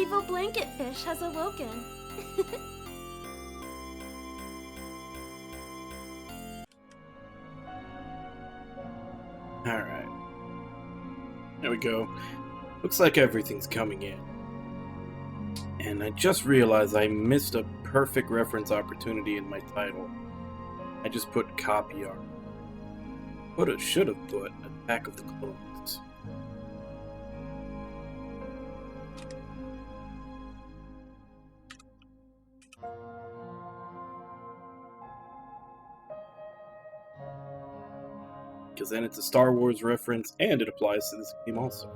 evil blanket fish has awoken. Alright. There we go. Looks like everything's coming in. And I just realized I missed a perfect reference opportunity in my title. I just put copy art. Should have put Attack of the Clones. Because then it's a Star Wars reference and it applies to this game also.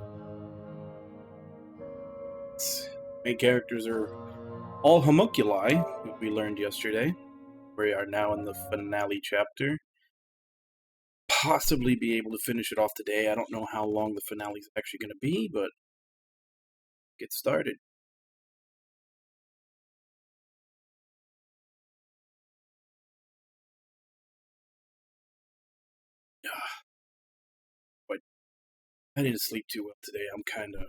Main characters are all homunculi, what we learned yesterday. We are now in the finale chapter. Possibly be able to finish it off today. I don't know how long the finale is actually going to be, but get started. But I didn't sleep too well today. I'm kind of...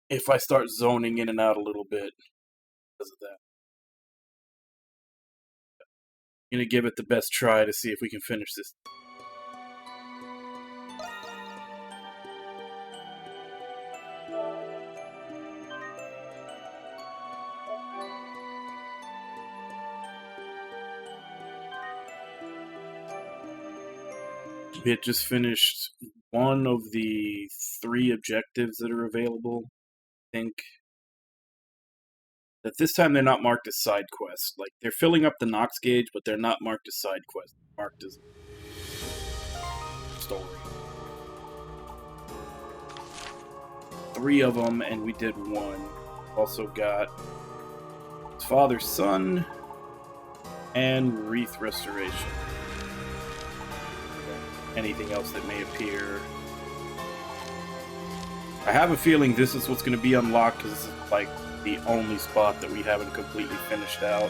If I start zoning in and out a little bit because of that. I'm going to give it the best try to see if we can finish this. We had just finished one of the 3 objectives that are available. I think that this time they're not marked as side quests. Like, they're filling up the Nox gauge, but they're not marked as side quests. They're marked as story. 3 of them, and we did 1. Also got Father's Son and Wreath Restoration. Anything else that may appear. I have a feeling this is what's going to be unlocked because this is like the only spot that we haven't completely finished out.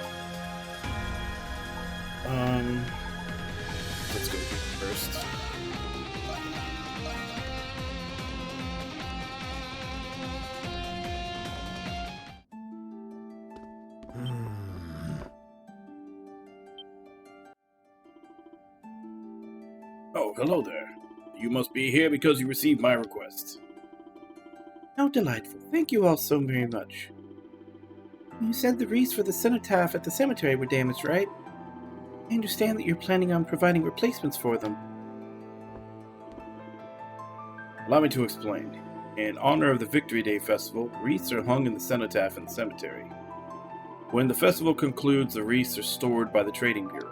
Let's go here first. Oh, hello there. You must be here because you received my request. How delightful. Thank you all so very much. You said the wreaths for the cenotaph at the cemetery were damaged, right? I understand that you're planning on providing replacements for them. Allow me to explain. In honor of the Victory Day Festival, wreaths are hung in the cenotaph in the cemetery. When the festival concludes, the wreaths are stored by the Trading Bureau.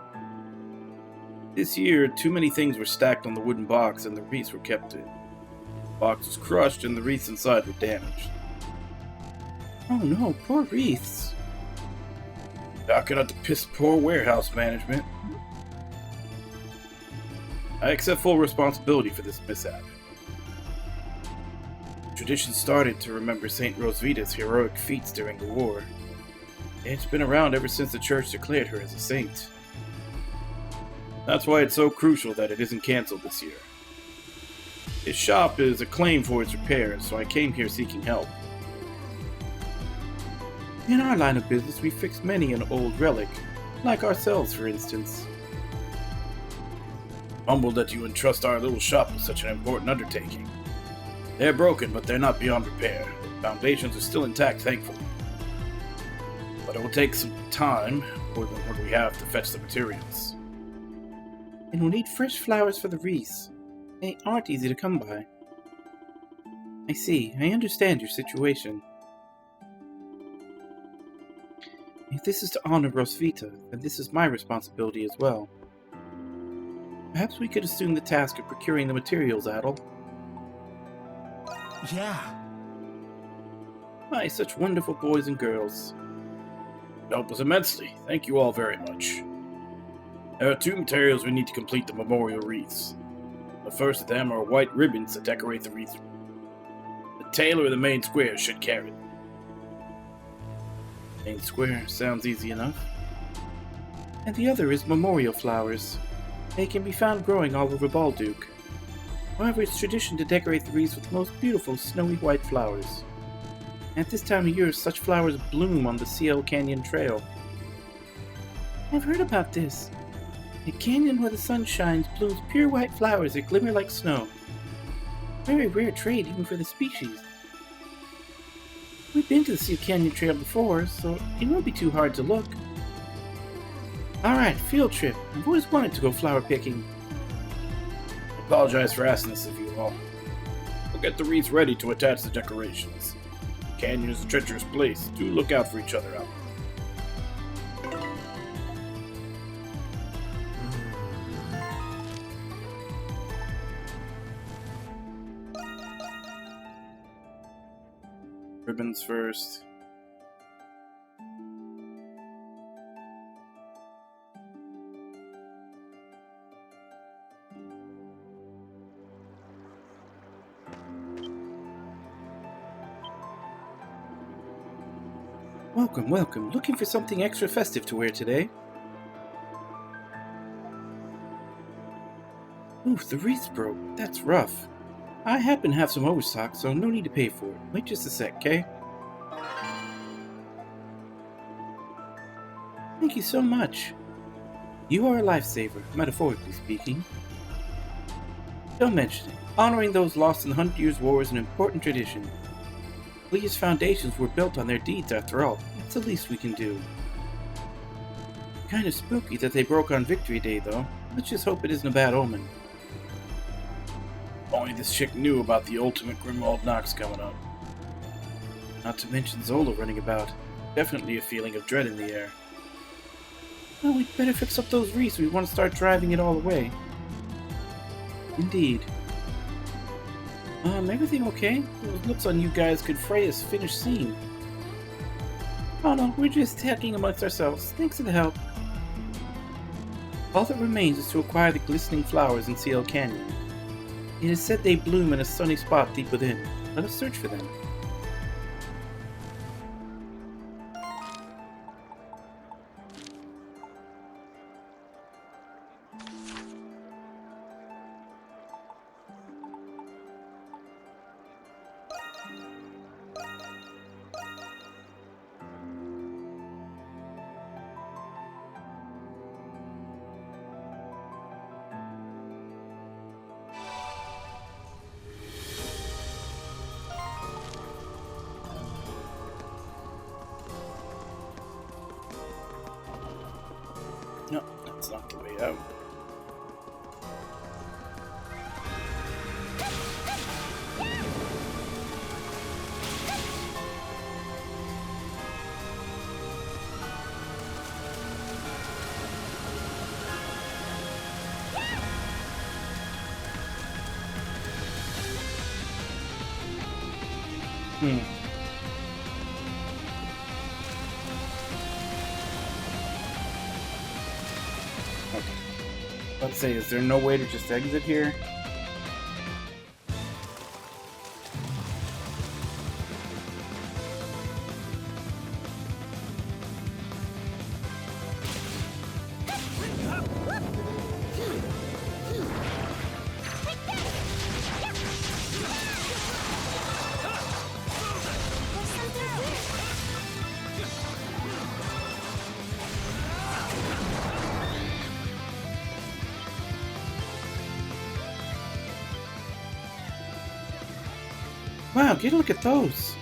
This year, too many things were stacked on the wooden box and the wreaths were kept in. The box was crushed and the wreaths inside were damaged. Oh no, poor wreaths. How could I piss poor warehouse management? I accept full responsibility for this mishap. Tradition started to remember St. Rosvita's heroic feats during the war. It's been around ever since the church declared her as a saint. That's why it's so crucial that it isn't cancelled this year. This shop is acclaimed for its repairs, so I came here seeking help. In our line of business, we fix many an old relic, like ourselves, for instance. Humbled that you entrust our little shop with such an important undertaking. They're broken, but they're not beyond repair. The foundations are still intact, thankfully. But it will take some time, more than what we have, to fetch the materials. And we'll need fresh flowers for the wreaths. They aren't easy to come by. I see. I understand your situation. If this is to honor Rosvita, then this is my responsibility as well. Perhaps we could assume the task of procuring the materials, Adel. Yeah. Why, such wonderful boys and girls. It helped us immensely. Thank you all very much. There are 2 materials we need to complete the memorial wreaths. The first of them are white ribbons to decorate the wreath. The tailor of the main square should carry them. Main square sounds easy enough. And the other is memorial flowers. They can be found growing all over Balduke. However, it's tradition to decorate the wreaths with the most beautiful snowy white flowers. At this time of year, such flowers bloom on the CL Canyon Trail. I've heard about this. A canyon where the sun shines blooms pure white flowers that glimmer like snow. Very rare trait even for the species. We've been to the Seal Canyon Trail before, so it won't be too hard to look. Alright, field trip. I've always wanted to go flower picking. I apologize for asking this of you all. We'll get the wreaths ready to attach the decorations. The canyon is a treacherous place. Do look out for each other out there. Ribbons first. Welcome, welcome. Looking for something extra festive to wear today? Oof, the wreath's broke. That's rough. I happen to have some overstock, so no need to pay for it. Wait just a sec, okay? Thank you so much. You are a lifesaver, metaphorically speaking. Don't mention it. Honoring those lost in the 100 Years' War is an important tradition. Lee's foundations were built on their deeds, after all. It's the least we can do. Kind of spooky that they broke on Victory Day, though. Let's just hope it isn't a bad omen. If only this chick knew about the ultimate Grimwald Knox coming up. Not to mention Zola running about. Definitely a feeling of dread in the air. Well, we'd better fix up those wreaths. We want to start driving it all away. Indeed. Everything okay? Those looks on you guys could fray a finished scene. Oh no, we're just talking amongst ourselves. Thanks for the help. All that remains is to acquire the glistening flowers in CL Canyon. It is said they bloom in a sunny spot deep within. Let us search for them. No, that's not the way out. Okay. Let's say, is there no way to just exit here? Wow, get a look at those.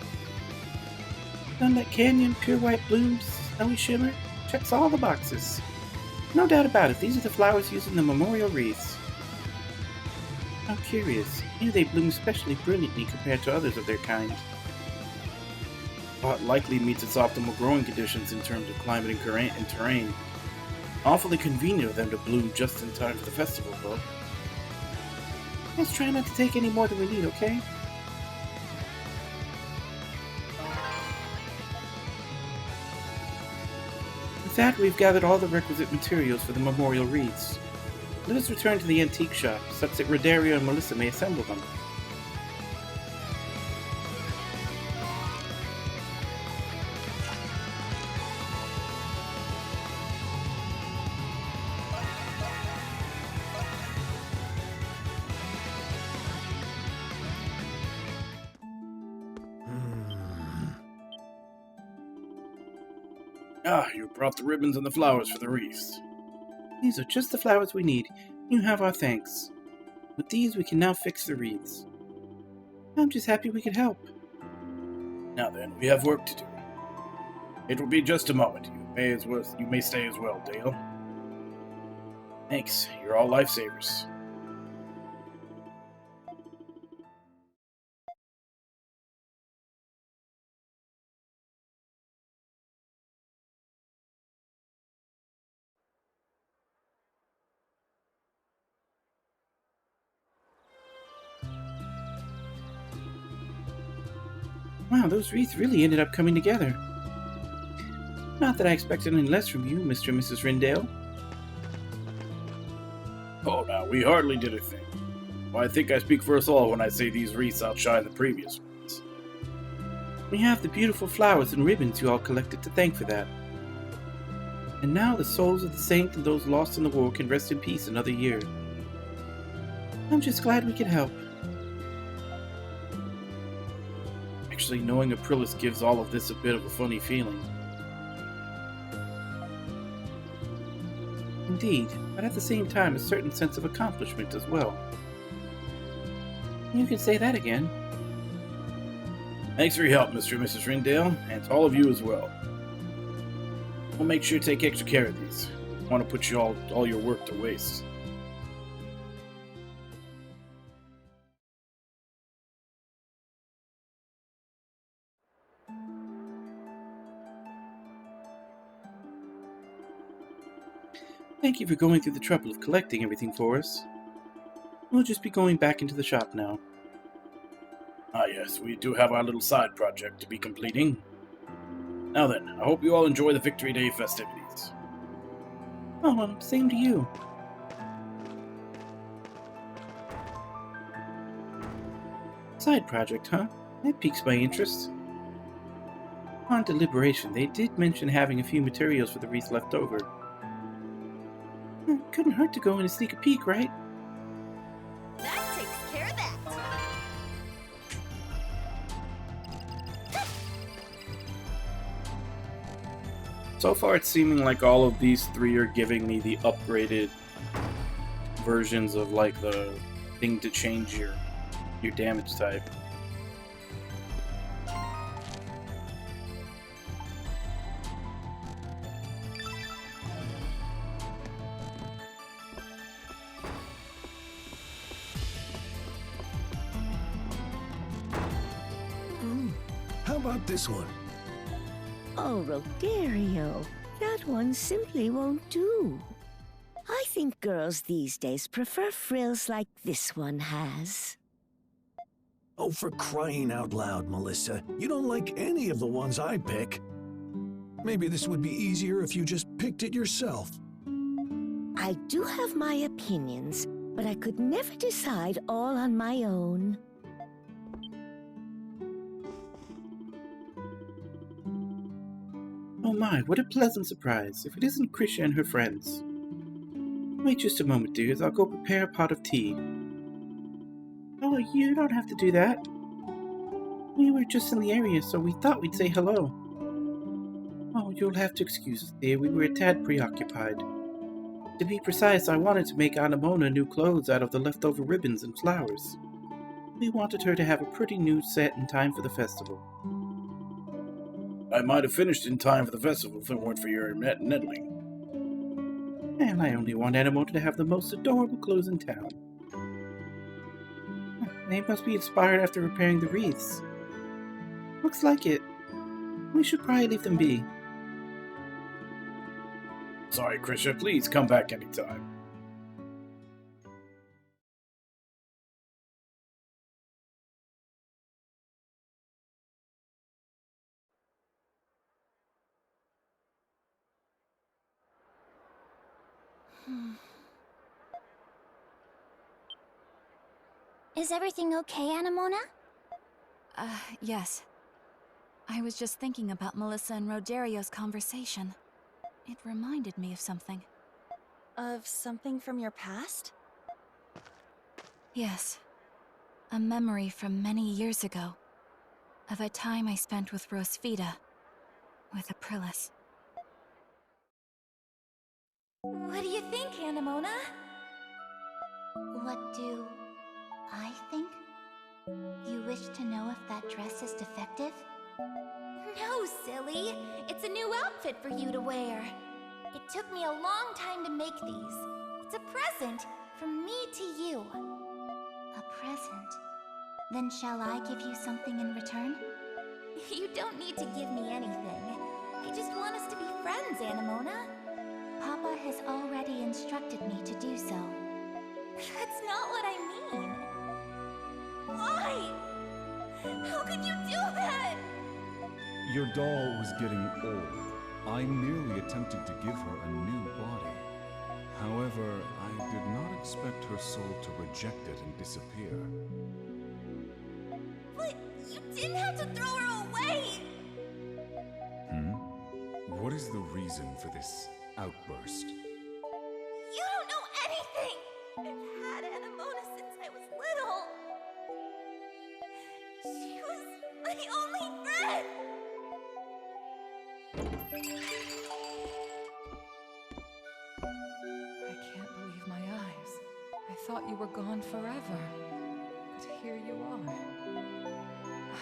Sunlit Canyon, pure white blooms, snowy shimmer. Checks all the boxes. No doubt about it, these are the flowers used in the memorial wreaths. How curious. Here they bloom especially brilliantly compared to others of their kind. Spot likely meets its optimal growing conditions in terms of climate and terrain. Awfully convenient of them to bloom just in time for the festival, though. Let's try not to take any more than we need, okay? With that, we've gathered all the requisite materials for the memorial wreaths. Let us return to the antique shop, such that Rodario and Melissa may assemble them. Ah, you brought the ribbons and the flowers for the wreaths. These are just the flowers we need. You have our thanks. With these, we can now fix the wreaths. I'm just happy we could help. Now then, we have work to do. It will be just a moment. You may stay as well, Dale. Thanks. You're all lifesavers. Wow, those wreaths really ended up coming together. Not that I expected any less from you, Mr. and Mrs. Rindale. Oh, now, we hardly did a thing. Well, I think I speak for us all when I say these wreaths outshine the previous ones. We have the beautiful flowers and ribbons you all collected to thank for that. And now the souls of the saints and those lost in the war can rest in peace another year. I'm just glad we could help. Actually, knowing Aprilis gives all of this a bit of a funny feeling. Indeed, but at the same time a certain sense of accomplishment as well. You can say that again. Thanks for your help, Mr. and Mrs. Rindale, and to all of you as well. We'll make sure to take extra care of these. I want to put you all your work to waste. Thank you for going through the trouble of collecting everything for us. We'll just be going back into the shop now. Ah yes, we do have our little side project to be completing. Now then, I hope you all enjoy the Victory Day festivities. Oh, well, same to you. Side project, huh? That piques my interest. On deliberation, they did mention having a few materials for the wreath left over. Couldn't hurt to go in and sneak a peek, right? That takes care of that. So far, it's seeming like all of these three are giving me the upgraded versions of like the thing to change your damage type. How about this one? Oh, Rodario, that one simply won't do. I think girls these days prefer frills like this one has. Oh, for crying out loud, Melissa. You don't like any of the ones I pick. Maybe this would be easier if you just picked it yourself. I do have my opinions, but I could never decide all on my own. Oh my, what a pleasant surprise, if it isn't Krisha and her friends. Wait just a moment, dears, I'll go prepare a pot of tea. Oh, you don't have to do that. We were just in the area, so we thought we'd say hello. Oh, you'll have to excuse us, dear, we were a tad preoccupied. To be precise, I wanted to make Anamona new clothes out of the leftover ribbons and flowers. We wanted her to have a pretty new set in time for the festival. I might have finished in time for the festival if it weren't for your meddling. And I only want Anamona to have the most adorable clothes in town. They must be inspired after repairing the wreaths. Looks like it. We should probably leave them be. Sorry, Krisha, please come back anytime. Is everything okay, Anamona? Yes. I was just thinking about Melissa and Rodario's conversation. It reminded me of something. Of something from your past? Yes. A memory from many years ago. Of a time I spent with Rosvita. With Aprilis. What do you think, Anemona? What do I think? You wish to know if that dress is defective? No, silly. It's a new outfit for you to wear. It took me a long time to make these. It's a present from me to you. A present? Then shall I give you something in return? You don't need to give me anything. I just want us to be friends, Anemona. Papa has already instructed me to do so. That's not what I mean. Why? How could you do that? Your doll was getting old. I merely attempted to give her a new body. However, I did not expect her soul to reject it and disappear. But you didn't have to throw her away! What is the reason for this outburst? You don't know anything! I've had Anemona since I was little. She was my only friend! I can't believe my eyes. I thought you were gone forever. But here you are.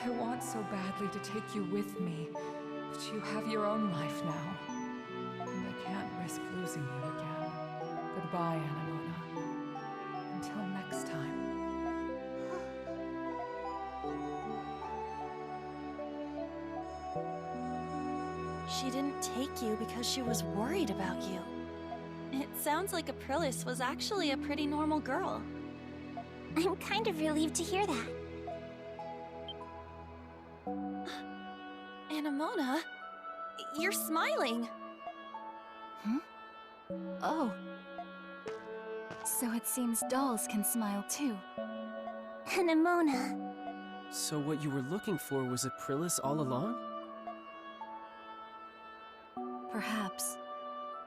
I want so badly to take you with me, but you have your own life now. And I can't risk losing you again. Goodbye, Anemona. Until next time. She didn't take you because she was worried about you. It sounds like Aprilis was actually a pretty normal girl. I'm kind of relieved to hear that. Anemona, you're smiling. Oh. So it seems dolls can smile too. Anemona. So what you were looking for was Aprilis all along? Perhaps,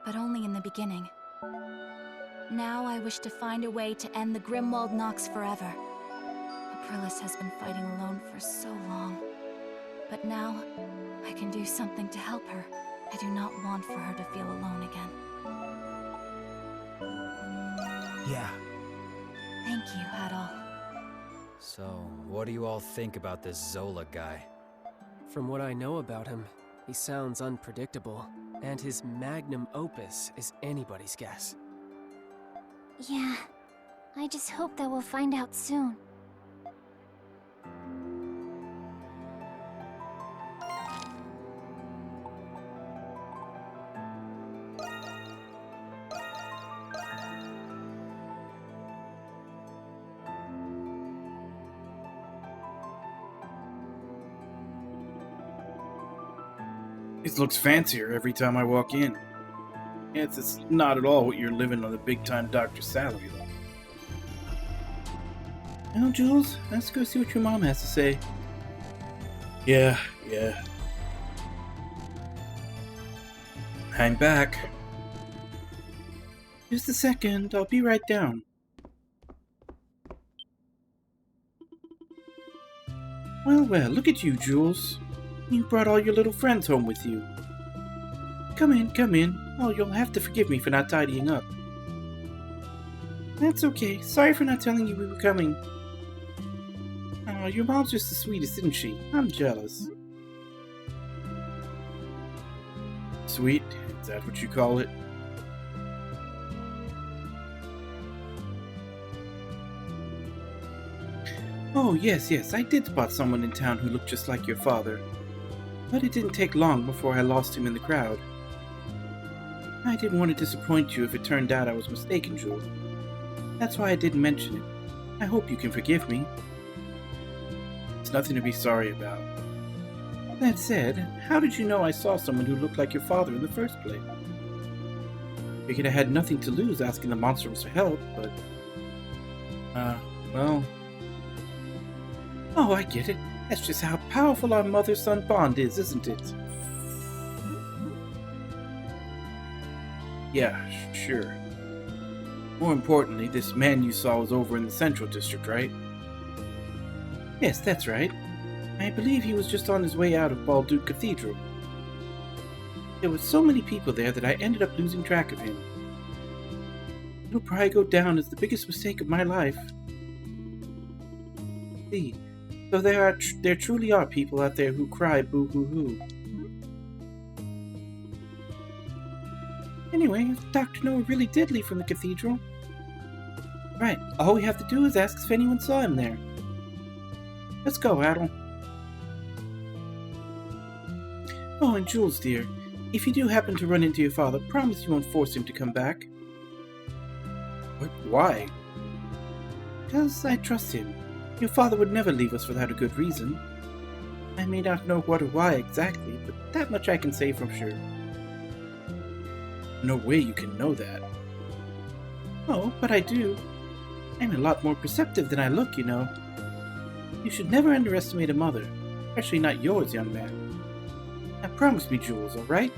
but only in the beginning. Now I wish to find a way to end the Grimwald Nox forever. Aprilis has been fighting alone for so long. But now, I can do something to help her. I do not want for her to feel alone again. Yeah. Thank you, Adol. So, what do you all think about this Zola guy? From what I know about him, he sounds unpredictable, and his magnum opus is anybody's guess. Yeah, I just hope that we'll find out soon. It looks fancier every time I walk in. It's not at all what you're living on the big-time doctor's salary, though. Well, Jules, let's go see what your mom has to say. Yeah. Hang back. Just a second, I'll be right down. Well, look at you, Jules. You brought all your little friends home with you. Come in. Oh, you'll have to forgive me for not tidying up. That's okay. Sorry for not telling you we were coming. Oh, your mom's just the sweetest, isn't she? I'm jealous. Sweet? Is that what you call it? Oh, yes, I did spot someone in town who looked just like your father. But it didn't take long before I lost him in the crowd. I didn't want to disappoint you if it turned out I was mistaken, Jules. That's why I didn't mention it. I hope you can forgive me. It's nothing to be sorry about. That said, how did you know I saw someone who looked like your father in the first place? Figured I had nothing to lose asking the Monstrums for help, but... well... Oh, I get it. That's just how powerful our mother-son bond is, isn't it? Yeah, sure. More importantly, this man you saw was over in the Central District, right? Yes, that's right. I believe he was just on his way out of Balduke Cathedral. There were so many people there that I ended up losing track of him. It'll probably go down as the biggest mistake of my life. See, so there truly are people out there who cry boo-hoo-hoo. Anyway, if Dr. Noah really did leave from the cathedral, right, all we have to do is ask if anyone saw him there. Let's go, Adel. Oh, and Jules, dear, if you do happen to run into your father, promise you won't force him to come back. What? Why? Because I trust him. Your father would never leave us without a good reason. I may not know what or why exactly, but that much I can say for sure. No way you can know that. Oh, but I do. I'm a lot more perceptive than I look, you know. You should never underestimate a mother, especially not yours, young man. Now promise me, Jules, all right?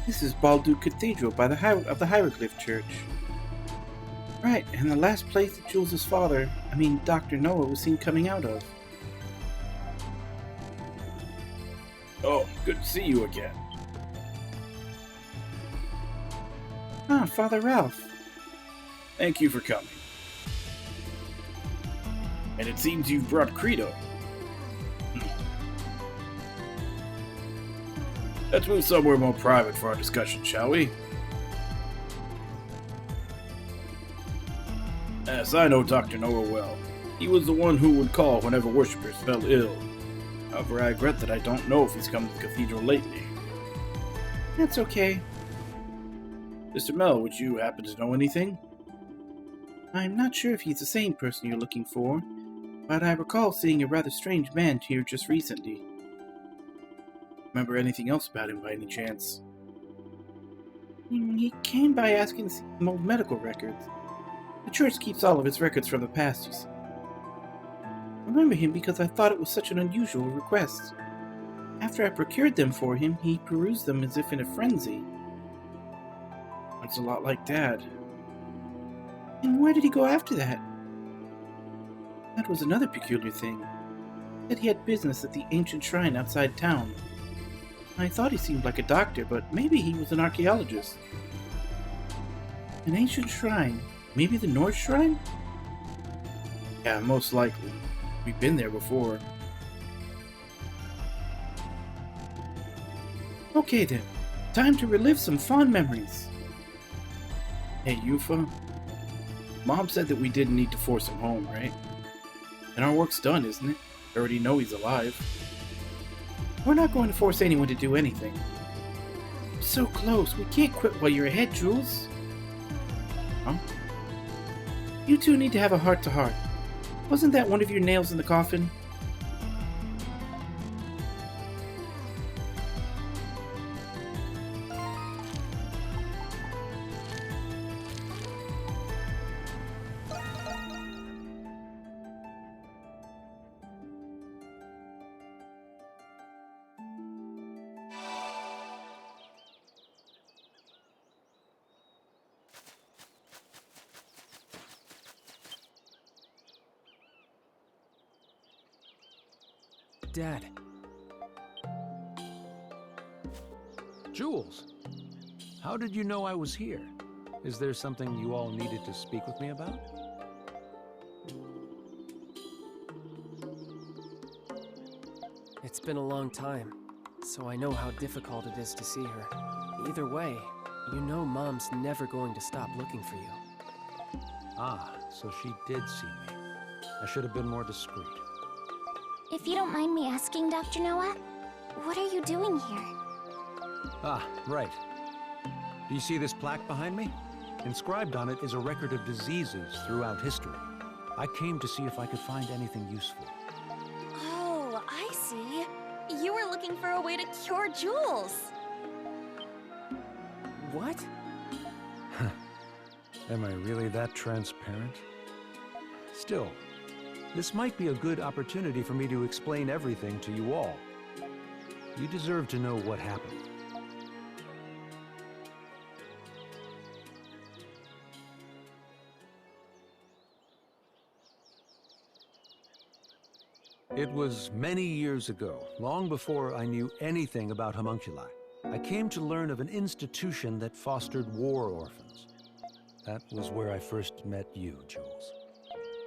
This is Baldu Cathedral by the Hieroglyph Church. Right, and the last place that Jules' father, Dr. Noah, was seen coming out of. Oh, good to see you again. Ah, Father Ralph. Thank you for coming. And it seems you've brought Credo. Let's move somewhere more private for our discussion, shall we? Yes, I know Dr. Noah well. He was the one who would call whenever worshippers fell ill. However, I regret that I don't know if he's come to the cathedral lately. That's okay. Mr. Mel, would you happen to know anything? I'm not sure if he's the same person you're looking for, but I recall seeing a rather strange man here just recently. Remember anything else about him by any chance? He came by asking to see some old medical records. The church keeps all of its records from the past, you see. I remember him because I thought it was such an unusual request. After I procured them for him, he perused them as if in a frenzy. That's a lot like Dad. And where did he go after that? That was another peculiar thing. He said he had business at the ancient shrine outside town. I thought he seemed like a doctor, but maybe he was an archaeologist. An ancient shrine? Maybe the North Shrine? Yeah, most likely. We've been there before. Okay then, time to relive some fond memories. Hey, Yufa. Mom said that we didn't need to force him home, right? And our work's done, isn't it? We already know he's alive. We're not going to force anyone to do anything. We're so close, we can't quit while you're ahead, Jules. Huh? You two need to have a heart-to-heart. Wasn't that one of your nails in the coffin? Dad. Jules, how did you know I was here? Is there something you all needed to speak with me about? It's been a long time, so I know how difficult it is to see her. Either way, you know Mom's never going to stop looking for you. Ah, so she did see me. I should have been more discreet. If you don't mind me asking, Dr. Noah, what are you doing here? Ah, right. Do you see this plaque behind me? Inscribed on it is a record of diseases throughout history. I came to see if I could find anything useful. Oh, I see. You were looking for a way to cure Jules. What? Am I really that transparent? Still, this might be a good opportunity for me to explain everything to you all. You deserve to know what happened. It was many years ago, long before I knew anything about homunculi. I came to learn of an institution that fostered war orphans. That was where I first met you, Jules.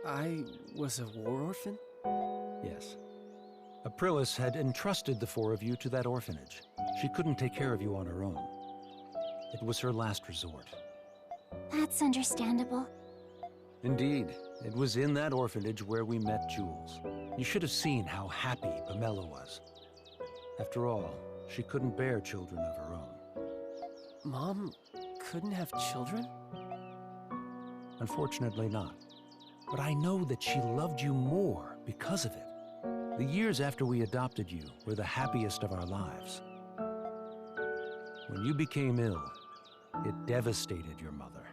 I was a war orphan? Yes. Aprilis had entrusted the four of you to that orphanage. She couldn't take care of you on her own. It was her last resort. That's understandable. Indeed. It was in that orphanage where we met Jules. You should have seen how happy Pamela was. After all, she couldn't bear children of her own. Mom couldn't have children? Unfortunately not. But I know that she loved you more because of it. The years after we adopted you were the happiest of our lives. When you became ill, it devastated your mother.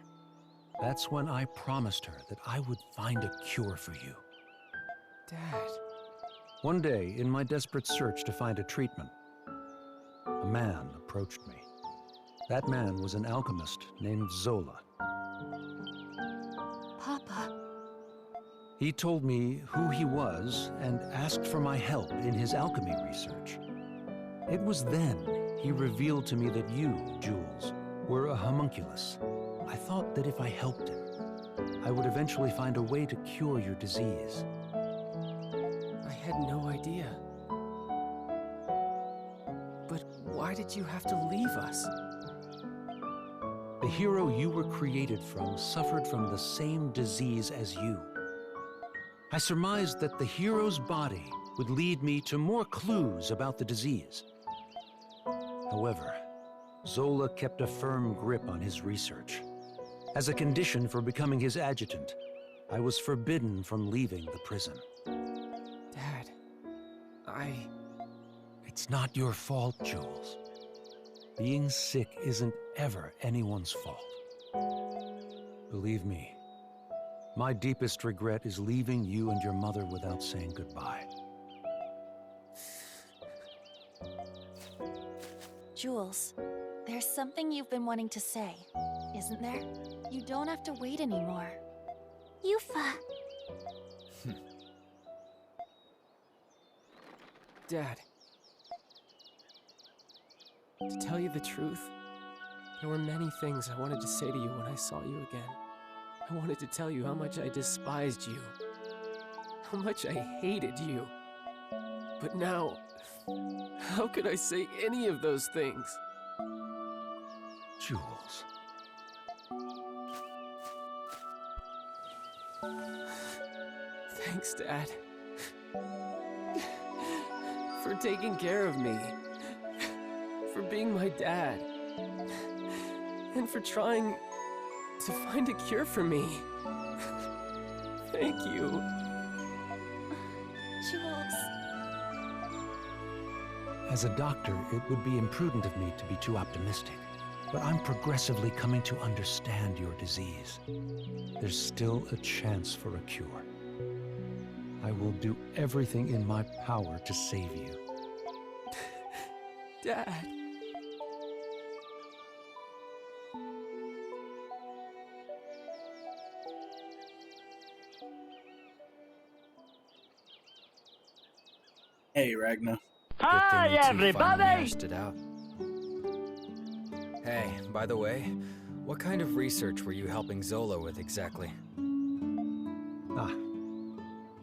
That's when I promised her that I would find a cure for you. Dad. One day, in my desperate search to find a treatment, a man approached me. That man was an alchemist named Zola. Papa. He told me who he was and asked for my help in his alchemy research. It was then he revealed to me that you, Jules, were a homunculus. I thought that if I helped him, I would eventually find a way to cure your disease. I had no idea. But why did you have to leave us? The hero you were created from suffered from the same disease as you. I surmised that the hero's body would lead me to more clues about the disease. However, Zola kept a firm grip on his research. As a condition for becoming his adjutant, I was forbidden from leaving the prison. Dad, It's not your fault, Jules. Being sick isn't ever anyone's fault. Believe me, my deepest regret is leaving you and your mother without saying goodbye. Jules, there's something you've been wanting to say, isn't there? You don't have to wait anymore. Yufa. Dad. To tell you the truth, there were many things I wanted to say to you when I saw you again. I wanted to tell you how much I despised you, how much I hated you. But now, how could I say any of those things? Jules. Thanks, Dad. For taking care of me. For being my dad. And for trying to find a cure for me. Thank you. Jules. As a doctor, it would be imprudent of me to be too optimistic. But I'm progressively coming to understand your disease. There's still a chance for a cure. I will do everything in my power to save you. Dad. Hey, Ragnar. Hi, everybody! It out. Hey, by the way, what kind of research were you helping Zola with exactly?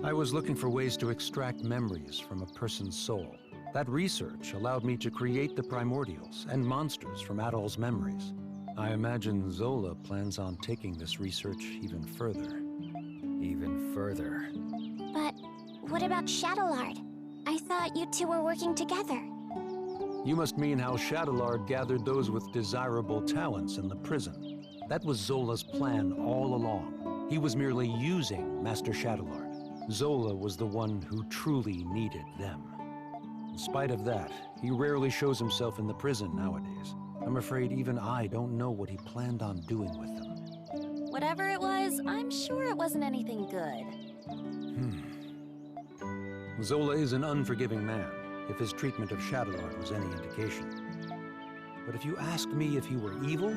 I was looking for ways to extract memories from a person's soul. That research allowed me to create the primordials and monsters from Adol's memories. I imagine Zola plans on taking this research even further. Even further? But what about Shadowlard? I thought you two were working together. You must mean how Shadowlord gathered those with desirable talents in the prison. That was Zola's plan all along. He was merely using Master Shadowlord. Zola was the one who truly needed them. In spite of that, he rarely shows himself in the prison nowadays. I'm afraid even I don't know what he planned on doing with them. Whatever it was, I'm sure it wasn't anything good. Zola is an unforgiving man, if his treatment of Shadowlord was any indication. But if you asked me if he were evil,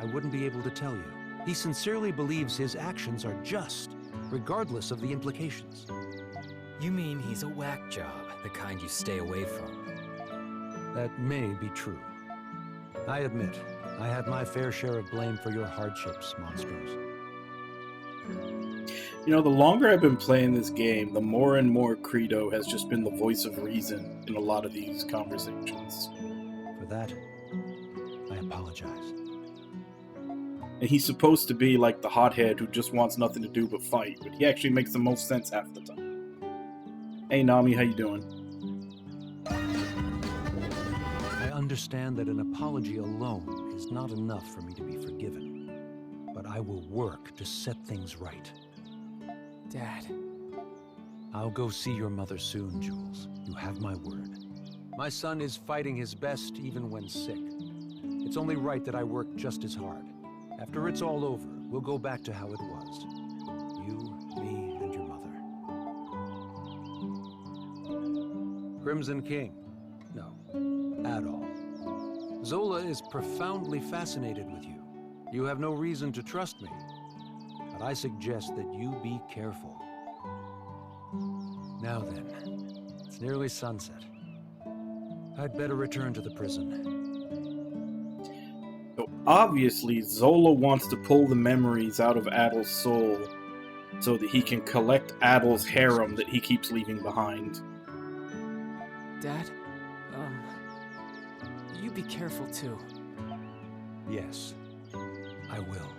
I wouldn't be able to tell you. He sincerely believes his actions are just, regardless of the implications. You mean he's a whack job, the kind you stay away from? That may be true. I admit, I had my fair share of blame for your hardships, Monstrums. You know, the longer I've been playing this game, the more and more Credo has just been the voice of reason in a lot of these conversations. For that, I apologize. And he's supposed to be like the hothead who just wants nothing to do but fight, but he actually makes the most sense half the time. Hey Nami, how you doing? I understand that an apology alone is not enough for me to be forgiven, but I will work to set things right. Dad. I'll go see your mother soon, Jules. You have my word. My son is fighting his best even when sick. It's only right that I work just as hard. After it's all over, we'll go back to how it was. You, me, and your mother. Crimson King. No, at all. Zola is profoundly fascinated with you. You have no reason to trust me, but I suggest that you be careful. Now then, it's nearly sunset. I'd better return to the prison. So obviously, Zola wants to pull the memories out of Adel's soul so that he can collect Adel's harem that he keeps leaving behind. Dad, you be careful too. Yes, I will.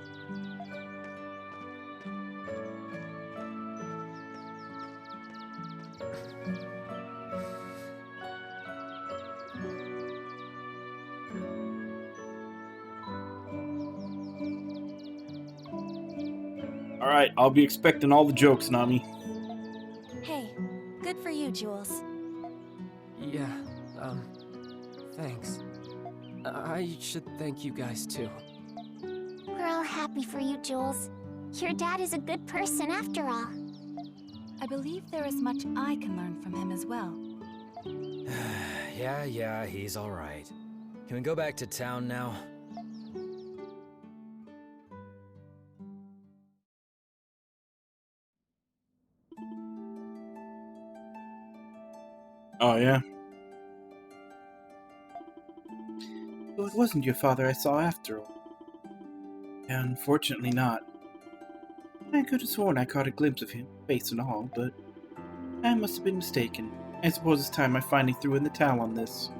Alright, I'll be expecting all the jokes, Nami. Hey, good for you, Jules. Yeah, thanks. I should thank you guys too. We're all happy for you, Jules. Your dad is a good person after all. I believe there is much I can learn from him as well. Yeah, he's alright. Can we go back to town now? Oh, yeah? Well, it wasn't your father I saw after all. Unfortunately not. I could have sworn I caught a glimpse of him, face and all, but I must have been mistaken. I suppose it's time I finally threw in the towel on this.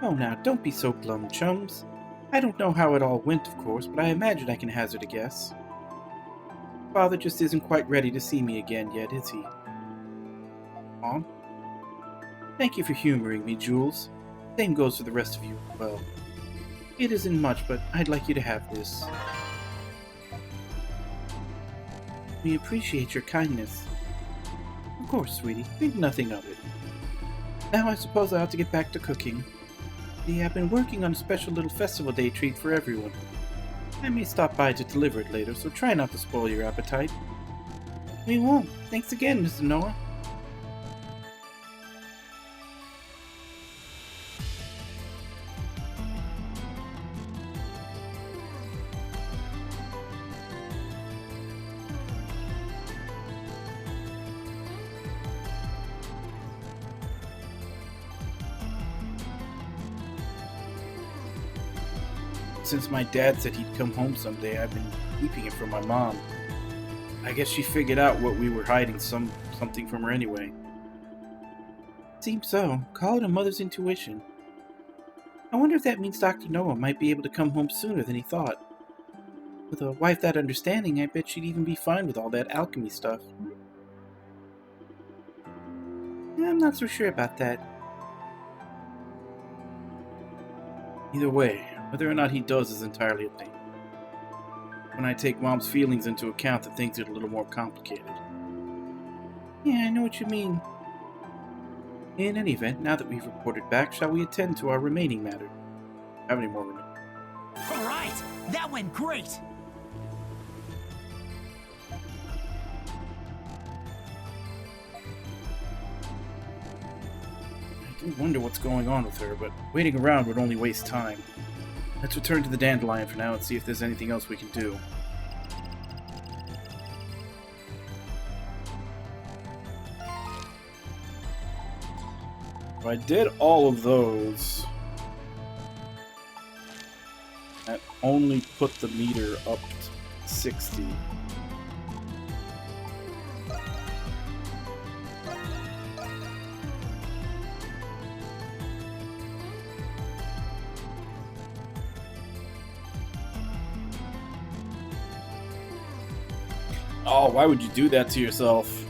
Oh, now, don't be so glum, chums. I don't know how it all went, of course, but I imagine I can hazard a guess. Father just isn't quite ready to see me again yet, is he? Aw. Thank you for humoring me, Jules. Same goes for the rest of you as well. It isn't much, but I'd like you to have this. We appreciate your kindness. Of course, sweetie. Think nothing of it. Now I suppose I ought to get back to cooking. See, I've been working on a special little festival day treat for everyone. I may stop by to deliver it later, so try not to spoil your appetite. We won't. Thanks again, Mr. Noah. Since my dad said he'd come home someday, I've been keeping it from my mom. I guess she figured out what we were hiding something from her anyway. Seems so. Call it a mother's intuition. I wonder if that means Dr. Noah might be able to come home sooner than he thought. With a wife that understanding, I bet she'd even be fine with all that alchemy stuff. I'm not so sure about that. Either way, whether or not he does is entirely up to him. When I take Mom's feelings into account, the things get a little more complicated. Yeah, I know what you mean. In any event, now that we've reported back, shall we attend to our remaining matter? How many more remaining? All right, that went great. I do wonder what's going on with her, but waiting around would only waste time. Let's return to the dandelion for now and see if there's anything else we can do. If I did all of those, that only put the meter up to 60. Oh, why would you do that to yourself?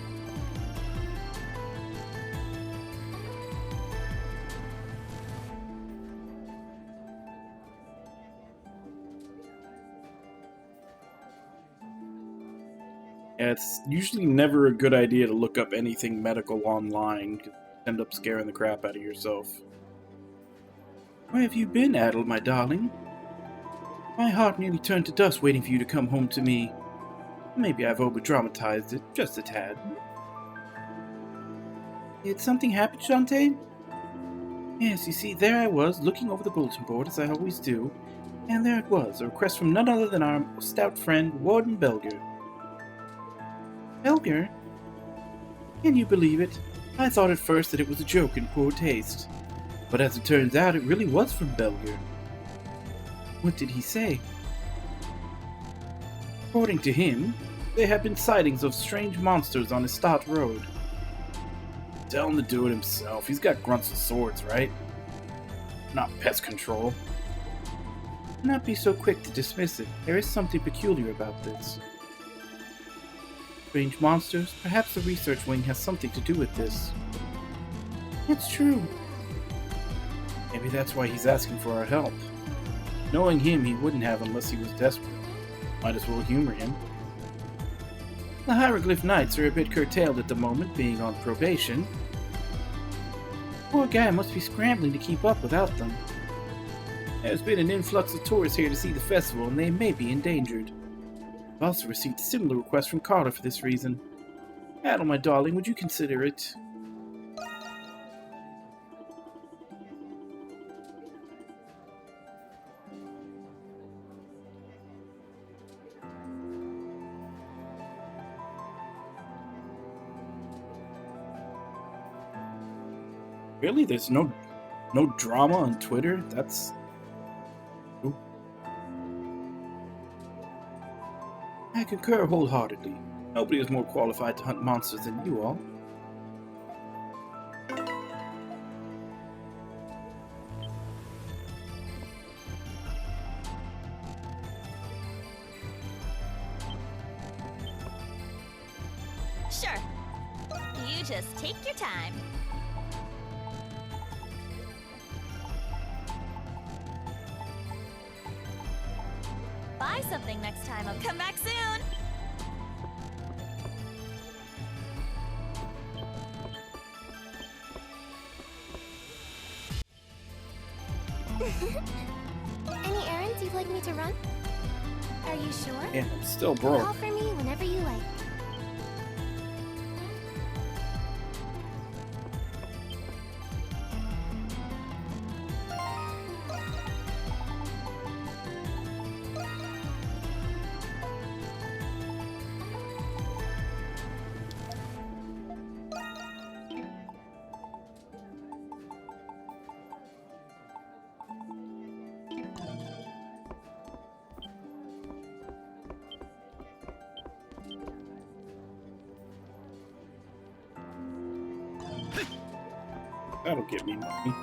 Yeah, it's usually never a good idea to look up anything medical online, because you end up scaring the crap out of yourself. Where have you been, Adel, my darling? My heart nearly turned to dust waiting for you to come home to me. Maybe I've over-dramatized it, just a tad. Did something happen, Shantae? Yes, you see, there I was, looking over the bulletin board, as I always do, and there it was, a request from none other than our stout friend, Warden Belger. Belger? Can you believe it? I thought at first that it was a joke in poor taste. But as it turns out, it really was from Belger. What did he say? According to him, there have been sightings of strange monsters on Estat Road. Tell him to do it himself. He's got grunts and swords, right? Not pest control. Do not be so quick to dismiss it. There is something peculiar about this. Strange monsters? Perhaps the research wing has something to do with this. It's true. Maybe that's why he's asking for our help. Knowing him, he wouldn't have unless he was desperate. Might as well humor him. The Hieroglyph Knights are a bit curtailed at the moment, being on probation. Poor guy must be scrambling to keep up without them. There's been an influx of tourists here to see the festival, and they may be endangered. I've also received a similar request from Carter for this reason. Adel, my darling, would you consider it? Really? There's no drama on Twitter? That's... Ooh. I concur wholeheartedly. Nobody is more qualified to hunt monsters than you all. Sure. You just take your time. Buy something next time. I'll come back soon. Any errands you'd like me to run? Are you sure? Yeah, I'm still broke. Call for me whenever you like. That'll get me money.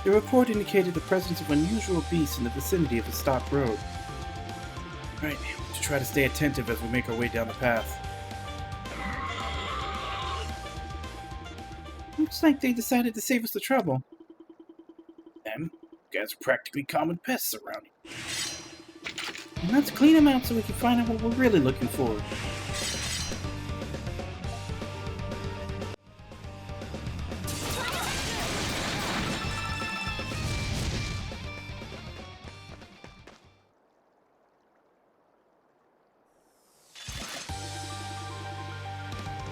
The report indicated the presence of unusual beasts in the vicinity of the stopped road. Alright, to try to stay attentive as we make our way down the path. Looks like they decided to save us the trouble. Them guys are practically common pests around here. And let's clean them out so we can find out what we're really looking for.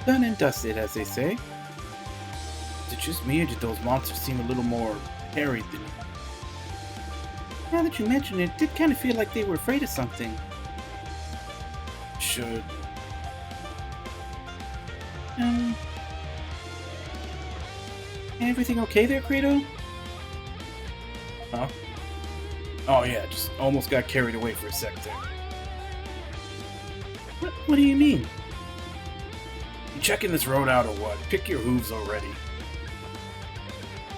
Done and dusted, as they say. Is it just me, or did those monsters seem a little more hairy than you? Now that you mention it, it did kind of feel like they were afraid of something. Should... Everything okay there, Credo? Huh? Oh yeah, just almost got carried away for a sec there. What do you mean? You checking this road out or what? Pick your hooves already.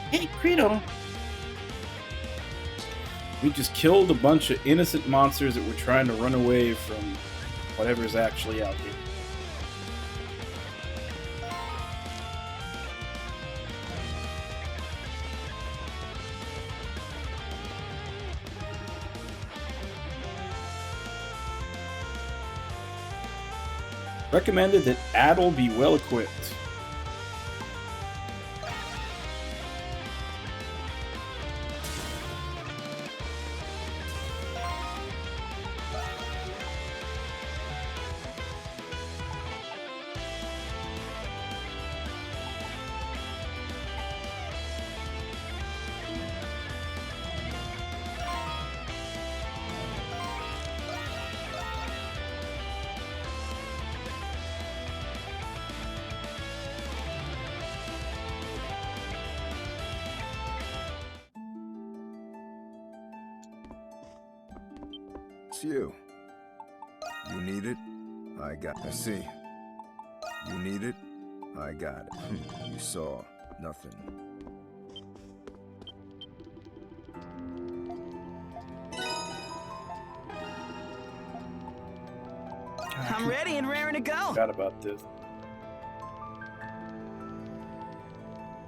Hey, Credo! We just killed a bunch of innocent monsters that were trying to run away from whatever's actually out here. Recommended that Adel be well equipped. It's you. You need it? I got it. I see. You need it? I got it. You saw nothing. I'm ready and raring to go. Forgot about this.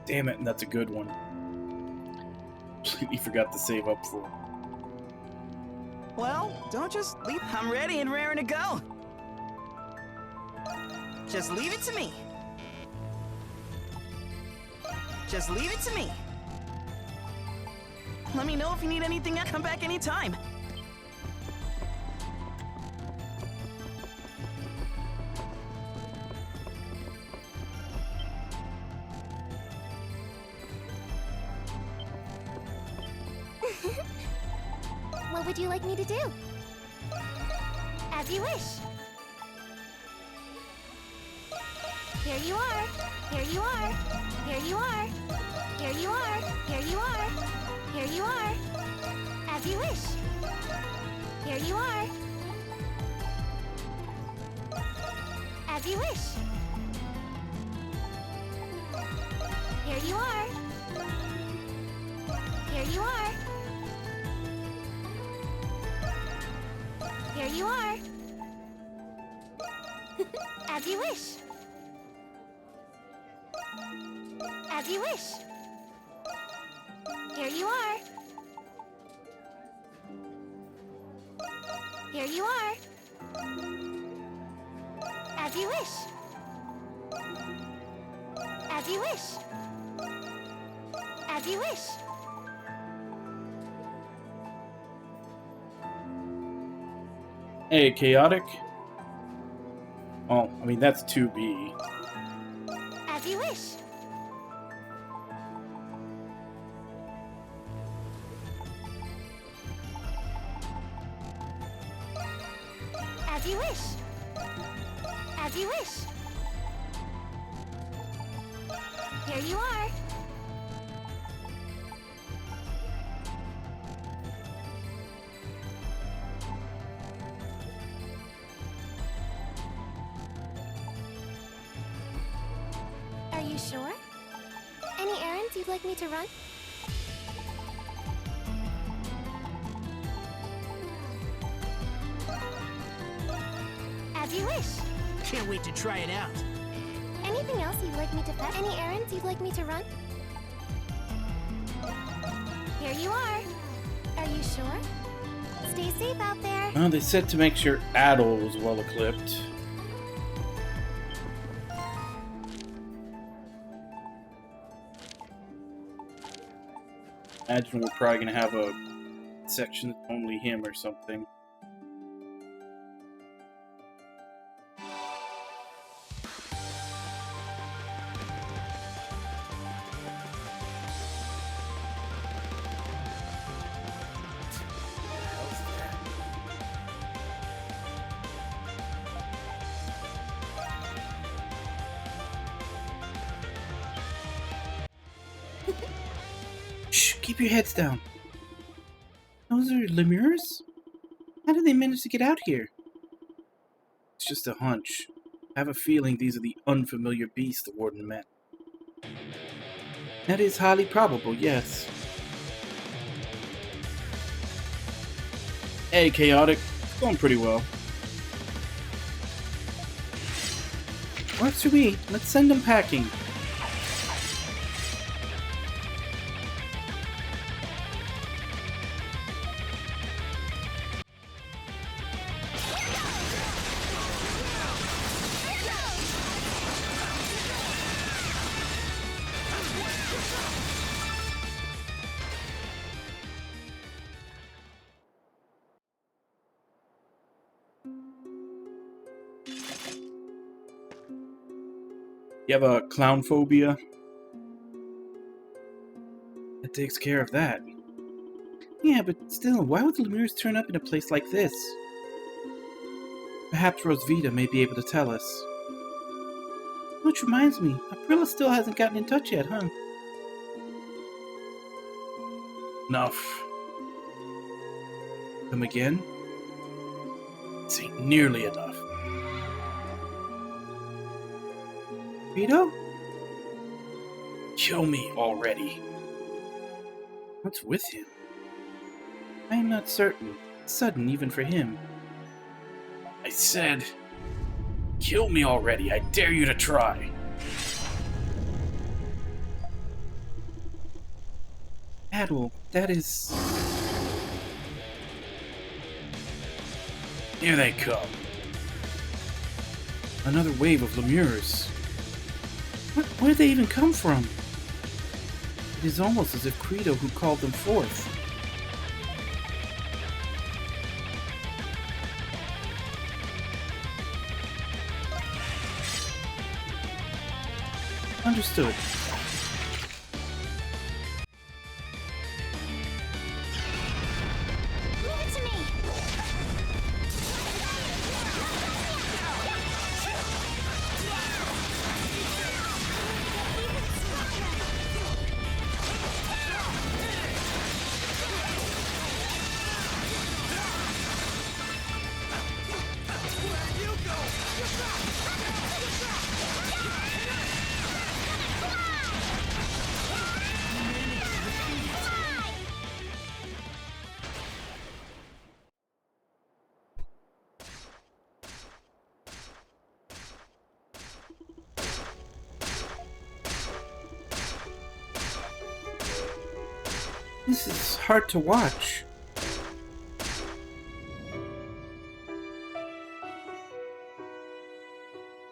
Damn it, and that's a good one. Completely forgot to save up for it. Well, don't just leave. I'm ready and raring to go. Just leave it to me. Just leave it to me. Let me know if you need anything. I'll come back anytime. What would you like me to do? As you wish. Here you are. Here you are. Here you are. Here you are. Here you are. Here you are. As you wish. Here you are. As you wish. Here you are. Here you are. Here you are. As you wish. As you wish. Here you are. Here you are. As you wish. As you wish. As you wish. Hey, chaotic. Oh, I mean, that's 2B. As you wish. As you wish. As you wish. Here you are. Are you sure? Any errands you'd like me to run? wish. Can't wait to try it out. Anything else you'd like me to fetch? Any errands you'd like me to run? Here you are. Are you sure? Stay safe out there. Well, they said to make sure Adol was well equipped. Imagine we're probably gonna have a section that's only him or something. Shh, keep your heads down. Those are lemurs? How did they manage to get out here? It's just a hunch. I have a feeling these are the unfamiliar beasts the warden met. That is highly probable, yes. Hey, Chaotic. It's going pretty well. Works for me. Let's send them packing. You have a clown phobia? That takes care of that. Yeah, but still, why would the lemurs turn up in a place like this? Perhaps Rosvita may be able to tell us. Which reminds me, Aprilla still hasn't gotten in touch yet, huh? Enough. Come again? This ain't nearly enough. Vito? Kill me already. What's with him? I am not certain. It's sudden even for him. I said, kill me already. I dare you to try. Adol, that is... Here they come. Another wave of lemurs. Where did they even come from? It is almost as if Credo who called them forth. Understood. Leave it to me. This is hard to watch.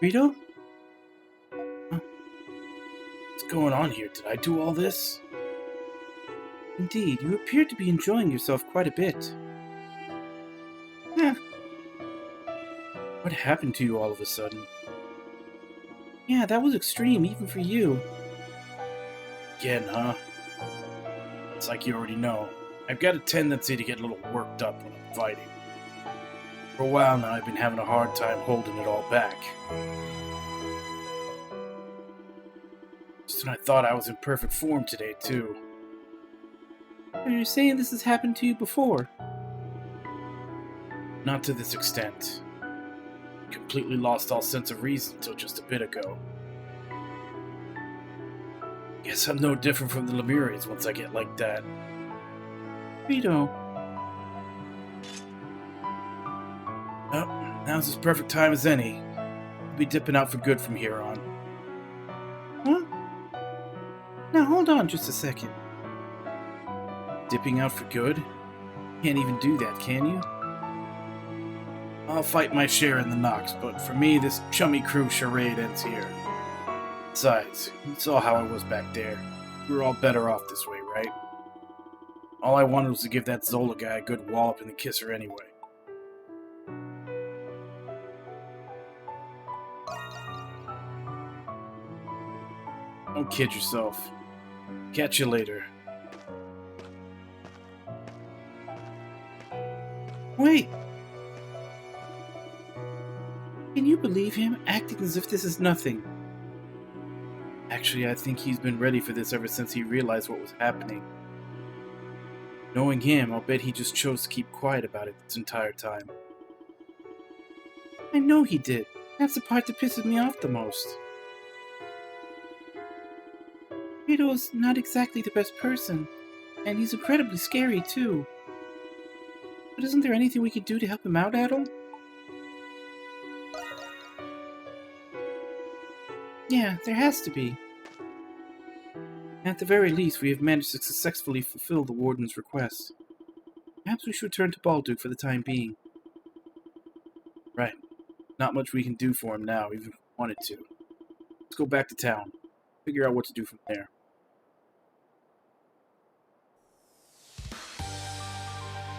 Rito? What's going on here? Did I do all this? Indeed, you appear to be enjoying yourself quite a bit. What happened to you all of a sudden? Yeah, that was extreme, even for you. Again, huh? It's like you already know. I've got a tendency to get a little worked up when I'm fighting. For a while now, I've been having a hard time holding it all back. Just when I thought I was in perfect form today, too. Are you saying this has happened to you before? Not to this extent. Completely lost all sense of reason until just a bit ago. Guess I'm no different from the Lemurians once I get like that. Rito. Oh, Now's as perfect time as any. We'll be dipping out for good from here on. Huh? Now hold on just a second. Dipping out for good? Can't even do that, can you? I'll fight my share in the Nox, but for me, this chummy crew charade ends here. Besides, you saw how I was back there. We were all better off this way, right? All I wanted was to give that Zola guy a good wallop and then kiss her anyway. Don't kid yourself. Catch you later. Wait! Can you believe him acting as if this is nothing? Actually, I think he's been ready for this ever since he realized what was happening. Knowing him, I'll bet he just chose to keep quiet about it this entire time. I know he did. That's the part that pisses me off the most. Kratos not exactly the best person, and he's incredibly scary too. But isn't there anything we can do to help him out, Adel? Yeah, there has to be. At the very least, we have managed to successfully fulfill the Warden's request. Perhaps we should return to Baldur for the time being. Right. Not much we can do for him now, even if we wanted to. Let's go back to town. Figure out what to do from there.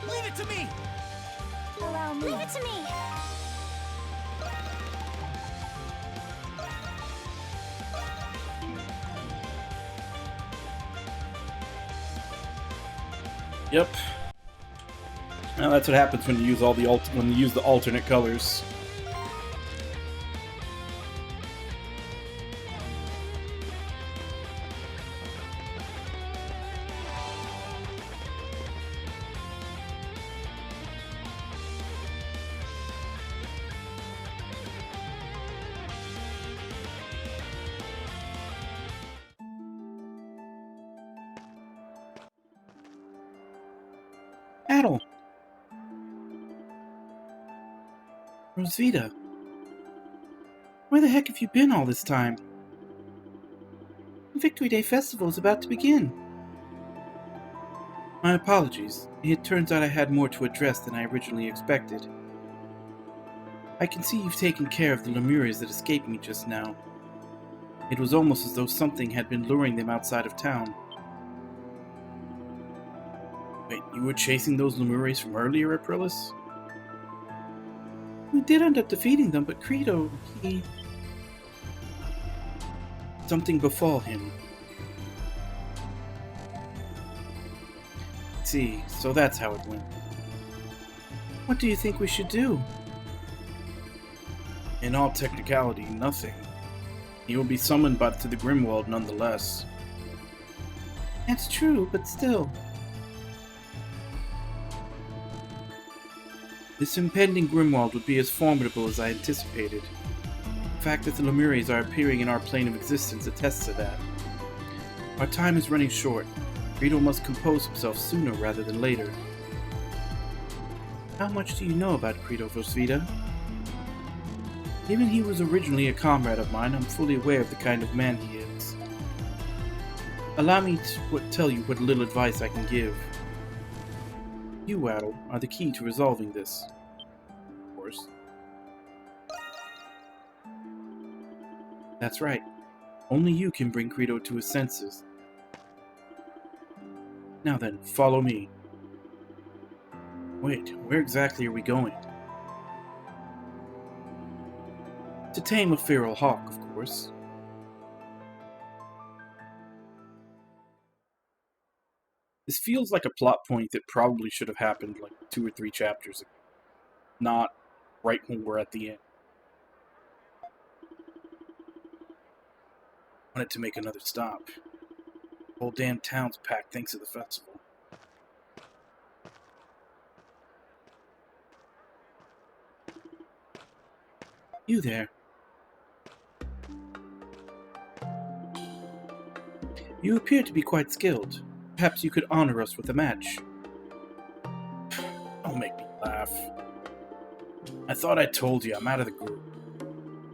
Leave it to me! Allow me. Leave it to me! Yep. Well, that's what happens when you use the alternate colors. Adel! Rosvita! Where the heck have you been all this time? The Victory Day Festival is about to begin. My apologies. It turns out I had more to address than I originally expected. I can see you've taken care of the Lemurias that escaped me just now. It was almost as though something had been luring them outside of town. Wait, you were chasing those Lemurias from earlier, Aprilis? We did end up defeating them, but Credo, he... Something befall him. See, so that's how it went. What do you think we should do? In all technicality, nothing. He will be summoned to the Grimwald nonetheless. That's true, but still. This impending Grimwald would be as formidable as I anticipated. The fact that the Lemurias are appearing in our plane of existence attests to that. Our time is running short. Credo must compose himself sooner rather than later. How much do you know about Credo, Rosvita? Given he was originally a comrade of mine, I'm fully aware of the kind of man he is. Allow me to tell you what little advice I can give. You, Adel, are the key to resolving this. Of course. That's right. Only you can bring Credo to his senses. Now then, follow me. Wait, where exactly are we going? To tame a feral hawk, of course. This feels like a plot point that probably should have happened like 2 or 3 chapters ago. Not right when we're at the end. I wanted to make another stop. The whole damn town's packed thanks to the festival. You there. You appear to be quite skilled. Perhaps you could honor us with a match. Don't make me laugh. I thought I told you, I'm out of the group.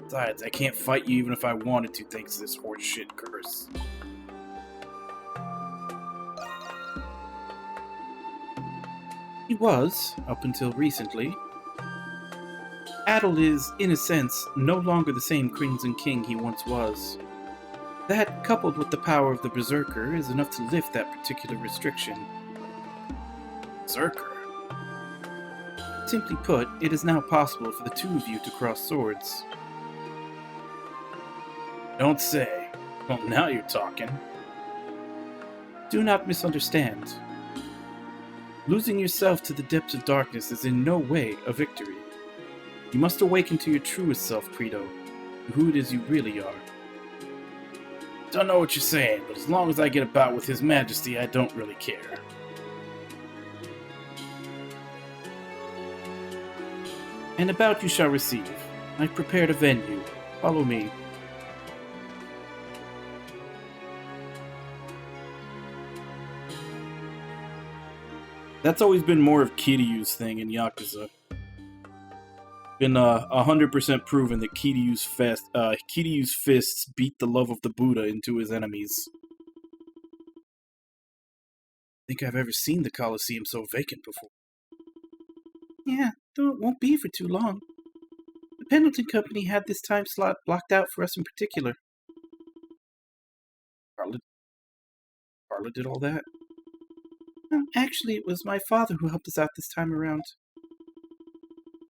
Besides, I can't fight you even if I wanted to thanks to this horseshit curse. He was, up until recently. Adel is, in a sense, no longer the same Crimson King he once was. That, coupled with the power of the Berserker, is enough to lift that particular restriction. Berserker? Simply put, it is now possible for the two of you to cross swords. Don't say. Well, now you're talking. Do not misunderstand. Losing yourself to the depths of darkness is in no way a victory. You must awaken to your truest self, Credo, to who it is you really are. Don't know what you're saying, but as long as I get about with His Majesty, I don't really care. And about you shall receive. I've prepared a venue. Follow me. That's always been more of Kiryu's thing in Yakuza. Been 100% proven that Kiryu's fists beat the love of the Buddha into his enemies. Think I've ever seen the Colosseum so vacant before. Yeah, though it won't be for too long. The Pendleton Company had this time slot blocked out for us in particular. Carla did all that? Actually, it was my father who helped us out this time around.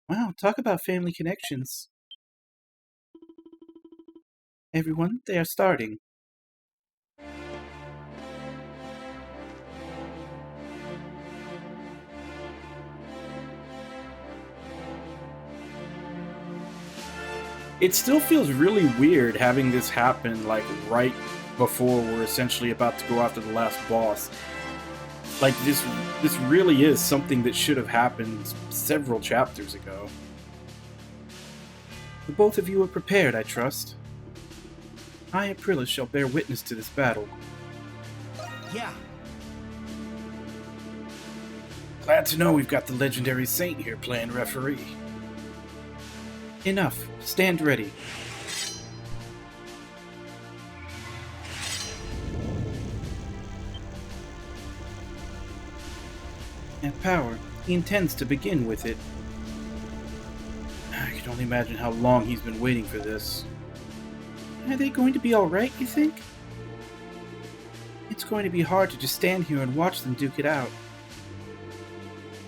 Wow, talk about family connections. Everyone, they are starting. It still feels really weird having this happen, like, right before we're essentially about to go after the last boss. Like, this really is something that should have happened several chapters ago. The both of you are prepared, I trust. I, Aprilis, shall bear witness to this battle. Yeah. Glad to know we've got the legendary Saint here playing referee. Enough. Stand ready. That power, he intends to begin with it. I can only imagine how long he's been waiting for this. Are they going to be alright, you think? It's going to be hard to just stand here and watch them duke it out.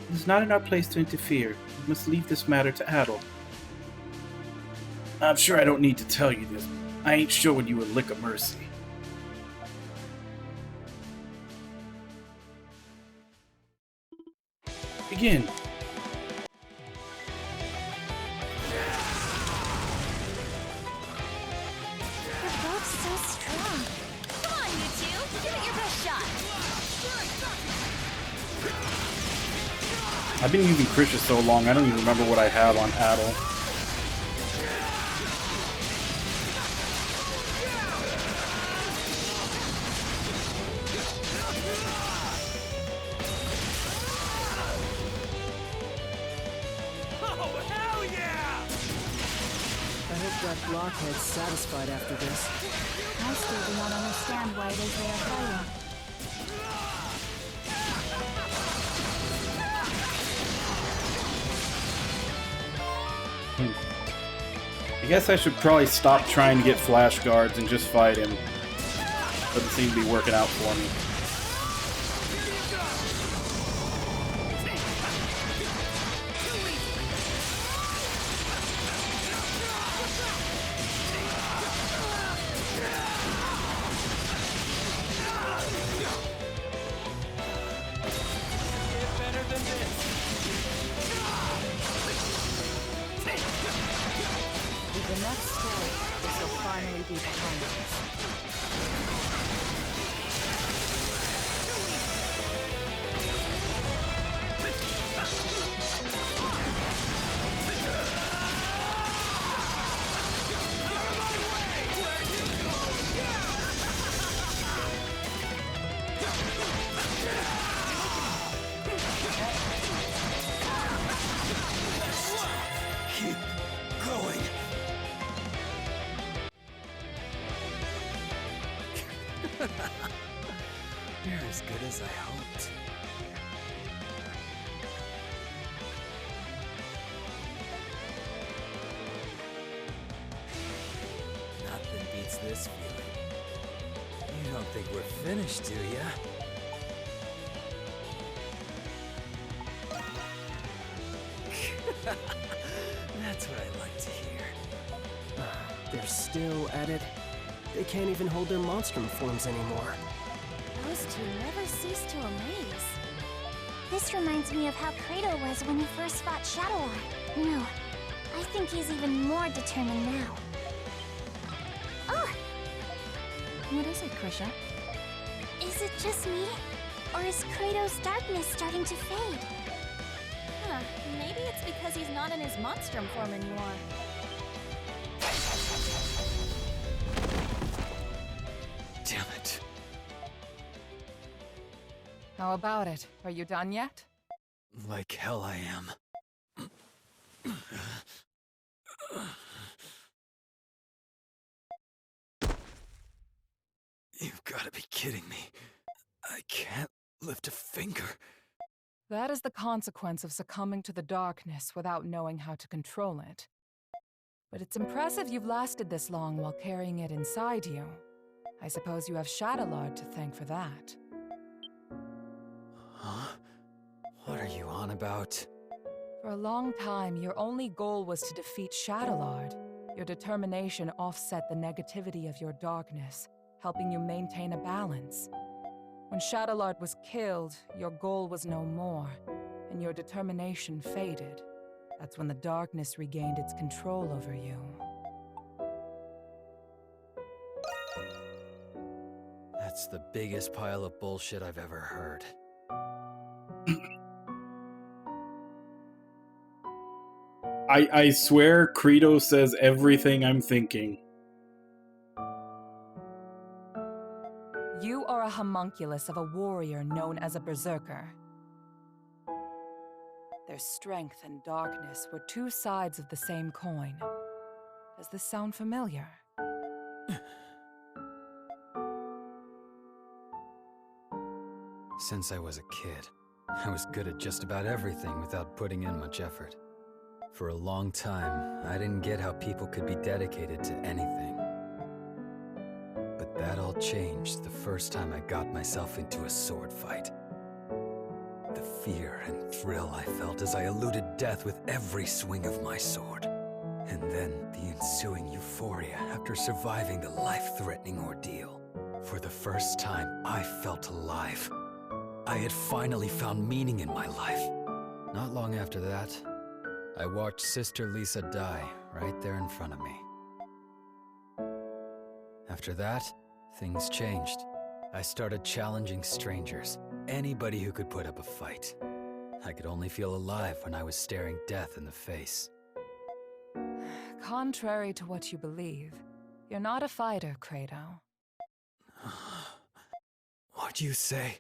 It is not in our place to interfere. We must leave this matter to Adel. I'm sure I don't need to tell you this. I ain't showing you a lick of mercy. Begin. You're both so strong. Come on, you two. Give it your best shot. I've been using Krisha so long, I don't even remember what I have on Adel. That blockhead's satisfied after this. I still do not understand why it is they are fighting. I guess I should probably stop trying to get flash guards and just fight him. Doesn't seem to be working out for me. With the next story, this will finally be behind us. You're as good as I hoped. Nothing beats this feeling. You don't think we're finished, do ya? That's what I like to hear. They're still at it. They can't even hold their Monstrum forms anymore. Those two never cease to amaze. This reminds me of how Kratos was when he first fought Shadowlord. No, I think he's even more determined now. Oh! What is it, Krisha? Is it just me? Or is Kratos' darkness starting to fade? Huh, maybe it's because he's not in his Monstrum form anymore. Damn it. How about it? Are you done yet? Like hell I am. You've gotta be kidding me. I can't lift a finger. That is the consequence of succumbing to the darkness without knowing how to control it. But it's impressive you've lasted this long while carrying it inside you. I suppose you have Shadowlord to thank for that. Huh? What are you on about? For a long time, your only goal was to defeat Shadowlord. Your determination offset the negativity of your darkness, helping you maintain a balance. When Shadowlord was killed, your goal was no more, and your determination faded. That's when the darkness regained its control over you. That's the biggest pile of bullshit I've ever heard. I swear Credo says everything I'm thinking. You are a homunculus of a warrior known as a berserker. Their strength and darkness were two sides of the same coin. Does this sound familiar? Since I was a kid, I was good at just about everything without putting in much effort. For a long time, I didn't get how people could be dedicated to anything. But that all changed the first time I got myself into a sword fight. The fear and thrill I felt as I eluded death with every swing of my sword. And then the ensuing euphoria after surviving the life-threatening ordeal. For the first time, I felt alive. I had finally found meaning in my life. Not long after that, I watched Sister Lisa die right there in front of me. After that, things changed. I started challenging strangers, anybody who could put up a fight. I could only feel alive when I was staring death in the face. Contrary to what you believe, you're not a fighter, Kratos. What'd you say?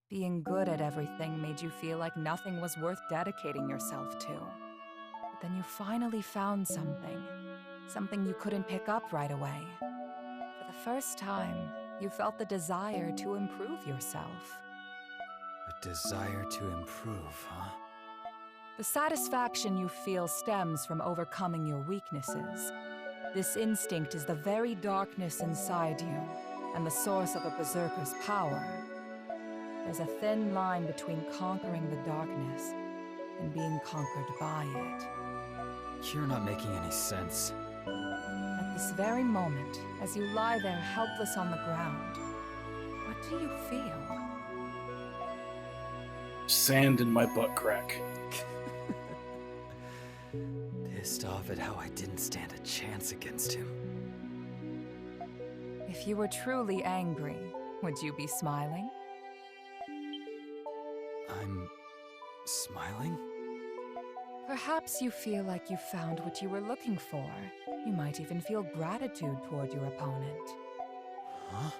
Being good at everything made you feel like nothing was worth dedicating yourself to. But then you finally found something. Something you couldn't pick up right away. For the first time, you felt the desire to improve yourself. A desire to improve, huh? The satisfaction you feel stems from overcoming your weaknesses. This instinct is the very darkness inside you, and the source of a berserker's power. There's a thin line between conquering the darkness and being conquered by it. You're not making any sense. At this very moment, as you lie there helpless on the ground, what do you feel? Sand in my butt crack. Pissed off at how I didn't stand a chance against him. If you were truly angry, would you be smiling? I'm smiling? Perhaps you feel like you found what you were looking for. You might even feel gratitude toward your opponent. Huh?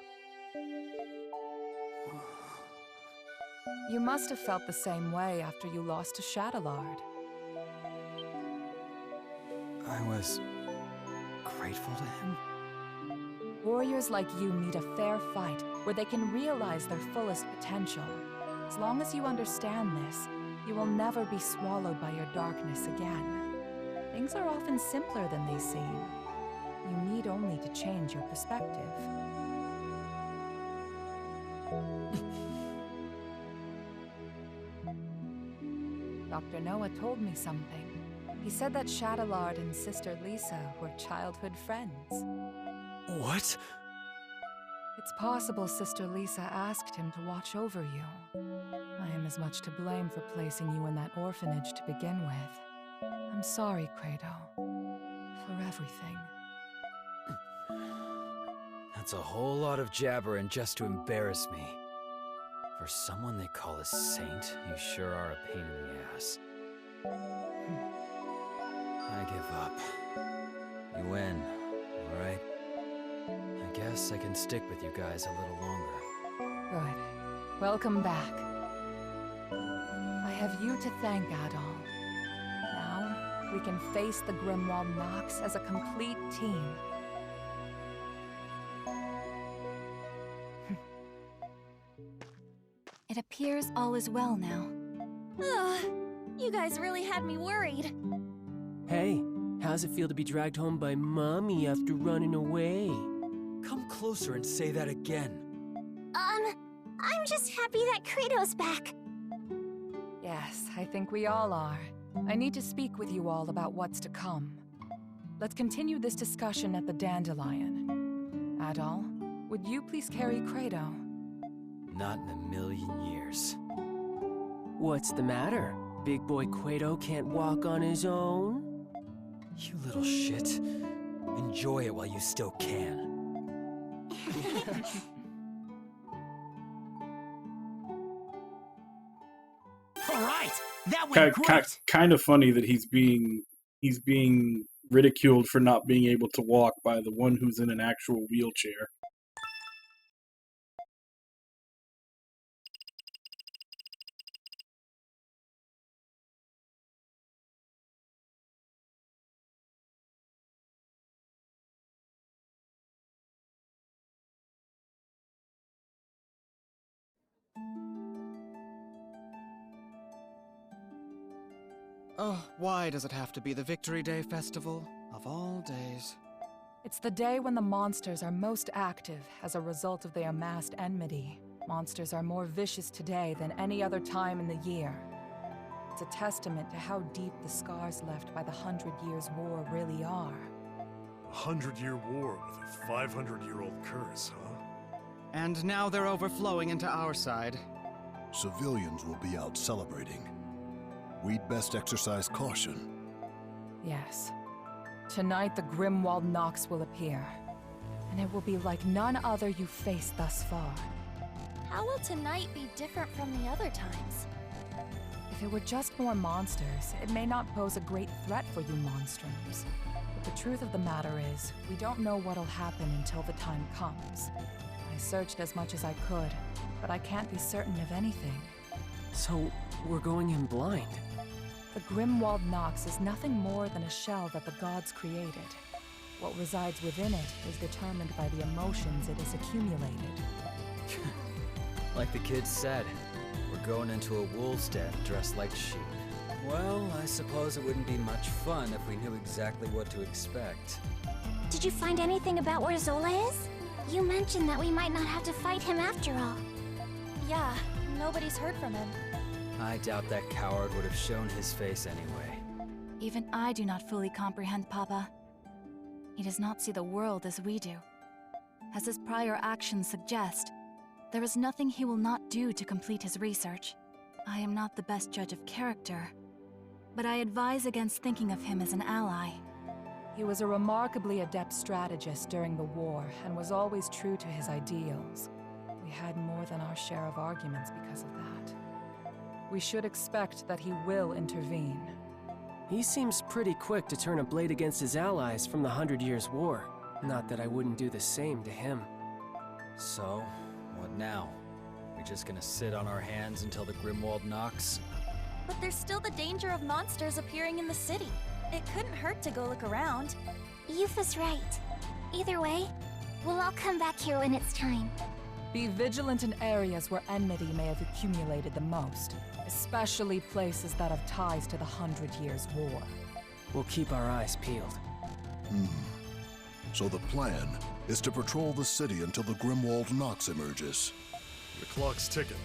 You must have felt the same way after you lost to Shadowlord. I was grateful to him? Warriors like you need a fair fight where they can realize their fullest potential. As long as you understand this, you will never be swallowed by your darkness again. Things are often simpler than they seem. You need only to change your perspective. Dr. Noah told me something. He said that Shadowlord and Sister Lisa were childhood friends. What? It's possible Sister Lisa asked him to watch over you. I am as much to blame for placing you in that orphanage to begin with. I'm sorry, Credo, for everything. That's a whole lot of jabbering just to embarrass me. For someone they call a saint, you sure are a pain in the ass. I give up. You win, alright? I guess I can stick with you guys a little longer. Good. Welcome back. I have you to thank, Adol. Now, we can face the Grimwald Nox as a complete team. It appears all is well now. Ugh, you guys really had me worried. Hey, how's it feel to be dragged home by Mommy after running away? Come closer and say that again. I'm just happy that Kratos back. Yes, I think we all are. I need to speak with you all about what's to come. Let's continue this discussion at the Dandelion. Adol, would you please carry Credo? Not in a million years. What's the matter? Big boy Quato can't walk on his own? You little shit. Enjoy it while you still can. Alright, that went great! Kind of funny that he's being ridiculed for not being able to walk by the one who's in an actual wheelchair. Oh, why does it have to be the Victory Day festival, of all days? It's the day when the monsters are most active as a result of their amassed enmity. Monsters are more vicious today than any other time in the year. It's a testament to how deep the scars left by the 100 Years' War really are. A 100-year war with a 500-year-old curse, huh? And now they're overflowing into our side. Civilians will be out celebrating. We'd best exercise caution. Yes. Tonight the Grimwald Nox will appear. And it will be like none other you've faced thus far. How will tonight be different from the other times? If it were just more monsters, it may not pose a great threat for you Monstrums. But the truth of the matter is, we don't know what'll happen until the time comes. I searched as much as I could, but I can't be certain of anything. So, we're going in blind? The Grimwald Nox is nothing more than a shell that the gods created. What resides within it is determined by the emotions it has accumulated. Like the kids said, we're going into a wolf's den dressed like sheep. Well, I suppose it wouldn't be much fun if we knew exactly what to expect. Did you find anything about where Zola is? You mentioned that we might not have to fight him after all. Yeah, nobody's heard from him. I doubt that coward would have shown his face anyway. Even I do not fully comprehend Papa. He does not see the world as we do. As his prior actions suggest, there is nothing he will not do to complete his research. I am not the best judge of character, but I advise against thinking of him as an ally. He was a remarkably adept strategist during the war and was always true to his ideals. We had more than our share of arguments because of that. We should expect that he will intervene. He seems pretty quick to turn a blade against his allies from the 100 Years' War. Not that I wouldn't do the same to him. So, what now? We just gonna sit on our hands until the Grimwald Nox? But there's still the danger of monsters appearing in the city. It couldn't hurt to go look around. Yufa's right. Either way, We'll all come back here when it's time. Be vigilant in areas where enmity may have accumulated the most, especially places that have ties to the 100 Years' War. We'll keep our eyes peeled. So the plan is to patrol the city until the Grimwald Nox emerges. The clock's ticking.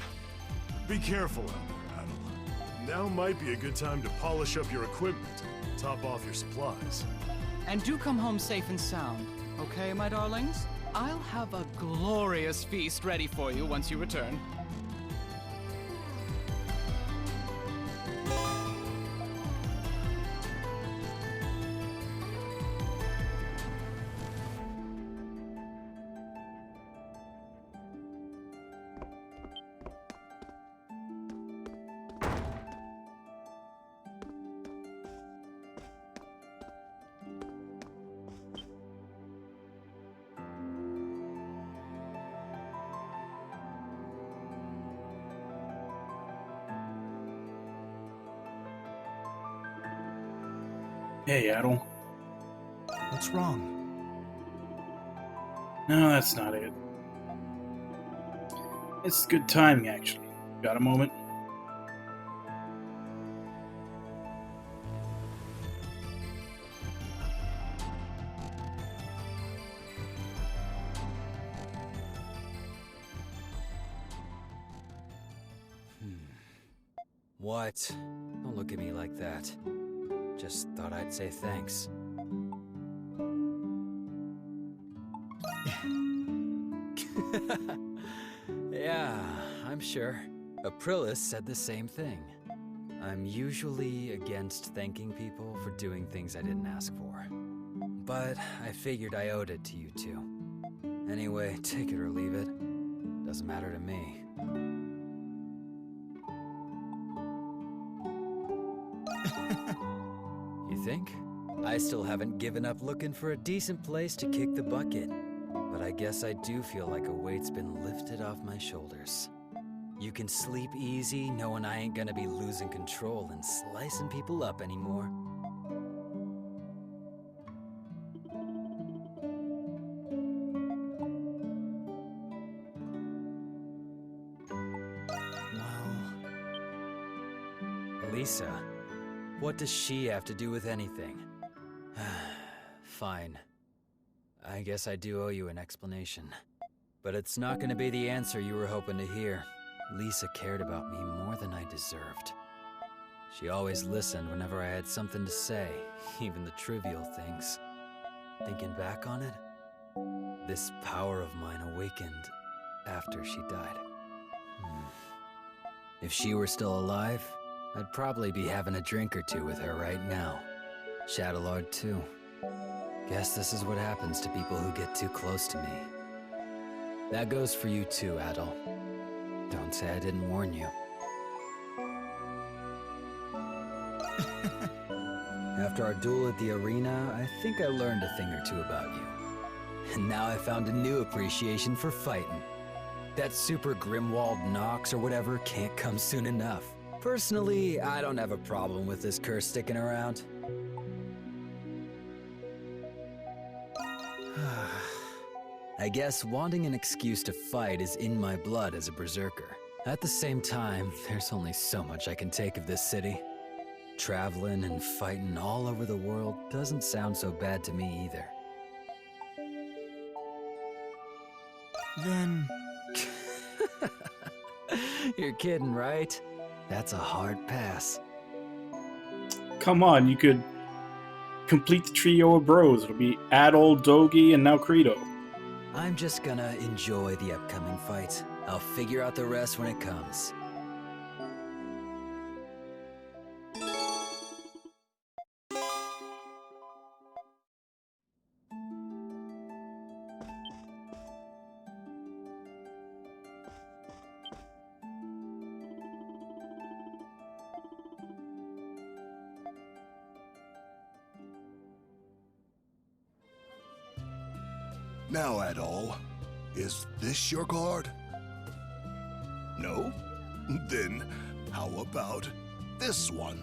Be careful out there, Adel. Now might be a good time to polish up your equipment, top off your supplies. And do come home safe and sound, okay, my darlings? I'll have a glorious feast ready for you once you return. Hey, Adel. What's wrong? No, that's not it. It's good timing, actually. Got a moment? What? Don't look at me like that. Just thought I'd say thanks. Yeah, I'm sure. Aprilis said the same thing. I'm usually against thanking people for doing things I didn't ask for. But I figured I owed it to you two. Anyway, take it or leave it. Doesn't matter to me. You think? I still haven't given up looking for a decent place to kick the bucket. But I guess I do feel like a weight's been lifted off my shoulders. You can sleep easy knowing I ain't gonna be losing control and slicing people up anymore. Lisa, what does she have to do with anything? Fine. I guess I do owe you an explanation. But it's not gonna be the answer you were hoping to hear. Lisa cared about me more than I deserved. She always listened whenever I had something to say, even the trivial things. Thinking back on it, this power of mine awakened after she died. If she were still alive, I'd probably be having a drink or two with her right now. Shadowlord too. Guess this is what happens to people who get too close to me. That goes for you too, Adel. Don't say I didn't warn you. After our duel at the arena, I think I learned a thing or two about you. And now I found a new appreciation for fighting. That super Grimwald Nox or whatever can't come soon enough. Personally, I don't have a problem with this curse sticking around. I guess wanting an excuse to fight is in my blood as a berserker. At the same time, there's only so much I can take of this city. Traveling and fighting all over the world doesn't sound so bad to me either. Then... You're kidding, right? That's a hard pass. Come on, you could complete the trio of bros. It'll be Adol, Dogi, and now Credo. I'm just gonna enjoy the upcoming fight. I'll figure out the rest when it comes. Now, Adol, is this your card? No? Then how about this one?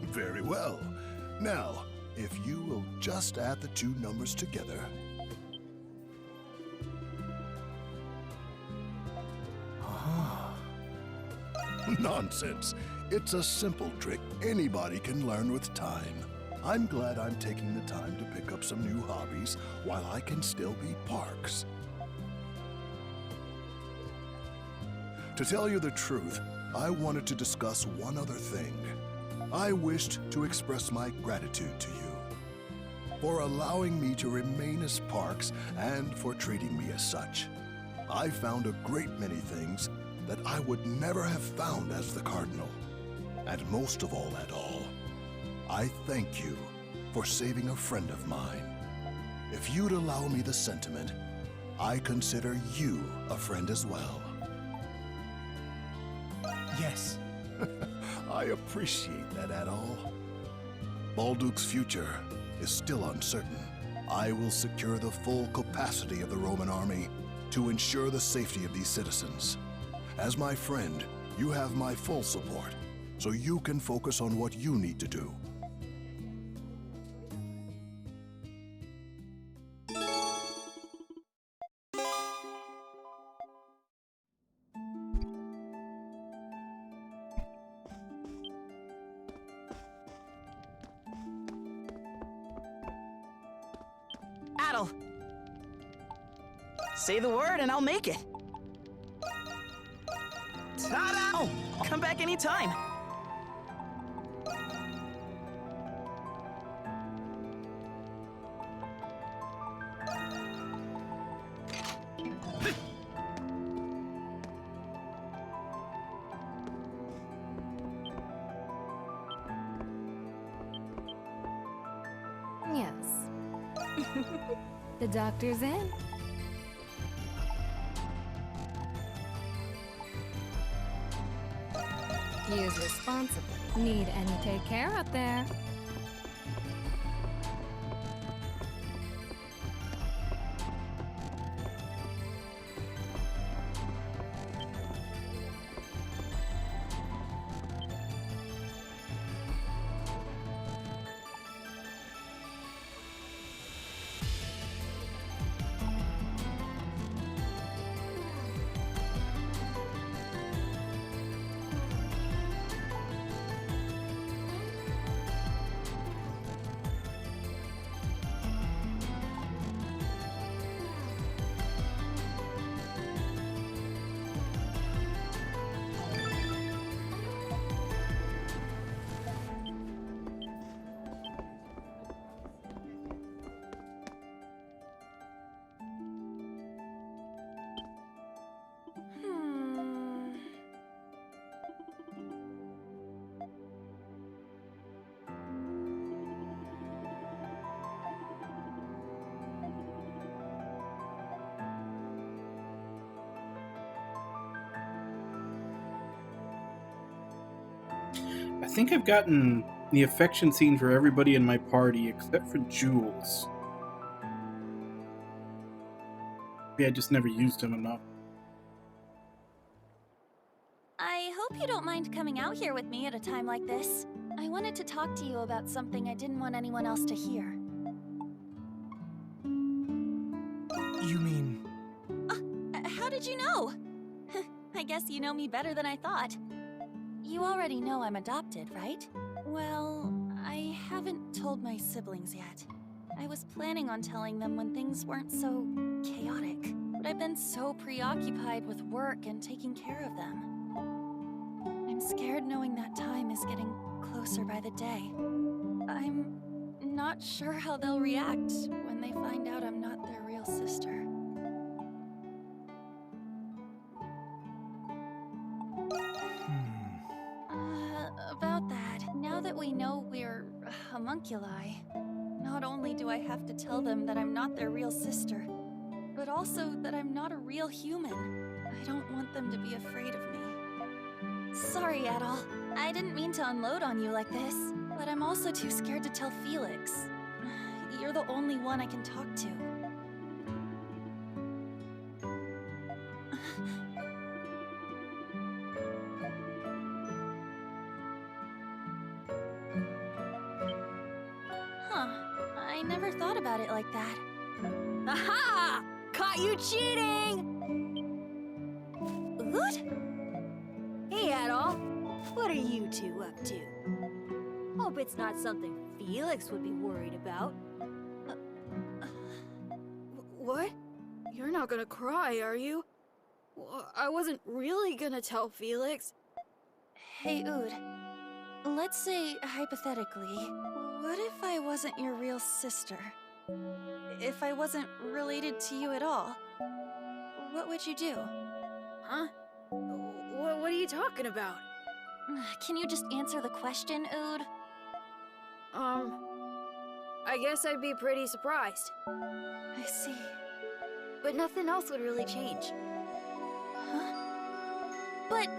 Very well. Now, if you will just add the two numbers together, Nonsense. It's a simple trick anybody can learn with time. I'm glad I'm taking the time to pick up some new hobbies while I can still be Parks. To tell you the truth, I wanted to discuss one other thing. I wished to express my gratitude to you for allowing me to remain as Parks and for treating me as such. I found a great many things that I would never have found as the Cardinal. And most of all, I thank you for saving a friend of mine. If you'd allow me the sentiment, I consider you a friend as well. Yes. I appreciate that, Adol. Balduke's future is still uncertain. I will secure the full capacity of the Roman army to ensure the safety of these citizens. As my friend, you have my full support, so you can focus on what you need to do. Adol! Say the word and I'll make it. Ta-da! Oh, come back anytime. Yes. The doctor's in. Use responsibly. Need any take care out there. I think I've gotten the affection scene for everybody in my party except for Jules. Maybe I just never used him enough. I hope you don't mind coming out here with me at a time like this. I wanted to talk to you about something I didn't want anyone else to hear. You mean... How did you know? I guess you know me better than I thought. You already know I'm adopted, right? Well, I haven't told my siblings yet. I was planning on telling them when things weren't so chaotic, but I've been so preoccupied with work and taking care of them. I'm scared knowing that time is getting closer by the day. I'm not sure how they'll react when they find out I'm not their real sister. About that, now that we know we're homunculi, not only do I have to tell them that I'm not their real sister, but also that I'm not a real human. I don't want them to be afraid of me. Sorry, Adol. I didn't mean to unload on you like this, but I'm also too scared to tell Felix. You're the only one I can talk to. I never thought about it like that. Aha! Caught you cheating! What? Hey, Adol. What are you two up to? Hope it's not something Felix would be worried about. What? You're not gonna cry, are you? I wasn't really gonna tell Felix. Hey, Oud. Let's say, hypothetically, what if I wasn't your real sister? If I wasn't related to you at all? What would you do? Huh? What are you talking about? Can you just answer the question, Oud? I guess I'd be pretty surprised. I see. But nothing else would really change. Huh? But,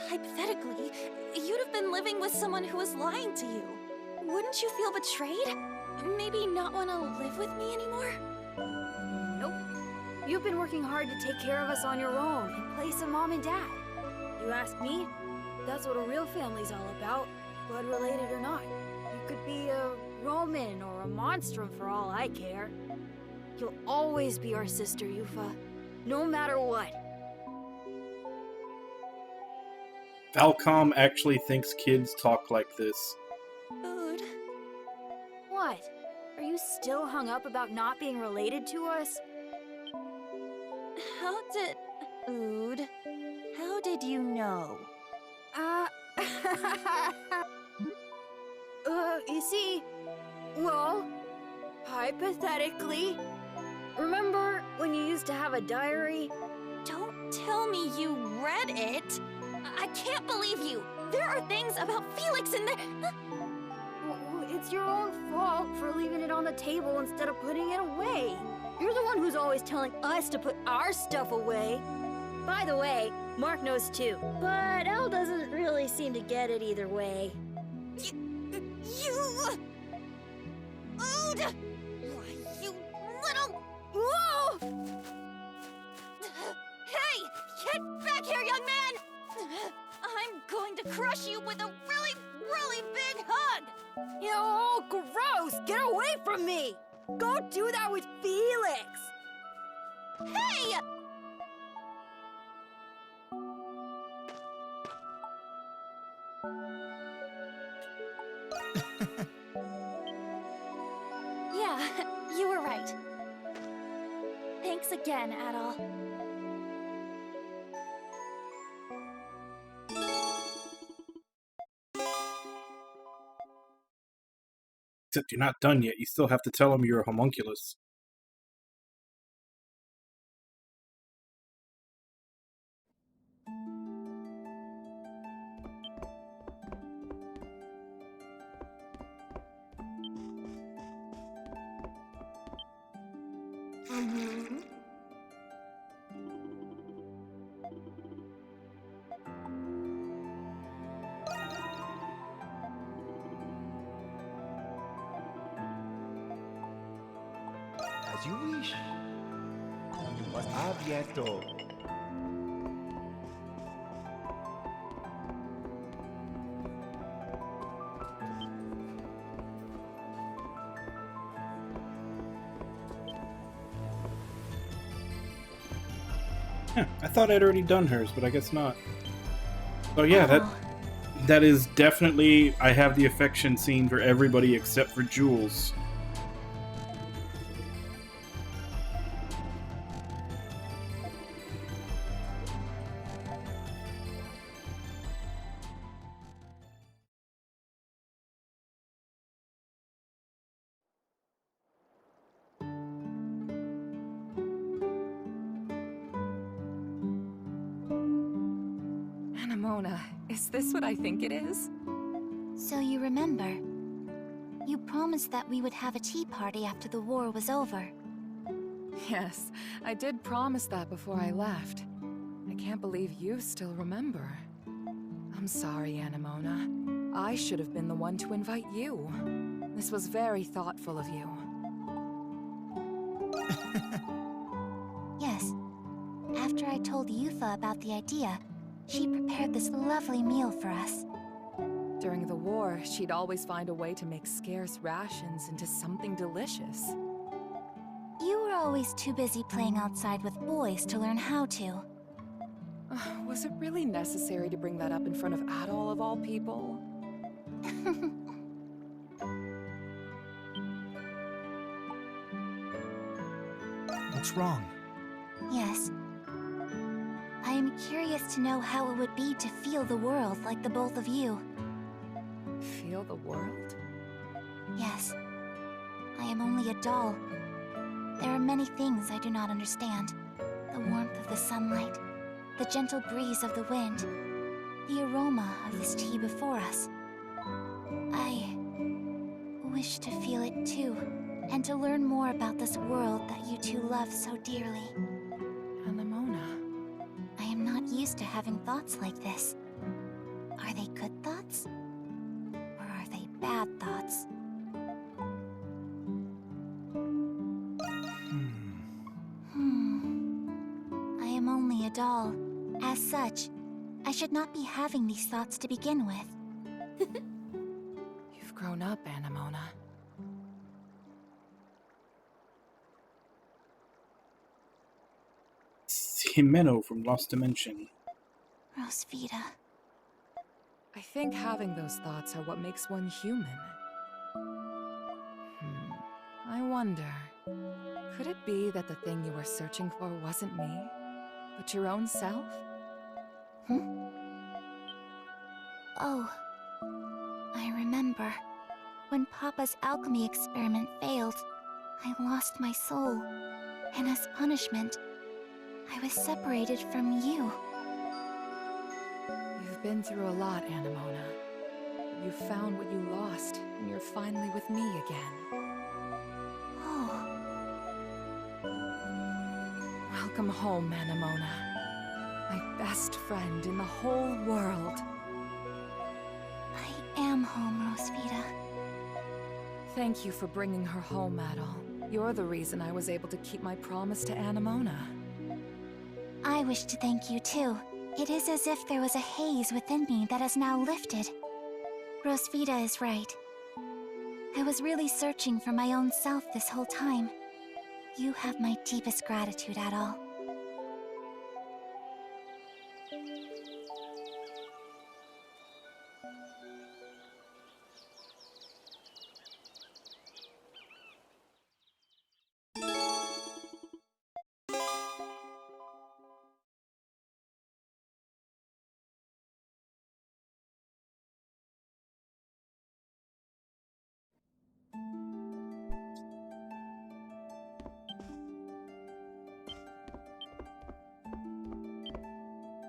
hypothetically, you'd have been living with someone who was lying to you. Wouldn't you feel betrayed? Maybe not want to live with me anymore? Nope. You've been working hard to take care of us on your own, in place of Mom and Dad. You ask me, that's what a real family's all about, blood related or not. You could be a Roman or a Monstrum for all I care. You'll always be our sister, Yufa. No matter what. Falcom actually thinks kids talk like this. Oud. What? Are you still hung up about not being related to us? Oud, how did you know? You see, well, hypothetically, remember when you used to have a diary? Don't tell me you read it! I can't believe you! There are things about Felix in there! Well, it's your own fault for leaving it on the table instead of putting it away. You're the one who's always telling us to put our stuff away. By the way, Mark knows too, but Elle doesn't really seem to get it either way. You... Oud! Why, you little... Whoa! Hey! Get back here, young man! I'm going to crush you with a really, really big hug! Oh, gross! Get away from me! Go do that with Felix! Hey! Yeah, you were right. Thanks again, Adol. Except you're not done yet. You still have to tell him you're a homunculus. As you wish. You must have bientôt. I thought I'd already done hers, but I guess not. Oh yeah, that is definitely... I have the affection scene for everybody except for Jules. Anemona, is this what I think it is? So you remember? You promised that we would have a tea party after the war was over. Yes, I did promise that before I left. I can't believe you still remember. I'm sorry, Anemona. I should have been the one to invite you. This was very thoughtful of you. Yes. After I told Yufa about the idea, she prepared this lovely meal for us. During the war, she'd always find a way to make scarce rations into something delicious. You were always too busy playing outside with boys to learn how to. Was it really necessary to bring that up in front of Adol of all people? What's wrong? Yes. I am curious to know how it would be to feel the world like the both of you. Feel the world? Yes. I am only a doll. There are many things I do not understand. The warmth of the sunlight, the gentle breeze of the wind, the aroma of this tea before us. I wish to feel it too, and to learn more about this world that you two love so dearly. Anemona. I am not used to having thoughts like this. Are they good thoughts? Or are they bad thoughts? I am only a doll. As such, I should not be having these thoughts to begin with. You've grown up, Anemona. Jimeno from Lost Dimension. Rosvita. I think having those thoughts are what makes one human. I wonder, could it be that the thing you were searching for wasn't me, but your own self? Oh, I remember. When Papa's alchemy experiment failed, I lost my soul. And as punishment, I was separated from you. You've been through a lot, Anemona. You found what you lost, and you're finally with me again. Oh. Welcome home, Anemona. My best friend in the whole world. I am home, Rosvita. Thank you for bringing her home, Adol. You're the reason I was able to keep my promise to Anemona. I wish to thank you too. It is as if there was a haze within me that has now lifted. Rosvita is right. I was really searching for my own self this whole time. You have my deepest gratitude, Adol.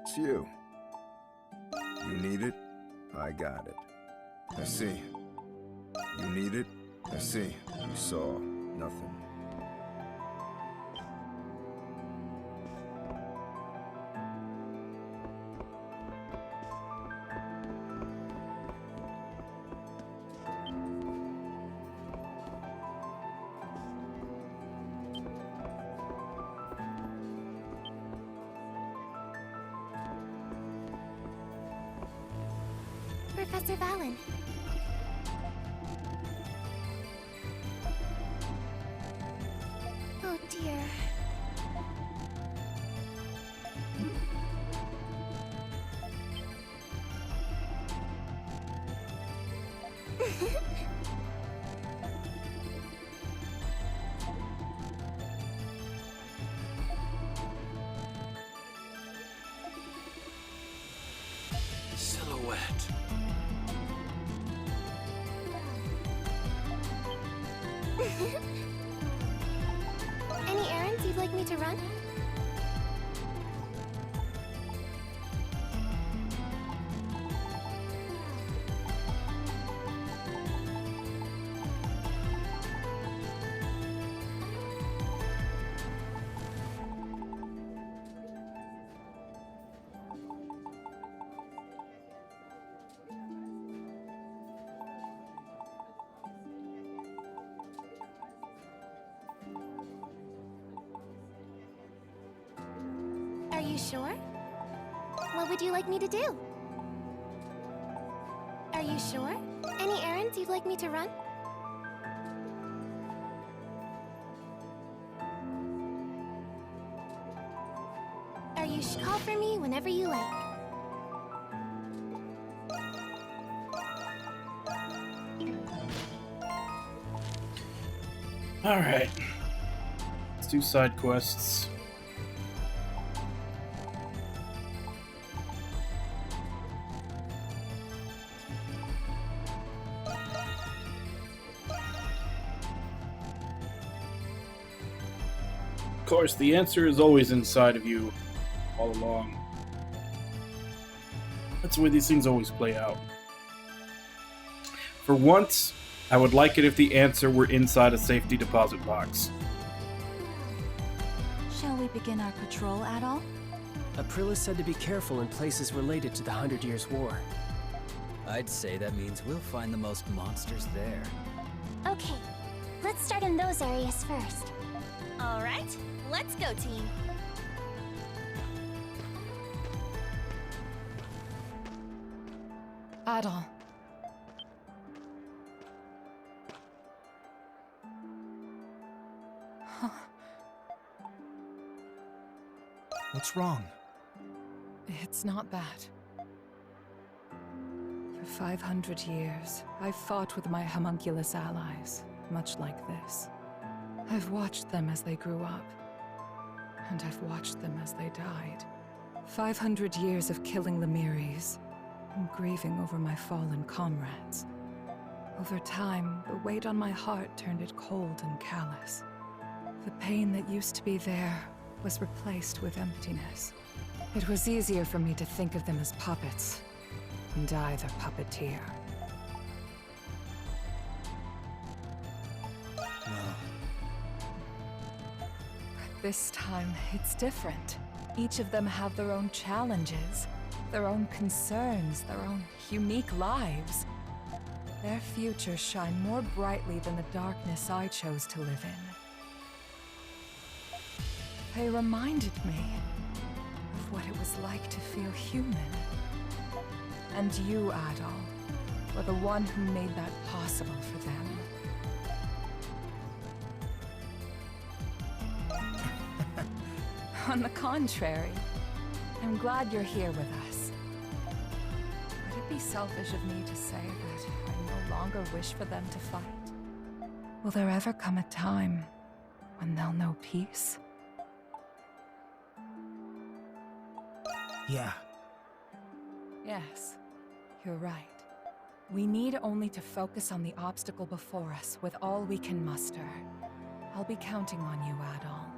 It's you. You need it? I got it. I see. You need it? I see. You saw nothing. Professor Valen. Oh dear. Silhouette. Any errands you'd like me to run? Are you sure? What would you like me to do? Are you sure? Any errands you'd like me to run? Are you wish, call for me whenever you like. Alright. Let's do side quests. Of course, the answer is always inside of you all along. That's the way these things always play out. For once, I would like it if the answer were inside a safety deposit box. Shall we begin our patrol at all? Aprilis said to be careful in places related to the 100 Years' War. I'd say that means we'll find the most monsters there. Okay, let's start in those areas first. All right, let's go, team. Adol. What's wrong? It's not that. For 500 years, I've fought with my homunculus allies, much like this. I've watched them as they grew up, and I've watched them as they died. 500 years of killing Lemiris, and grieving over my fallen comrades. Over time, the weight on my heart turned it cold and callous. The pain that used to be there was replaced with emptiness. It was easier for me to think of them as puppets, and I their puppeteer. Well, But this time, it's different. Each of them have their own challenges, their own concerns, their own unique lives. Their futures shine more brightly than the darkness I chose to live in. They reminded me of what it was like to feel human. And you, Adol, were the one who made that possible for them. On the contrary, I'm glad you're here with us. Would it be selfish of me to say that I no longer wish for them to fight? Will there ever come a time when they'll know peace? yeah. Yes, you're right. We need only to focus on the obstacle before us with all we can muster. I'll be counting on you, Adol.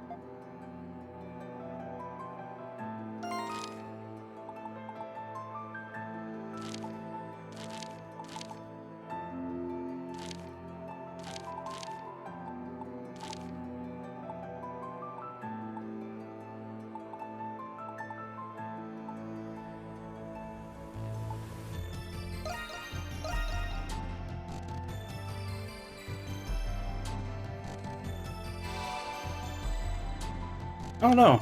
Oh no.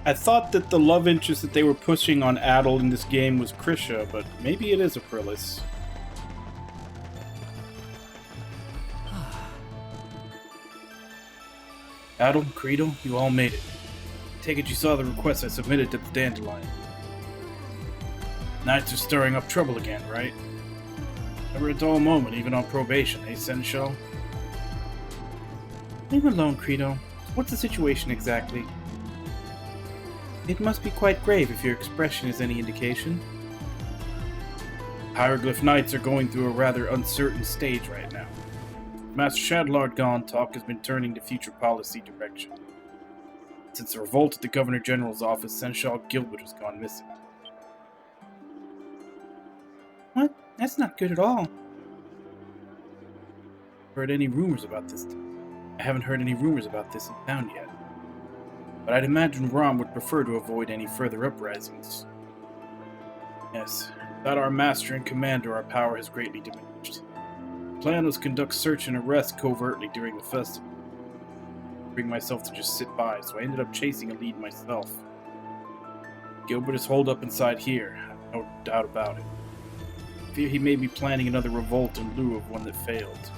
I thought that the love interest that they were pushing on Adol in this game was Krisha, but maybe it is Aprilis. Adol, Creedle, you all made it. Take it you saw the request I submitted to the Dandelion. Knights are stirring up trouble again, right? Never a dull moment, even on probation, eh, Seneschal? Leave him alone, Credo. What's the situation exactly? It must be quite grave if your expression is any indication. Hieroglyph Knights are going through a rather uncertain stage right now. Master Shadlard gone, talk has been turning to future policy direction. Since the revolt at the Governor General's office, Seneschal Gilbert has gone missing. What? That's not good at all. Heard any rumors about this? I haven't heard any rumors about this in town yet. But I'd imagine Rom would prefer to avoid any further uprisings. Yes, without our master and commander, our power has greatly diminished. The plan was to conduct search and arrest covertly during the festival. Bring myself to just sit by, so I ended up chasing a lead myself. Gilbert is holed up inside here, no doubt about it. I fear he may be planning another revolt in lieu of one that failed.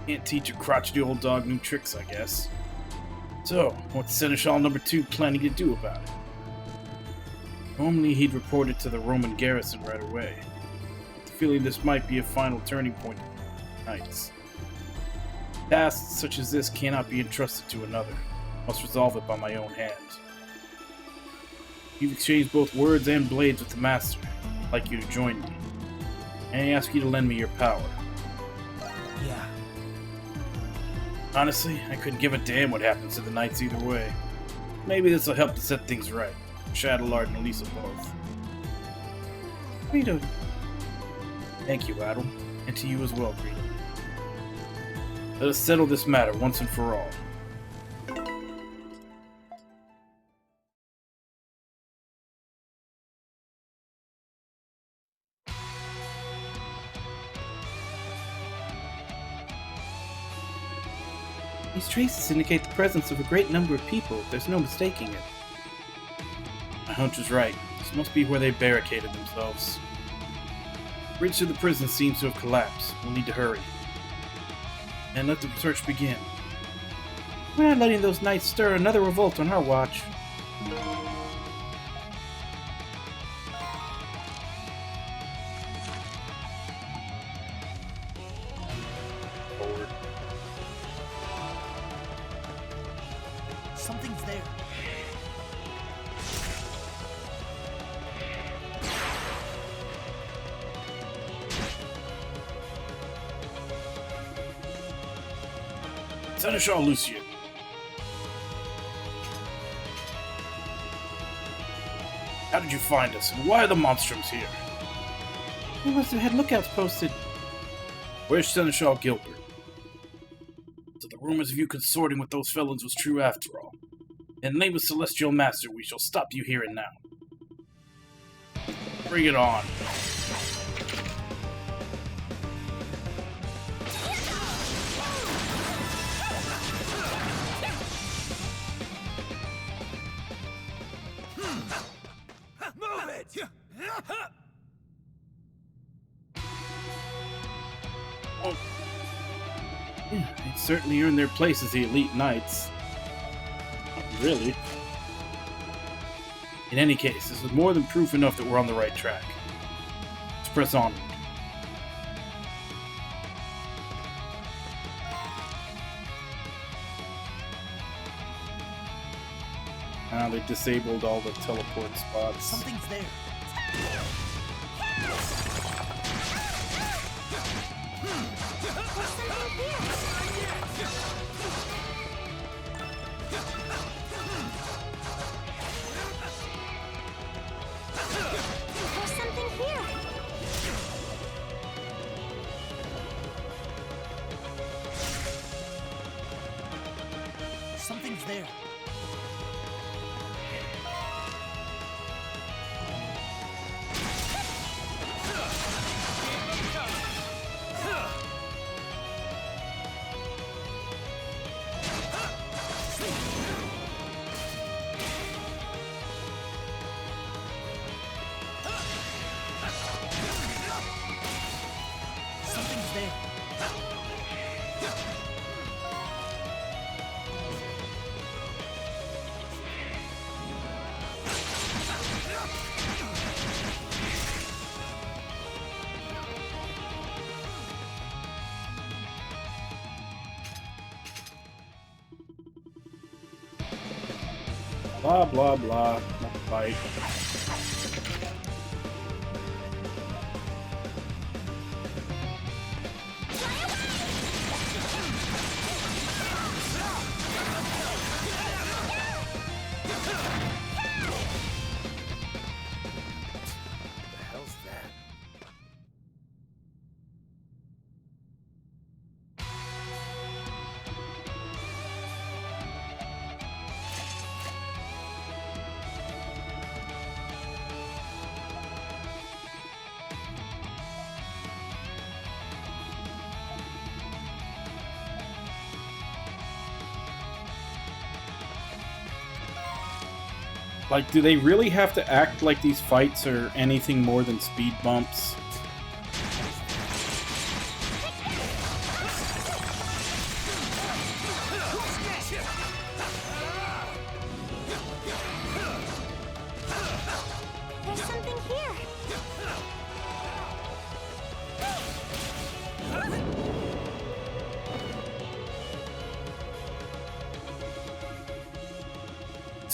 Can't teach a crotchety old dog new tricks, I guess. So, what's Seneschal number 2 planning to do about it? Normally he'd report it to the Roman garrison right away. The feeling this might be a final turning point in Knights. Tasks such as this cannot be entrusted to another. Must resolve it by my own hand. You've exchanged both words and blades with the Master. I'd like you to join me. And I ask you to lend me your power. Yeah. Honestly, I couldn't give a damn what happens to the Knights either way. Maybe this will help to set things right. Shadowlard and Elisa both. Greedo. Thank you, Adel. And to you as well, Greedo. Let us settle this matter once and for all. These traces indicate the presence of a great number of people. There's no mistaking it. My hunch was right. This must be where they barricaded themselves. The bridge to the prison seems to have collapsed. We'll need to hurry. And let the search begin. We're not letting those knights stir another revolt on our watch. Forward. Something's there. Seneschal Lucian. How did you find us, and why are the Monstrums here? We must have had lookouts posted. Where's Seneschal Gilbert? So the rumors of you consorting with those felons was true after all. In the name of Celestial Master, we shall stop you here and now. Bring it on. Move it! Oh. Yeah, they certainly earned their place as the elite knights. Not really. In any case, this is more than proof enough that we're on the right track. Let's press onward. They disabled all the teleport spots. Something's there. There's something here. Something's there. Something's there. Blah, blah, blah. Not fight. The hell's that? Like, do they really have to act like these fights are anything more than speed bumps?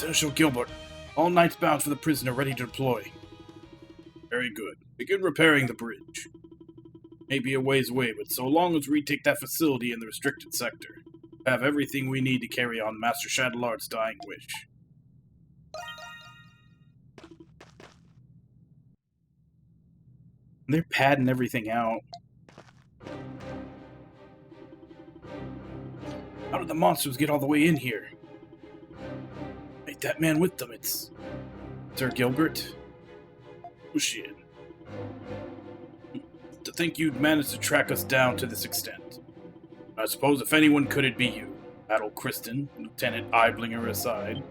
Seneschal Gilbert, all knights bound for the prisoner ready to deploy. Very good. Begin repairing the bridge. Maybe a ways away, but so long as we retake that facility in the restricted sector, we have everything we need to carry on Master Shadowlard's dying wish. They're padding everything out. How did the monsters get all the way in here? Ain't that man with them? It's Sir Gilbert? Who's she in? To think you'd managed to track us down to this extent. I suppose if anyone could, it be you. Adol Kristen, Lieutenant Eiblinger aside.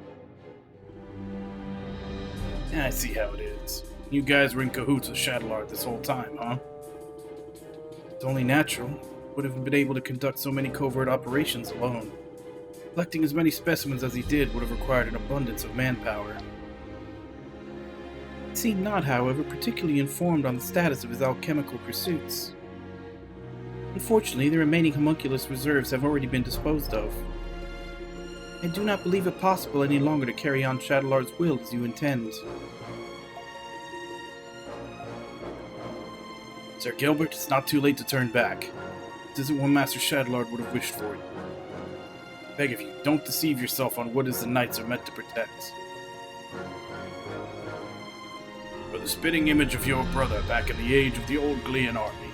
Yeah, I see how it is. You guys were in cahoots with Shadowlard this whole time, huh? It's only natural. Would have been able to conduct so many covert operations alone. Collecting as many specimens as he did would have required an abundance of manpower. He seemed not, however, particularly informed on the status of his alchemical pursuits. Unfortunately, the remaining homunculus reserves have already been disposed of. I do not believe it possible any longer to carry on Shadowlard's will as you intend. Sir Gilbert, it's not too late to turn back. This isn't what Master Shadowlard would have wished for you. I beg of you, don't deceive yourself on what is the knights are meant to protect. For the spitting image of your brother back in the age of the old Glean army.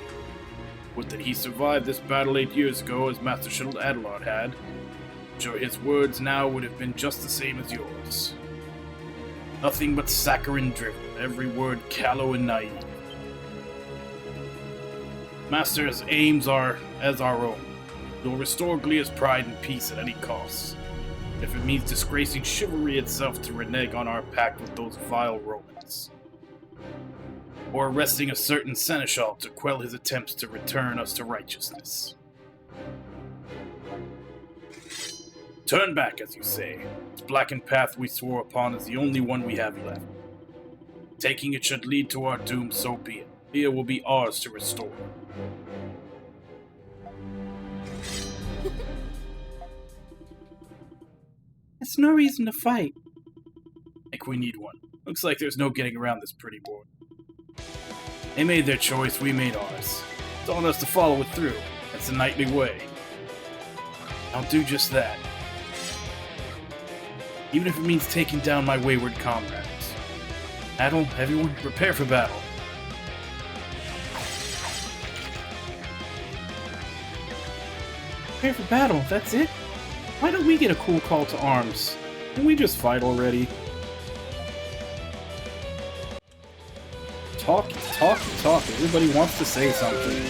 Would that he survived this battle 8 years ago as Master Shadowlard had. I'm sure his words now would have been just the same as yours. Nothing but saccharine drivel, every word callow and naive. Master's aims are as our own. We'll restore Glea's pride and peace at any cost. If it means disgracing chivalry itself to renege on our pact with those vile Romans. Or arresting a certain seneschal to quell his attempts to return us to righteousness. Turn back, as you say. This blackened path we swore upon is the only one we have left. Taking it should lead to our doom, so be it. Glea will be ours to restore. There's no reason to fight. I think we need one. Looks like there's no getting around this pretty board. They made their choice, we made ours. It's on us to follow it through. That's the knightly way. I'll do just that. Even if it means taking down my wayward comrades. Adol, everyone, prepare for battle. Prepare for battle, that's it? Why don't we get a cool call to arms? Can we just fight already? Talk. Everybody wants to say something.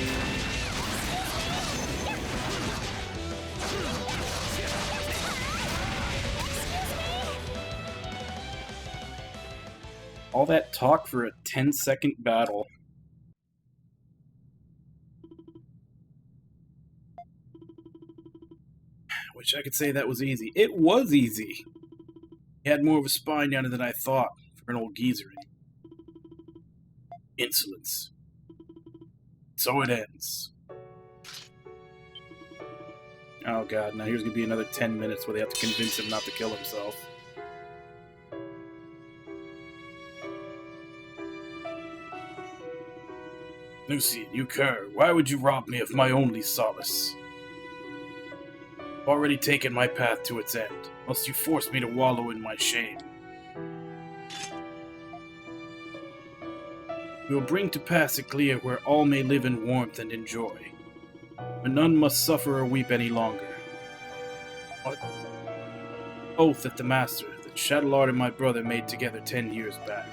All that talk for a 10-second battle. Wish I could say that was easy. It was easy. He had more of a spine down it than I thought for an old geezer. Insolence. So it ends. Oh god, now here's gonna be another 10 minutes where they have to convince him not to kill himself. Lucian, you cur, why would you rob me of my only solace? I've already taken my path to its end. Must you force me to wallow in my shame? We will bring to pass a Glea where all may live in warmth and in joy, where none must suffer or weep any longer. What oath at the Master that Shadowlard and my brother made together 10 years back.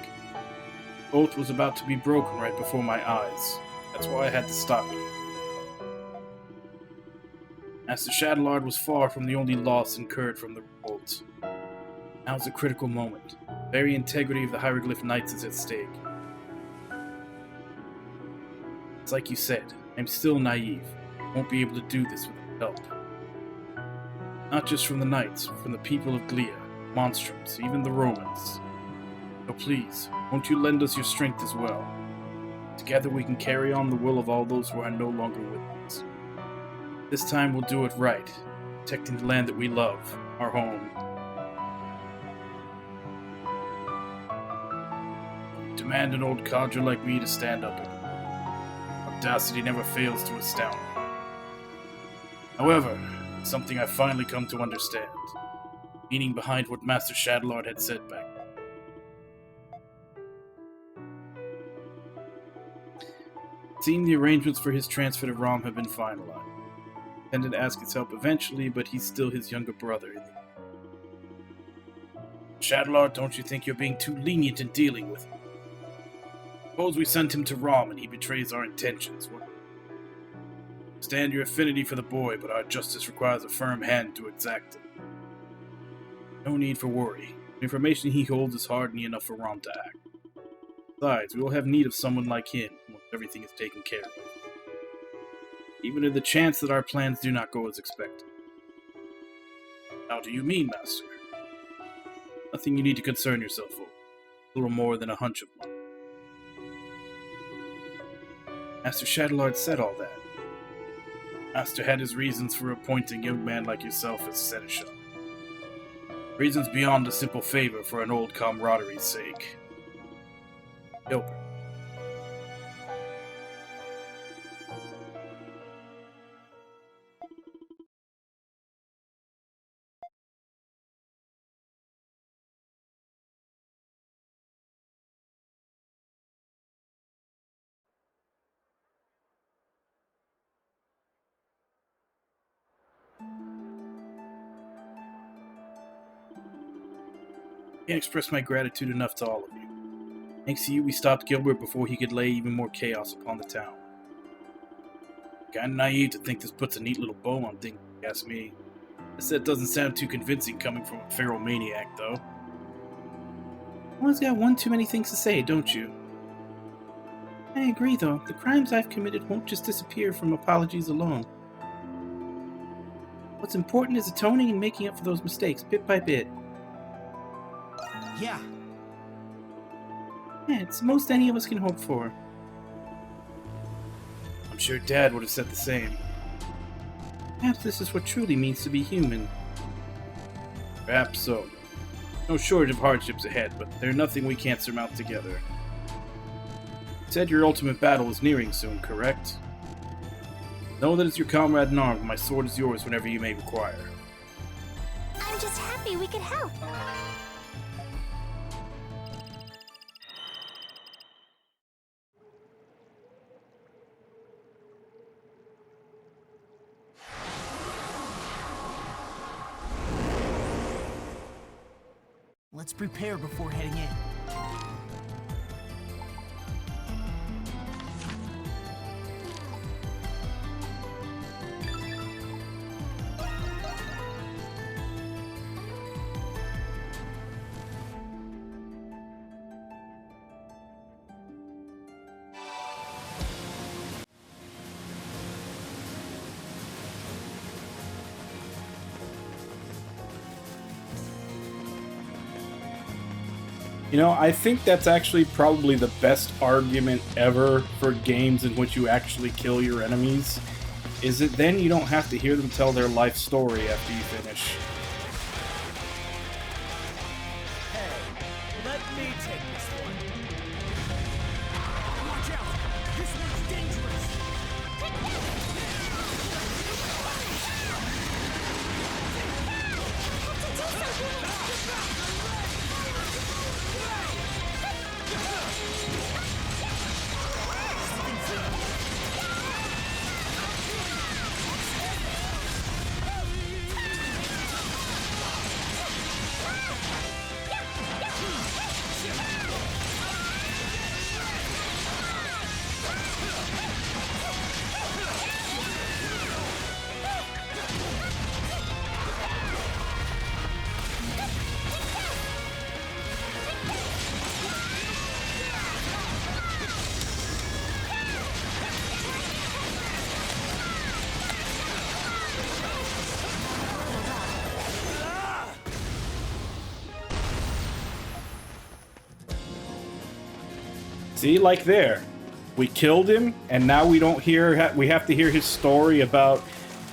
Oath was about to be broken right before my eyes. That's why I had to stop you. Master Shadowlard was far from the only loss incurred from the revolt. Now's a critical moment. The very integrity of the Hieroglyph Knights is at stake. It's like you said, I'm still naive. I won't be able to do this without help. Not just from the Knights, from the people of Glea, Monstrums, even the Romans. So please, won't you lend us your strength as well? Together we can carry on the will of all those who are no longer with us. This time we'll do it right, protecting the land that we love, our home. Demand an old codger like me to stand up again. Audacity never fails to astound me. However, something I've finally come to understand. Meaning behind what Master Shadowlord had said back then. It seemed the arrangements for his transfer to Rom have been finalized. I intended to ask his help eventually, but he's still his younger brother. Shadowlord, don't you think you're being too lenient in dealing with him? Suppose we send him to Rom and he betrays our intentions. Understand your affinity for the boy, but our justice requires a firm hand to exact it. No need for worry. The information he holds is hardening enough for Rom to act. Besides, we will have need of someone like him once everything is taken care of. Even in the chance that our plans do not go as expected. How do you mean, Master? Nothing you need to concern yourself over. A little more than a hunch of mine. Master Shadowlord said all that. Master had his reasons for appointing a young man like yourself as Seneschal. Reasons beyond a simple favor for an old camaraderie's sake. Gilbert. I can't express my gratitude enough to all of you. Thanks to you, we stopped Gilbert before he could lay even more chaos upon the town. Kinda naive to think this puts a neat little bow on things, if you ask me. Guess that doesn't sound too convincing coming from a feral maniac, though. Always got one too many things to say, don't you? I agree, though. The crimes I've committed won't just disappear from apologies alone. What's important is atoning and making up for those mistakes, bit by bit. Yeah. Yeah, it's the most any of us can hope for. I'm sure Dad would have said the same. Perhaps this is what truly means to be human. Perhaps so. No shortage of hardships ahead, but they're nothing we can't surmount together. You said your ultimate battle is nearing soon, correct? Know that as your comrade in arms, my sword is yours whenever you may require. I'm just happy we could help. Let's prepare before heading in. You know, I think that's actually probably the best argument ever for games in which you actually kill your enemies, is that then you don't have to hear them tell their life story after you finish. Hey, let me take this one. Watch out! This one's dangerous! See, like there. We killed him, and now we don't hear, we have to hear his story about,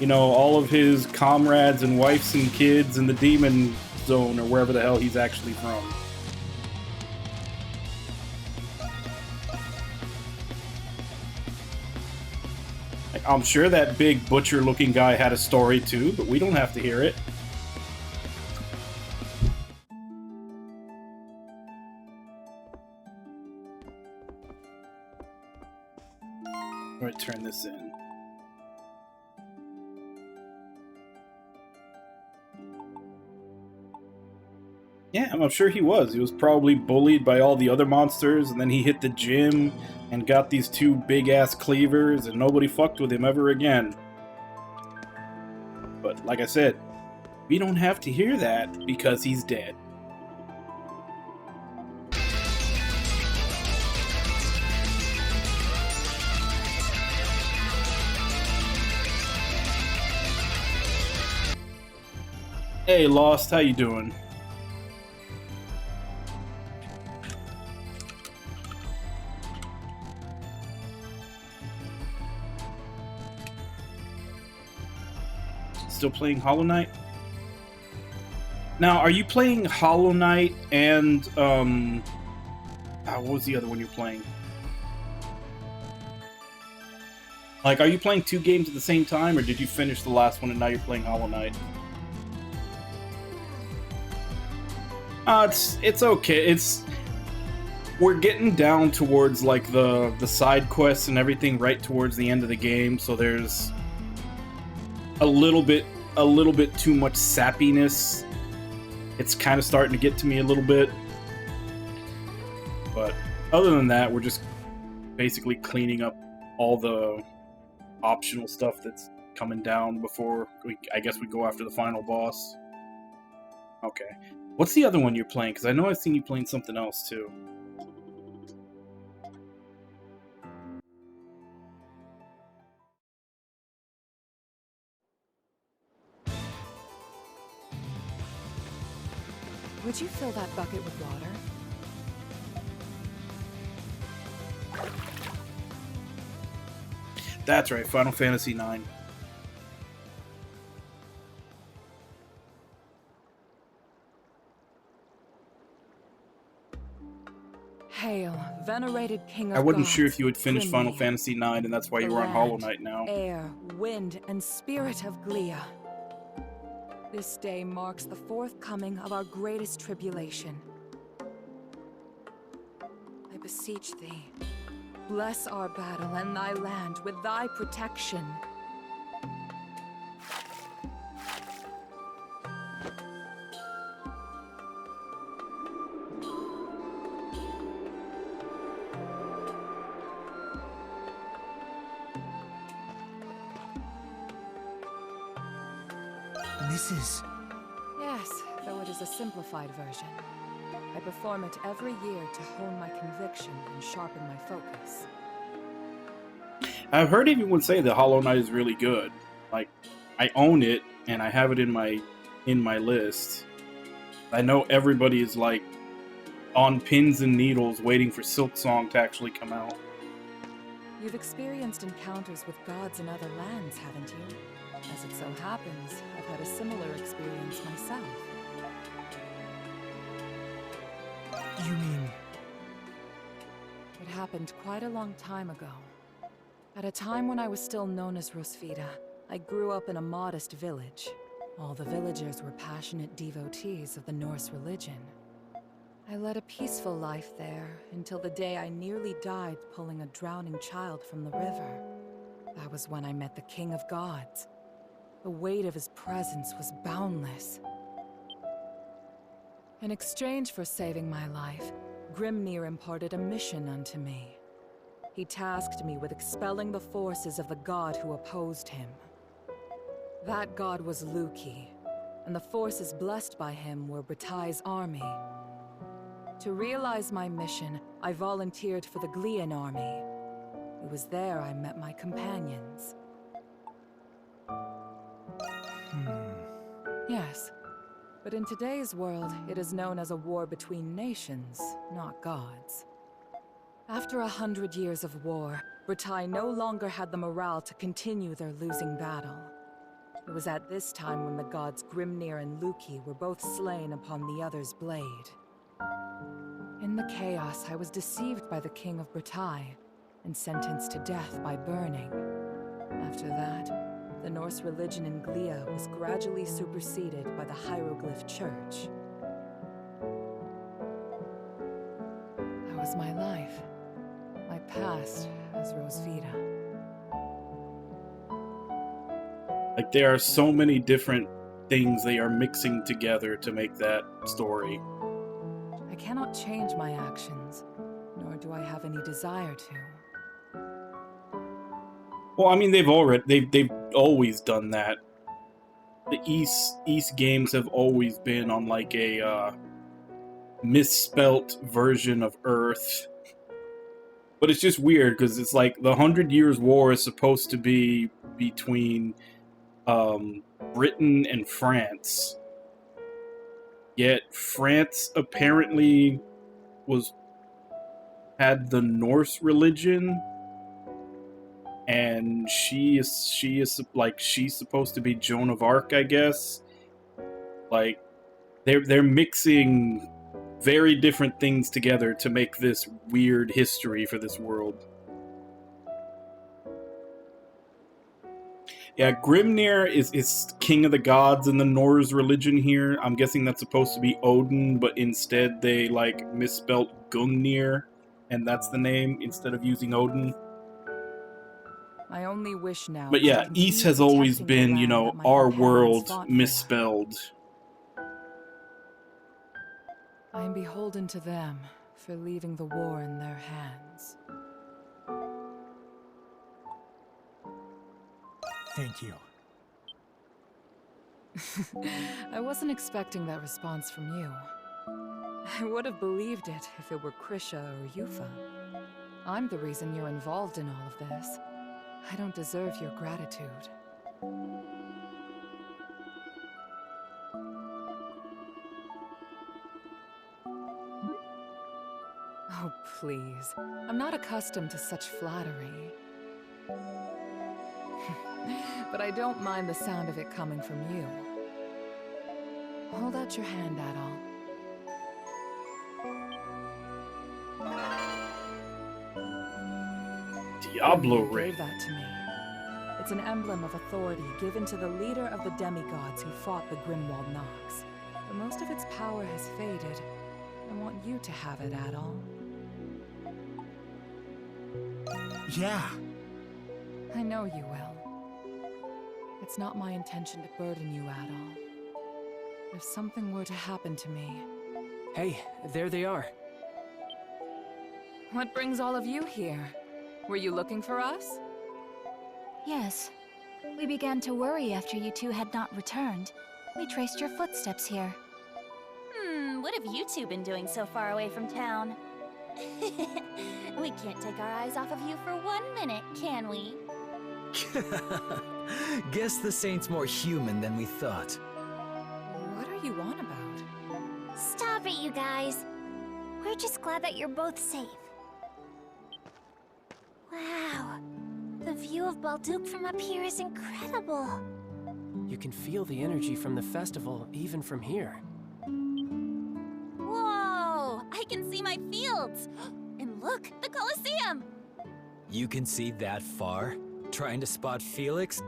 you know, all of his comrades and wives and kids in the demon zone, or wherever the hell he's actually from. Like, I'm sure that big butcher-looking guy had a story too, but we don't have to hear it. I'm gonna turn this in. Yeah, I'm sure he was. He was probably bullied by all the other monsters, and then he hit the gym and got these two big-ass cleavers, and nobody fucked with him ever again. But like I said, we don't have to hear that because he's dead. Hey, Lost, how you doing? Still playing Hollow Knight? Now, are you playing Hollow Knight and, what was the other one you're playing? Like, are you playing two games at the same time, or did you finish the last one and now you're playing Hollow Knight? It's okay. We're getting down towards, like, the side quests and everything right towards the end of the game, so there's a little bit too much sappiness. It's kind of starting to get to me a little bit. But other than that, we're just basically cleaning up all the optional stuff that's coming down before I guess we go after the final boss. Okay. What's the other one you're playing? Because I know I've seen you playing something else too. Would you fill that bucket with water? That's right, Final Fantasy IX. Hail, venerated king of I wasn't gods, sure if you had finished Final Grimnir, Fantasy IX, and that's why you the were on Hollow land, Knight now. Air, wind, and spirit of Glia. This day marks the forthcoming of our greatest tribulation. I beseech thee, bless our battle and thy land with thy protection. Mrs. Yes, though it is a simplified version. I perform it every year to hone my conviction and sharpen my focus. I've heard everyone say that Hollow Knight is really good. Like, I own it, and I have it in my list. I know everybody is, like, on pins and needles waiting for Silksong to actually come out. You've experienced encounters with gods in other lands, haven't you? As it so happens, I've had a similar experience myself. You mean... It happened quite a long time ago. At a time when I was still known as Rosvita, I grew up in a modest village. All the villagers were passionate devotees of the Norse religion. I led a peaceful life there until the day I nearly died pulling a drowning child from the river. That was when I met the King of Gods. The weight of his presence was boundless. In exchange for saving my life, Grimnir imparted a mission unto me. He tasked me with expelling the forces of the god who opposed him. That god was Luki, and the forces blessed by him were Bratai's army. To realize my mission, I volunteered for the Glian army. It was there I met my companions. Yes, but in today's world, it is known as a war between nations, not gods. After 100 years of war, Bratai no longer had the morale to continue their losing battle. It was at this time when the gods Grimnir and Luki were both slain upon the other's blade. In the chaos, I was deceived by the King of Bratai and sentenced to death by burning. After that, the Norse religion in Glia was gradually superseded by the Hieroglyph Church. That was my life. My past as Rosvita. Like, there are so many different things they are mixing together to make that story. I cannot change my actions, nor do I have any desire to. Well, I mean, they've always done that. The East games have always been on like a misspelt version of Earth. But it's just weird because it's like the 100 Years' War is supposed to be between Britain and France. Yet France apparently had the Norse religion, and she's supposed to be Joan of Arc, I guess. Like, they're mixing very different things together to make this weird history for this world. Yeah, Grimnir is king of the gods in the Norse religion here. I'm guessing that's supposed to be Odin, but instead they like misspelt Gungnir, and that's the name instead of using Odin. My only wish now. But yeah, East has always been, you know, our world misspelled. I am beholden to them for leaving the war in their hands. Thank you. I wasn't expecting that response from you. I would have believed it if it were Krisha or Yufa. I'm the reason you're involved in all of this. I don't deserve your gratitude. Oh, please. I'm not accustomed to such flattery. But I don't mind the sound of it coming from you. Hold out your hand, Adol. Diablo Grimnir ring. gave that to me. It's an emblem of authority given to the leader of the demigods who fought the Grimwald Nox. But most of its power has faded. I want you to have it, Adol. Yeah. I know you will. It's not my intention to burden you, Adol. If something were to happen to me... Hey, there they are. What brings all of you here? Were you looking for us? Yes. We began to worry after you two had not returned. We traced your footsteps here. What have you two been doing so far away from town? We can't take our eyes off of you for 1 minute, can we? Guess the Saint's more human than we thought. What are you on about? Stop it, you guys. We're just glad that you're both safe. Wow. The view of Balduke from up here is incredible. You can feel the energy from the festival even from here. Whoa! I can see my fields! And look, the Colosseum! You can see that far? Trying to spot Felix?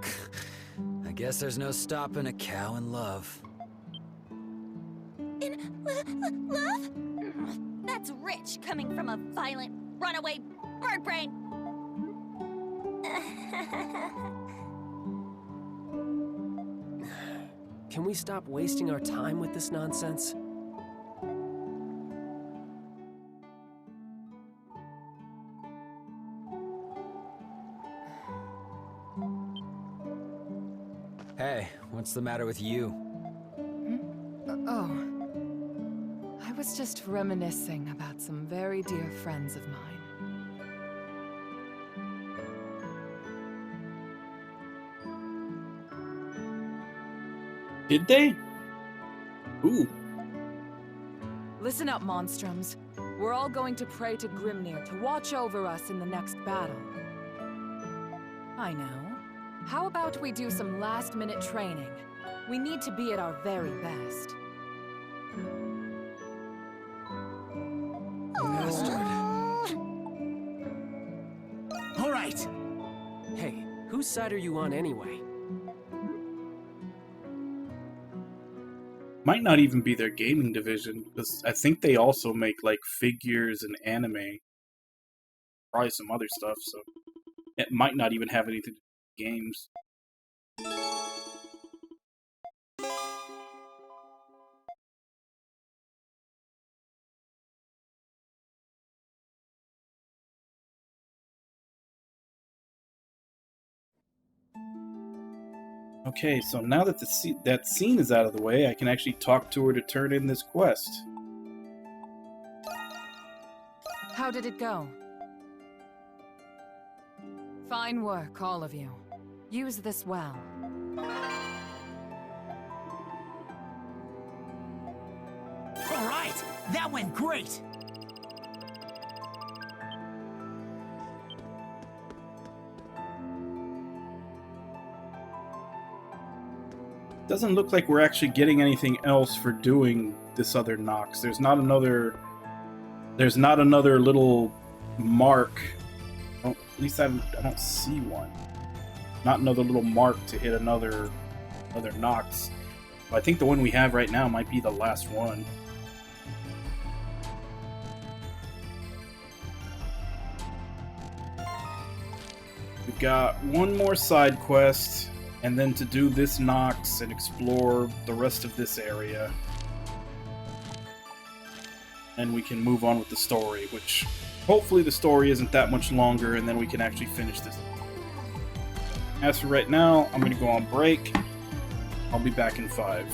I guess there's no stopping a cow in love. In love? That's rich coming from a violent, runaway bird brain! Can we stop wasting our time with this nonsense? Hey, what's the matter with you? Oh. I was just reminiscing about some very dear friends of mine. Did they? Ooh. Listen up, Monstrums. We're all going to pray to Grimnir to watch over us in the next battle. I know. How about we do some last-minute training? We need to be at our very best. All right. Hey, Whose side are you on anyway? Might not even be their gaming division, because I think they also make like figures and anime. Probably some other stuff, so it might not even have anything to do with games. Okay, so now that that scene is out of the way, I can actually talk to her to turn in this quest. How did it go? Fine work, all of you. Use this well. All right, that went great. Doesn't look like we're actually getting anything else for doing this other Nox. There's not another little mark. At least I don't see one. Not another little mark to hit another Nox. I think the one we have right now might be the last one. We've got one more side quest, and then to do this Nox and explore the rest of this area. And we can move on with the story, which hopefully the story isn't that much longer, and then we can actually finish this. As for right now, I'm going to go on break. I'll be back in 5.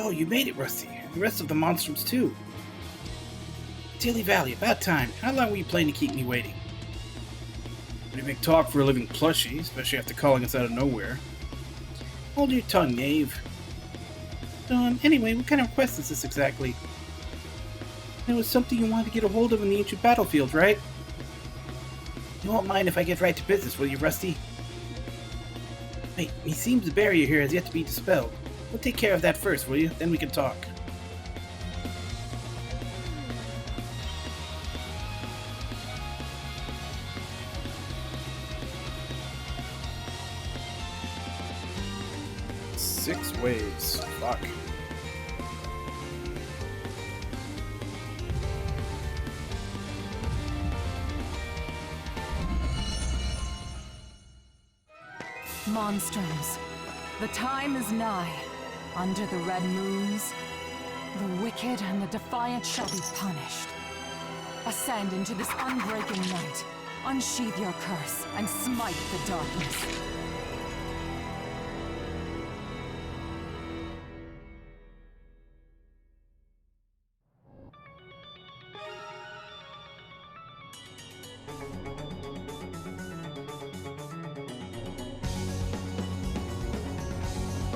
Oh, you made it, Rusty. The rest of the Monstrums, too. Dilly Valley, about time. How long were you planning to keep me waiting? Pretty big talk for a living plushie, especially after calling us out of nowhere. Hold your tongue, knave. So, anyway, what kind of quest is this exactly? It was something you wanted to get a hold of in the ancient battlefield, right? You won't mind if I get right to business, will you, Rusty? Wait, it seems the barrier here has yet to be dispelled. We'll take care of that first, will you? Then we can talk. Six waves. Fuck. Monstrums, the time is nigh. Under the red moons, the wicked and the defiant shall be punished. Ascend into this unbreaking night, unsheath your curse, and smite the darkness.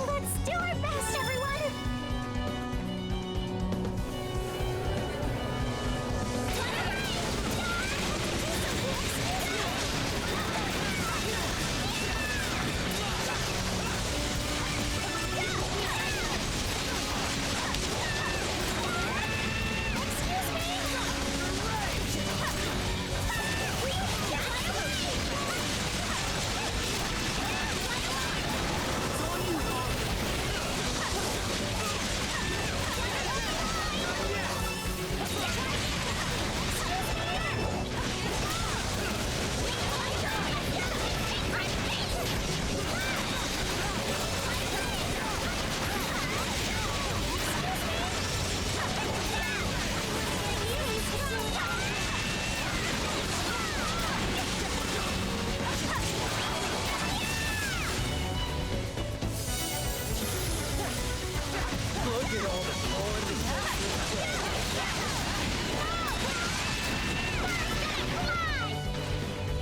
Let's do our best, everyone!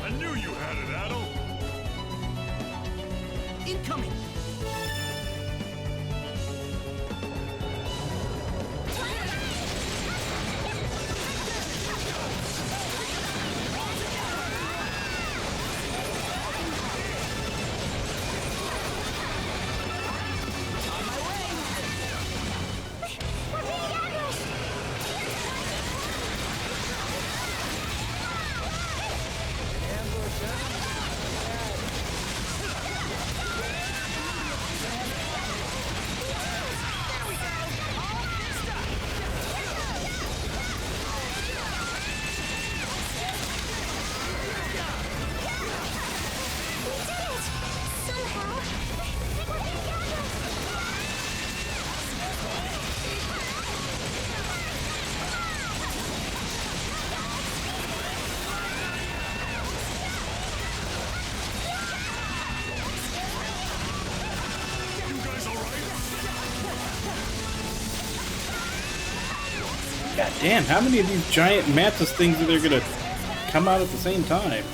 I knew you had it, Adel! Incoming! God damn, how many of these giant mantis things are there gonna come out at the same time?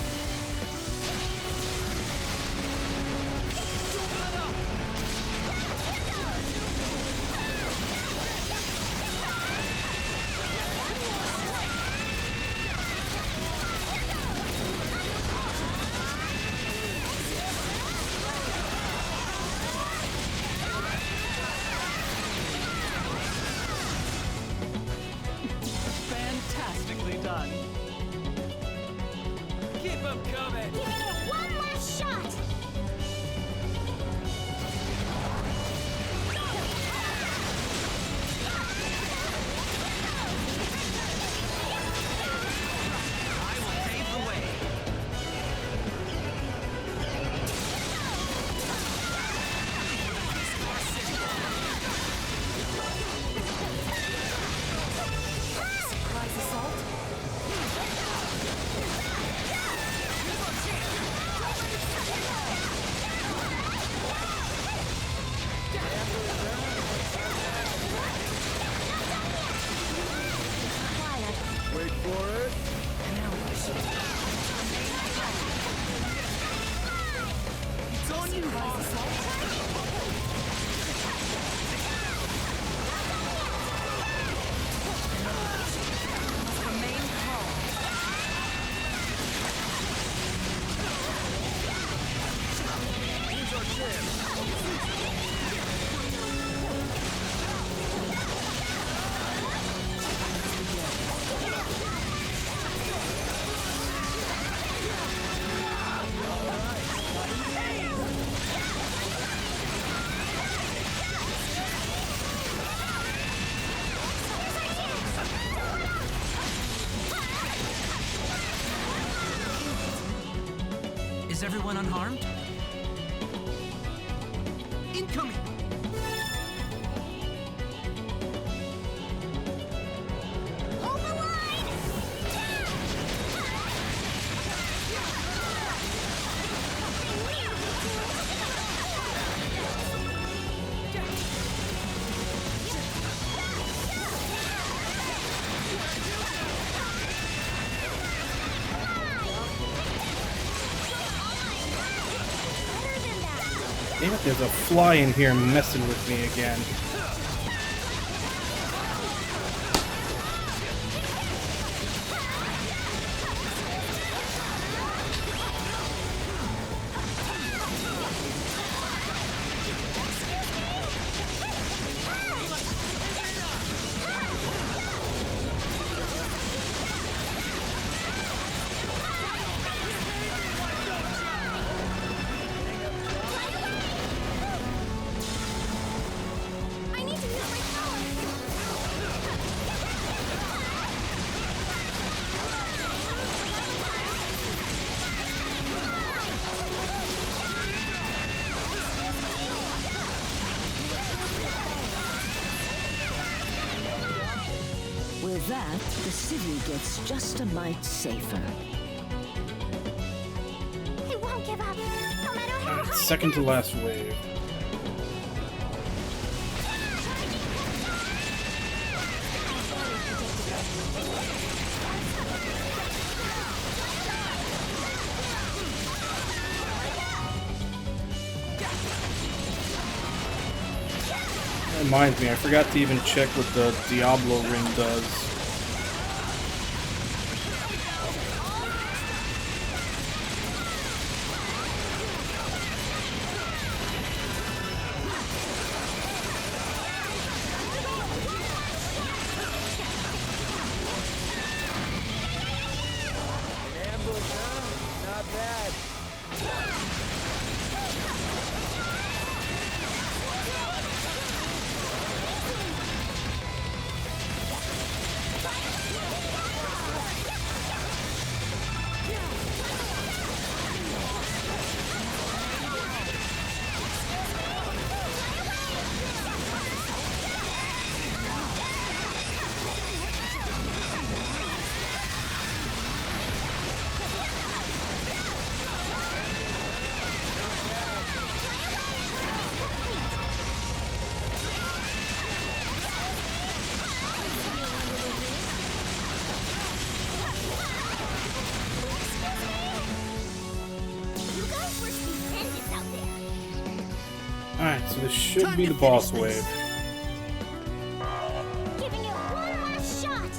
Fantastically done. Keep them coming. Giving it one last shot! I will pave the way. Surprise assault? for it. It's on you, Remain calm. Here's our chance. Is everyone unharmed? Incoming! Hold the line! Damn it, there's a fly in here messing with me again. I need to use my With that, the city gets just a mite safer. I won't give up, no matter how hard. Second to last wave. That reminds me, I forgot to even check what the Diablo ring does. Ambush, huh? Not bad. You guys were stupendous out there. Alright, so this should be the boss wave. Giving it one last shot.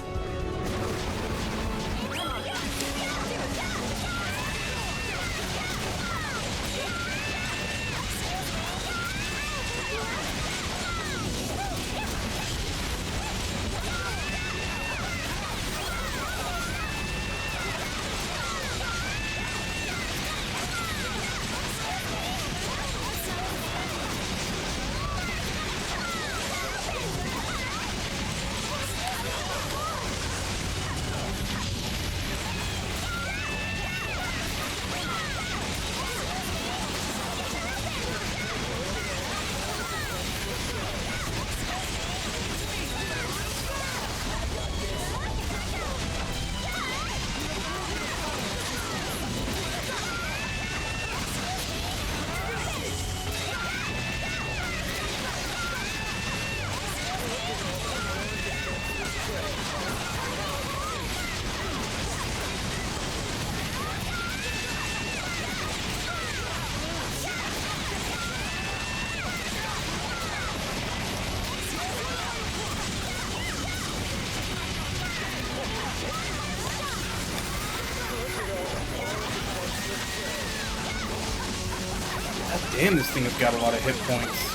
Damn, this thing has got a lot of hit points.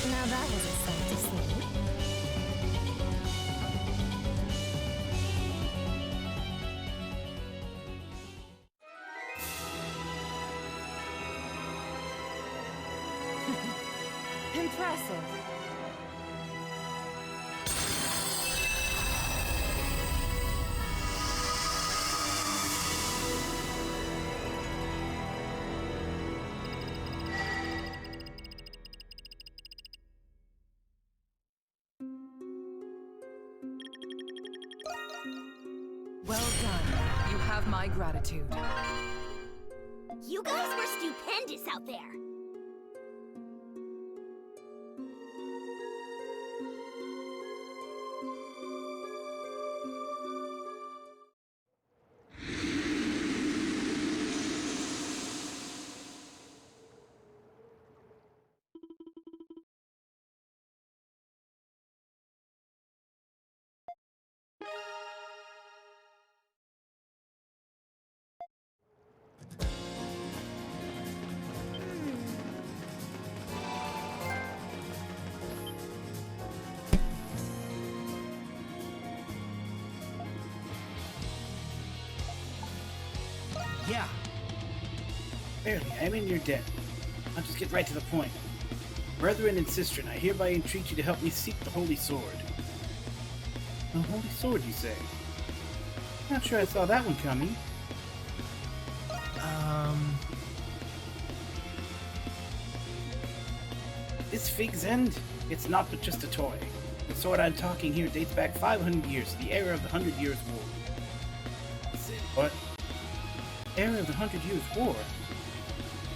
Now that was a sight to see. Impressive. Well done. You have my gratitude. You guys were stupendous out there. Yeah. Barely, I'm in your debt. I'll just get right to the point. Brethren and sistren, I hereby entreat you to help me seek the Holy Sword. The Holy Sword, you say? Not sure I saw that one coming. This Fig's End? It's not but just a toy. The sword I'm talking here dates back 500 years to the era of the 100 Years' War. What? Era of the 100 Years' War?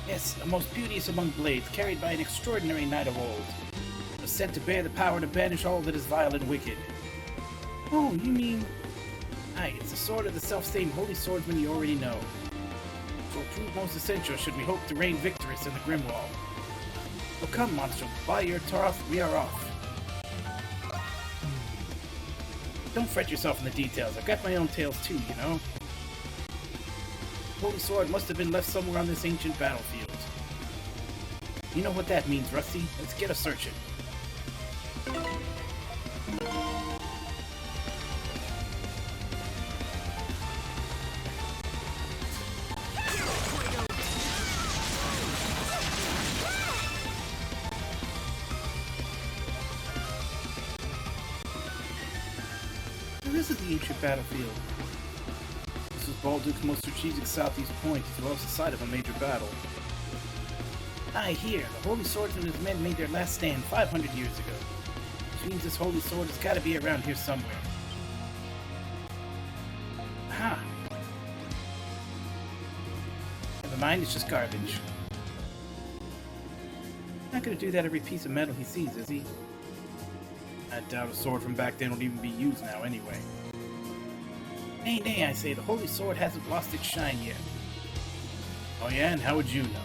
Yes, a most beauteous among blades, carried by an extraordinary knight of old. It was sent to bear the power to banish all that is vile and wicked. Oh, you mean... Aye, it's the sword of the self-same holy swordsman you already know. So it prove most essential should we hope to reign victorious in the Grimwald. So come, Monstrum, buy your Taroth, we are off. Don't fret yourself in the details, I've got my own tales too, you know? Holy Sword must have been left somewhere on this ancient battlefield. You know what that means, Rusty? Let's get a searching. This is the ancient battlefield. This was Balduke's most strategic southeast point, as well as the site of a major battle. Aye, here, the Holy Swordsman and his men made their last stand 500 years ago. Which means this Holy Sword has got to be around here somewhere. Aha! Never mind, it's just garbage. Not gonna do that every piece of metal he sees, is he? I doubt a sword from back then would even be used now anyway. Nay, nay, I say, the Holy Sword hasn't lost its shine yet. Oh yeah, and how would you know?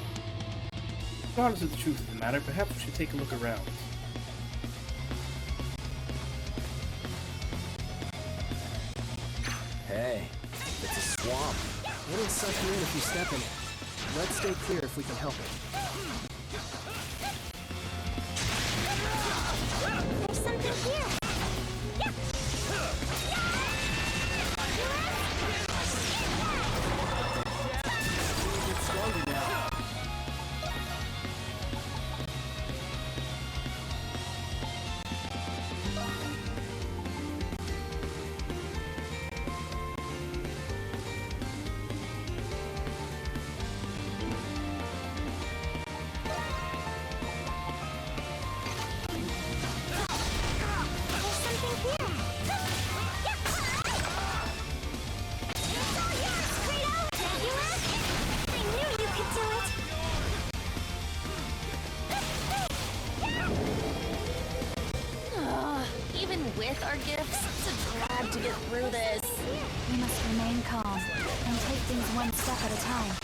Regardless of the truth of the matter, perhaps we should take a look around. Hey, it's a swamp. It'll suck you in if you step in it. Let's stay clear if we can help it. There's something here. It's stronger now. with our gifts to glad to get through this. We must remain calm and take things one step at a time.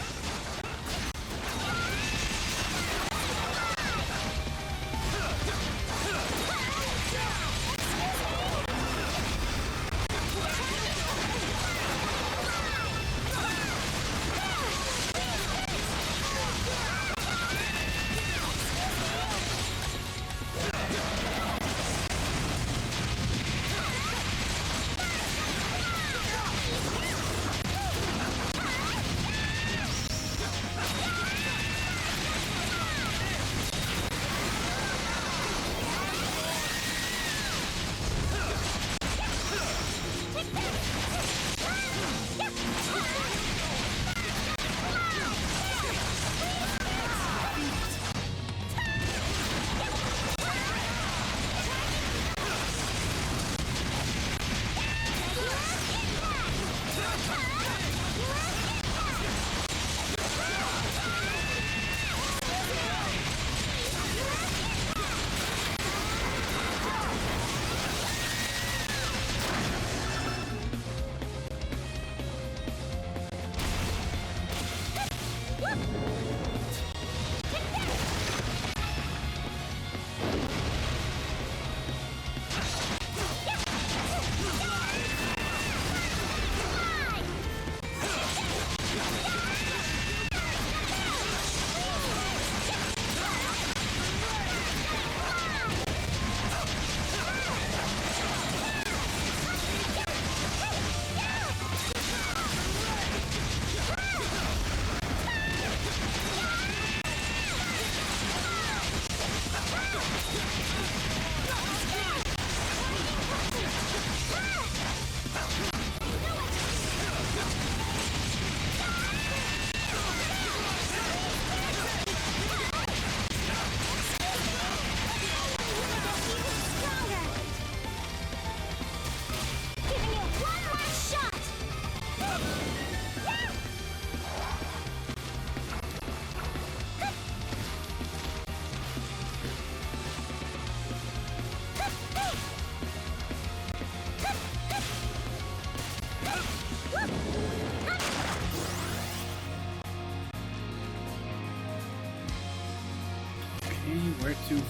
Where to?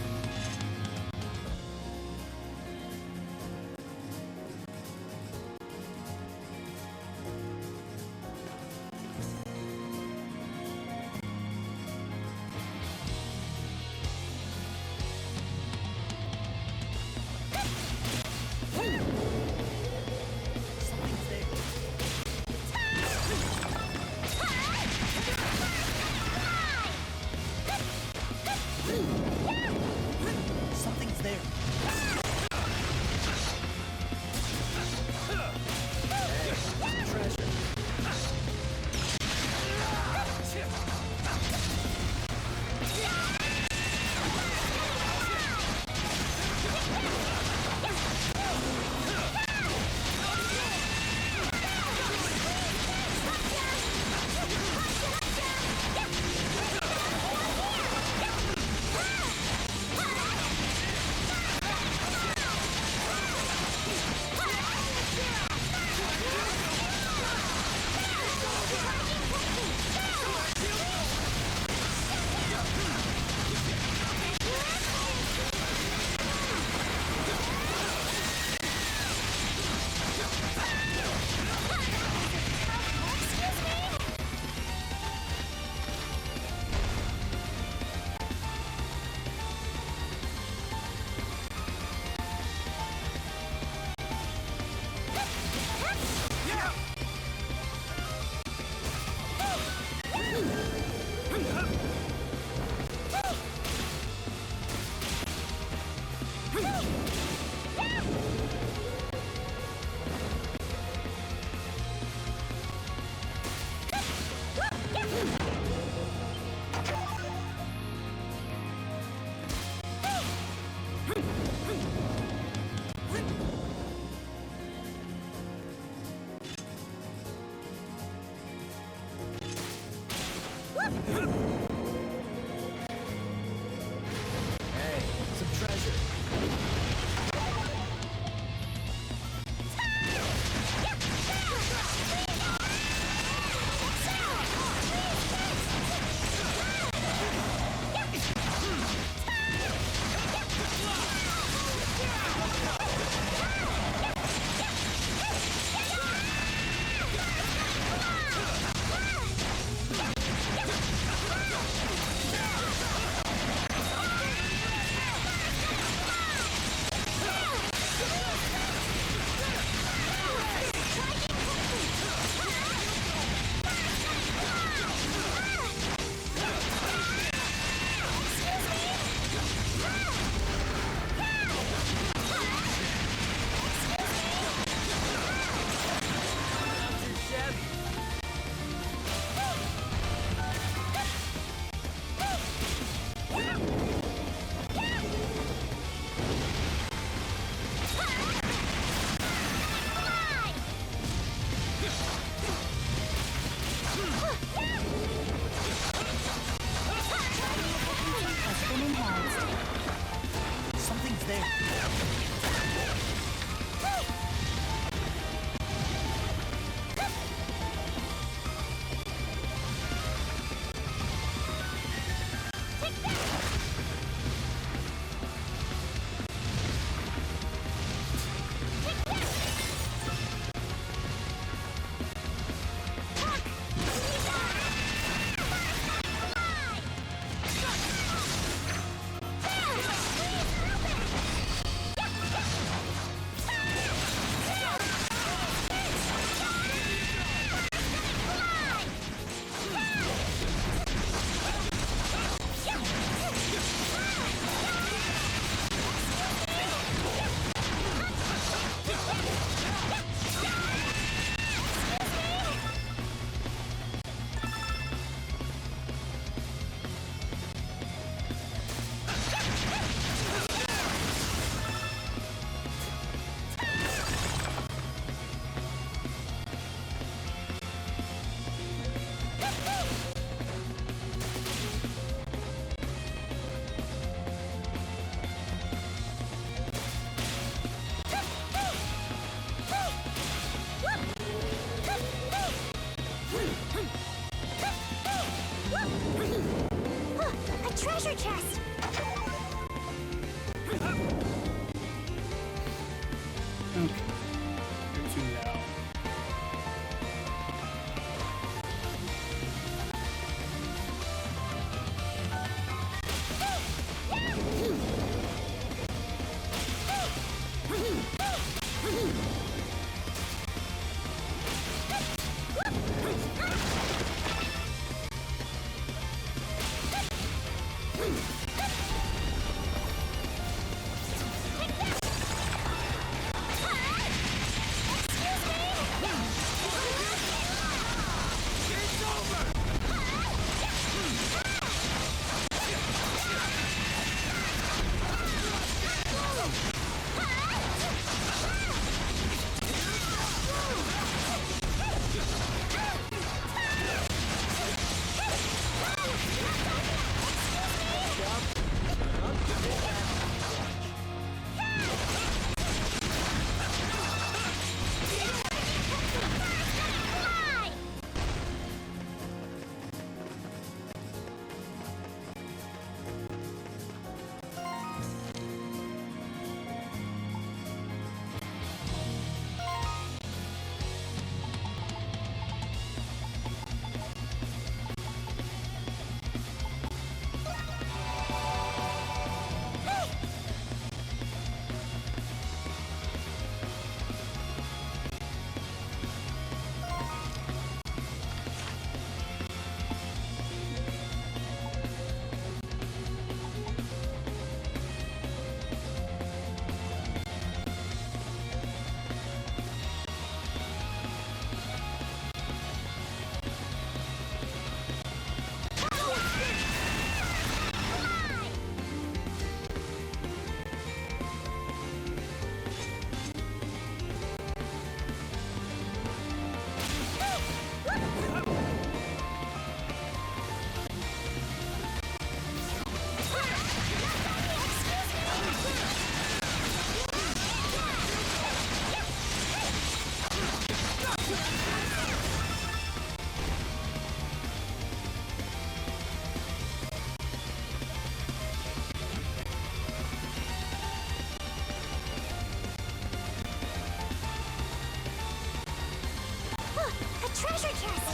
treasure chest!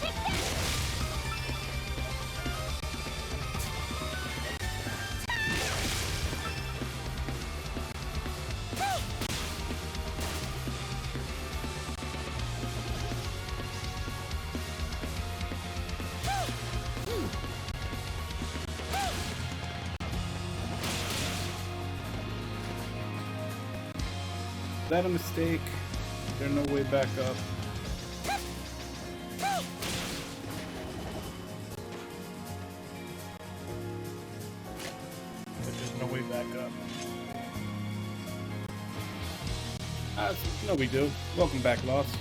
Take that! Is that a mistake? There's no way back up. There's no way back up. No big deal. Welcome back, Lost.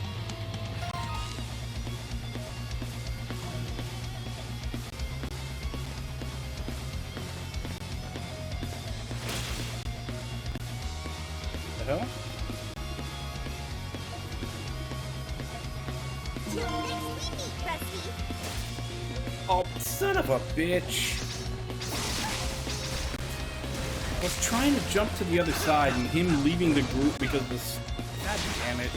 The hell? Oh, son of a bitch. I was trying to jump to the other side and him leaving the group because of this. God damn it.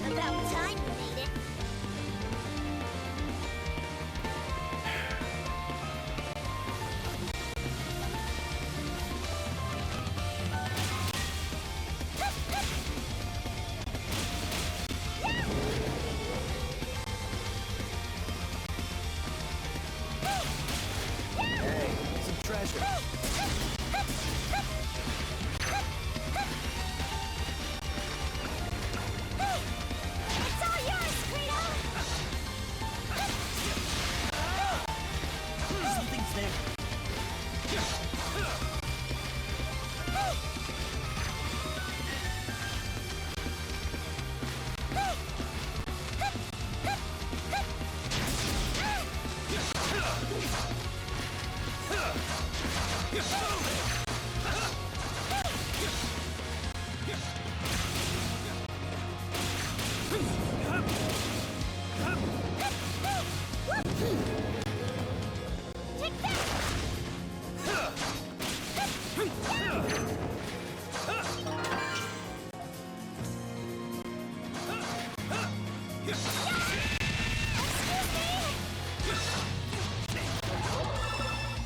About time you made it. Hey, some treasure. It's all yours, Kratos! Something's there.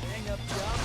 Hang up job.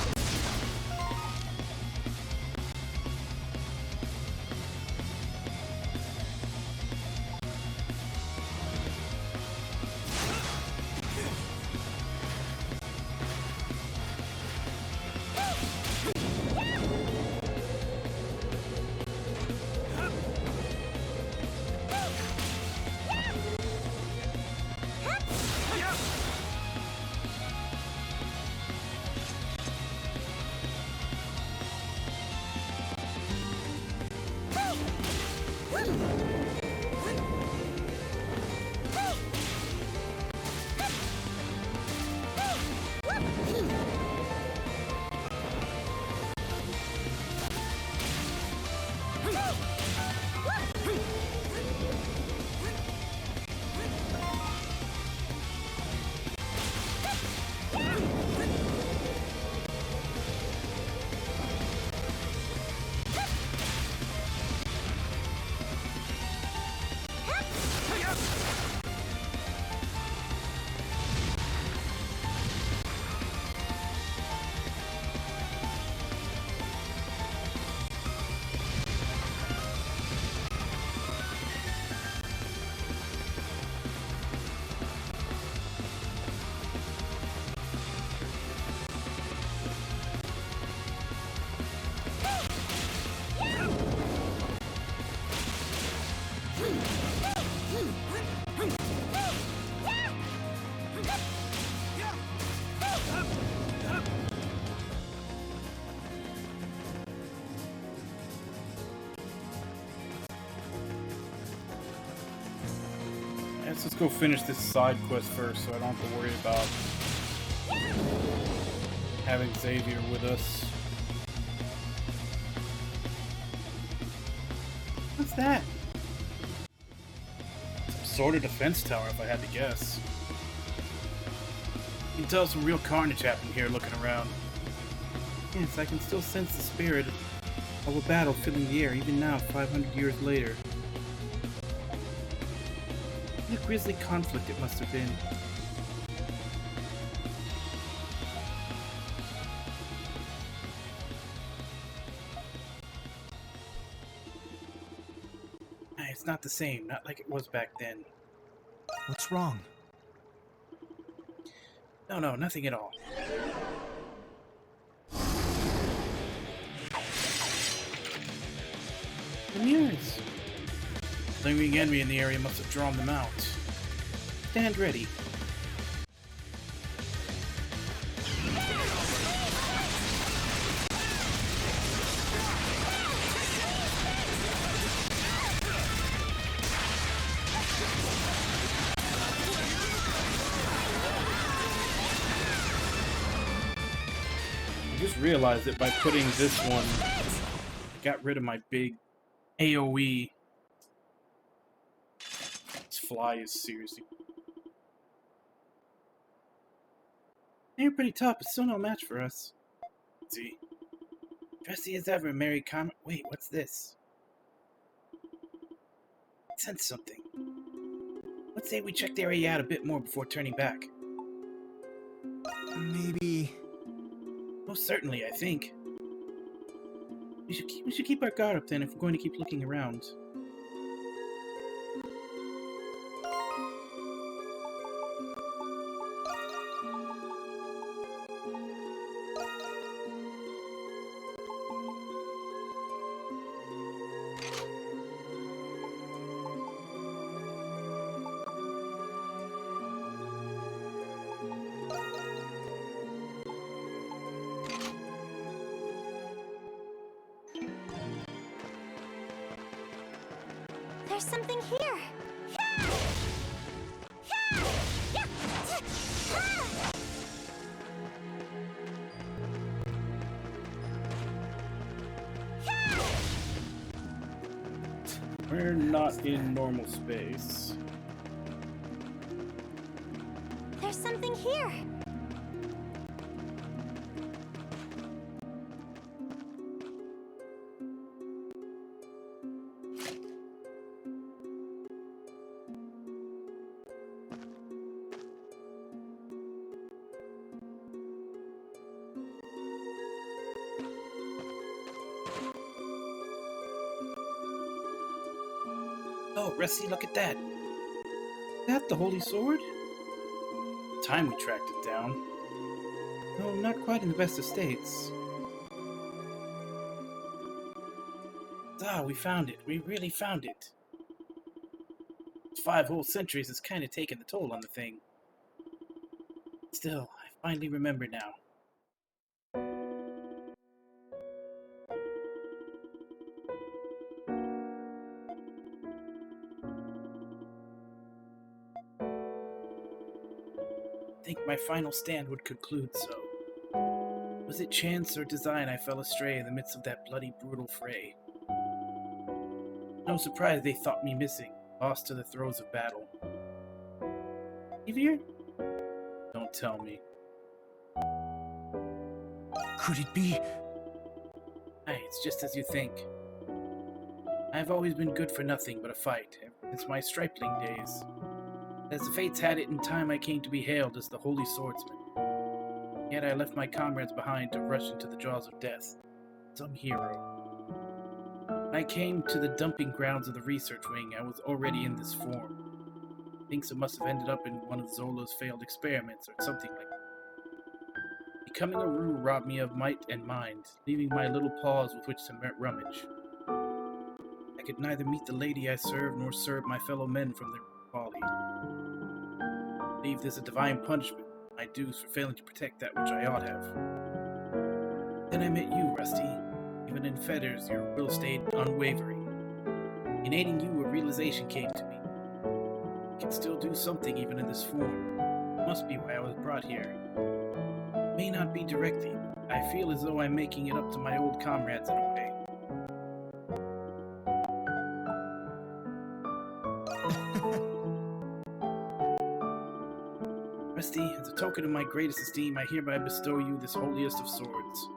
Let's go finish this side quest first so I don't have to worry about having Xavier with us. What's that? Some sort of defense tower, if I had to guess. You can tell some real carnage happened here looking around. Yes, I can still sense the spirit of a battle filling the air even now, 500 years later. What a grisly conflict it must have been. It's not the same, not like it was back then. What's wrong? No, nothing at all. The mirrors! Lingering enemy in the area must have drawn them out. Stand ready. I just realized that by putting this one, I got rid of my big AoE. This fly is seriously... You're pretty tough, but still no match for us. See? Dressy as ever, Mary Comet. Wait, what's this? I sense something. Let's say we check the area out a bit more before turning back. Maybe... Most certainly, I think. We should keep our guard up then if we're going to keep looking around. There's something here. We're not in normal space. There's something here. Oh, Rusty, look at that. Is that the Holy Sword? Time we tracked it down. No, not quite in the best of states. Ah, we found it. We really found it. 5 whole centuries has kind of taken the toll on the thing. Still, I finally remember now. I think my final stand would conclude so. Was it chance or design I fell astray in the midst of that bloody, brutal fray? No surprise they thought me missing, lost to the throes of battle. Xavier? Don't tell me. Could it be? Hey, it's just as you think. I've always been good for nothing but a fight, ever since my stripling days. As the fates had it, in time I came to be hailed as the Holy Swordsman. Yet I left my comrades behind to rush into the jaws of death. Some hero. When I came to the dumping grounds of the research wing, I was already in this form. Thinks it must have ended up in one of Zola's failed experiments or something like that. Becoming a Rue robbed me of might and mind, leaving my little paws with which to rummage. I could neither meet the lady I served nor serve my fellow men from their folly. I believe this a divine punishment, my dues for failing to protect that which I ought have. Then I met you, Rusty. Even in fetters, your will stayed unwavering. In aiding you, a realization came to me. I can still do something even in this form. It must be why I was brought here. It may not be directly, but I feel as though I'm making it up to my old comrades in a way. a token of my greatest esteem, I hereby bestow you this holiest of swords.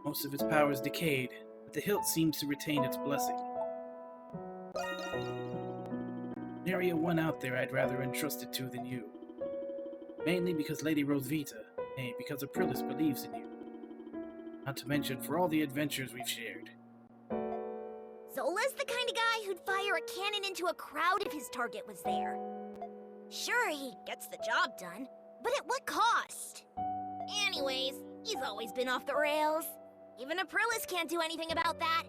Most of its power is decayed, but the hilt seems to retain its blessing. Nary a one out there I'd rather entrust it to than you. Mainly because Lady Rosvita, nay, because Aprilis believes in you. Not to mention for all the adventures we've shared. Zola's the kind of guy who'd fire a cannon into a crowd if his target was there. Sure, he gets the job done, but at what cost? Anyways, he's always been off the rails. Even Aprilis can't do anything about that.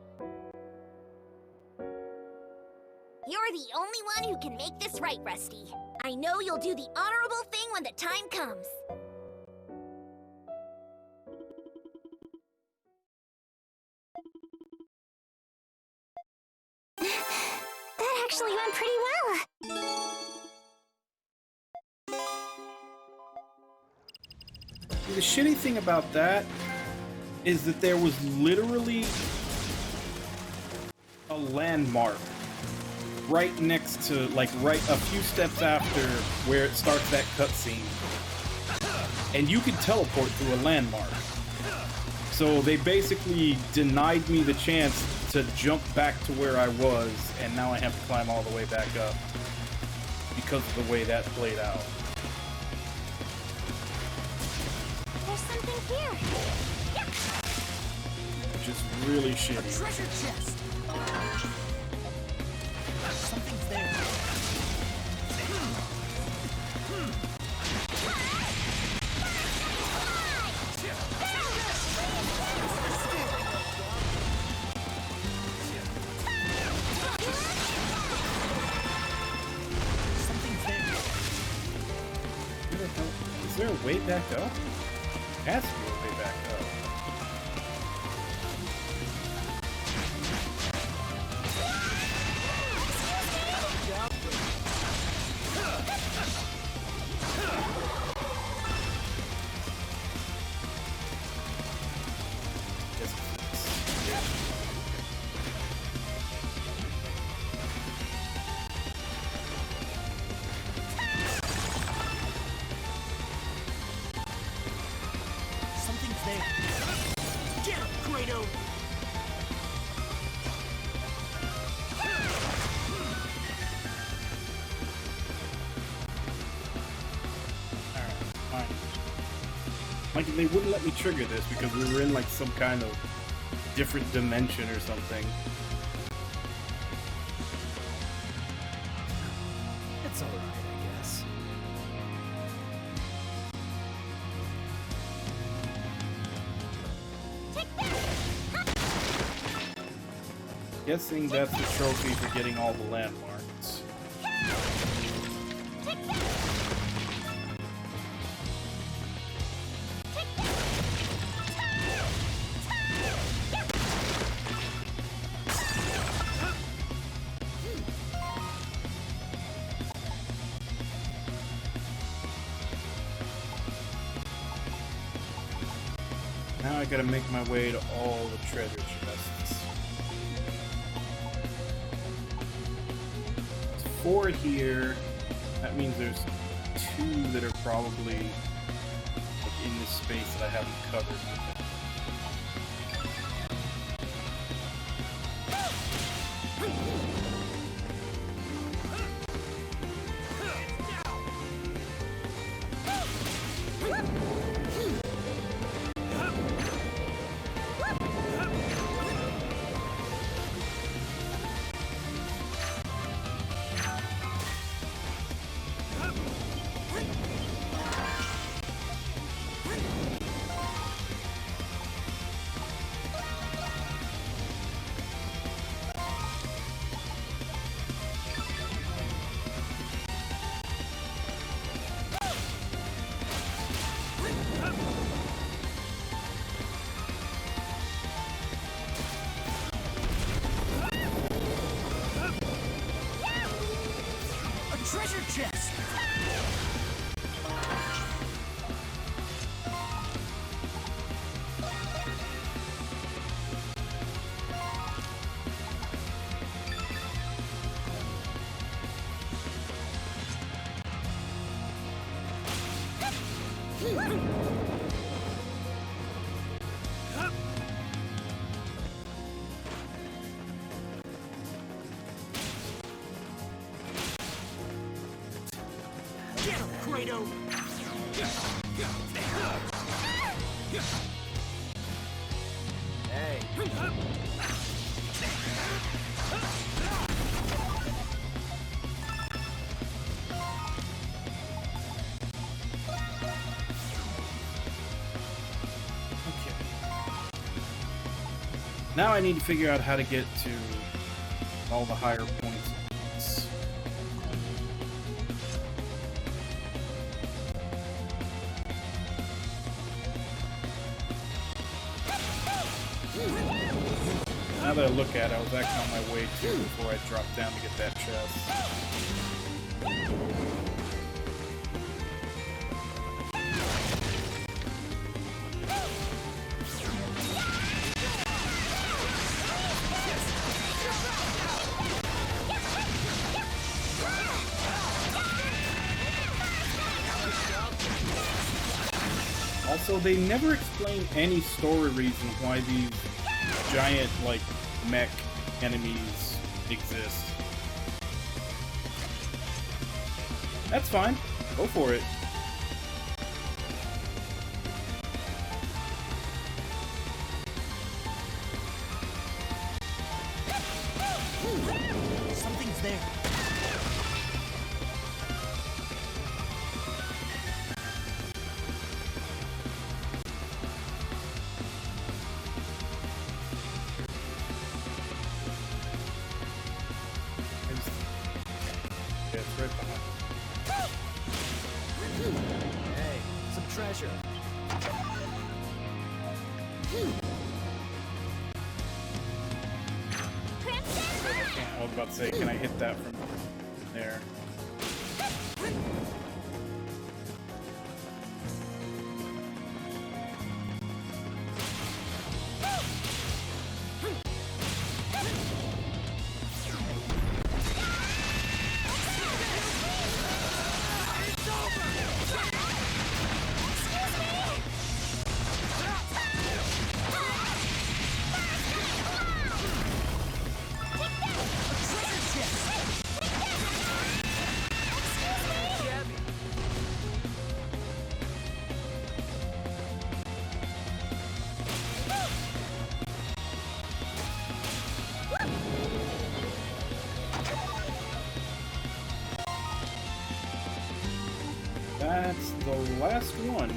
You're the only one who can make this right, Rusty. I know you'll do the honorable thing when the time comes. That actually went pretty well. The shitty thing about that is that there was literally a landmark right next to, like, right a few steps after where it starts that cutscene. And you could teleport through a landmark. So they basically denied me the chance to jump back to where I was, and now I have to climb all the way back up because of the way that played out. There's something here. Just really shitty. A treasure chest. Something's there. Is there a way back up? There has to be a way back up. Something's there. Get him, Kratos! Fine. Like, they wouldn't let me trigger this because we were in, like, some kind of different dimension or something. It's alright, I guess. Guessing that's the trophy for getting all the landmarks. Now I gotta make my way to all the treasure chests. 4 here. That means there's 2 that are probably, like, in this space that I haven't covered. Treasure chest! Get him, Kratos! Hey. Now I need to figure out how to get to all the higher points. Now that I look at it, I was actually on my way to before I dropped down to get that chest. Also, they never explain any story reason why these giant, like, mech enemies exist. That's fine. Go for it. Something's there. Yeah, it's right behind. Hey, some treasure. I was about to say, can I hit that from there? That's the last one.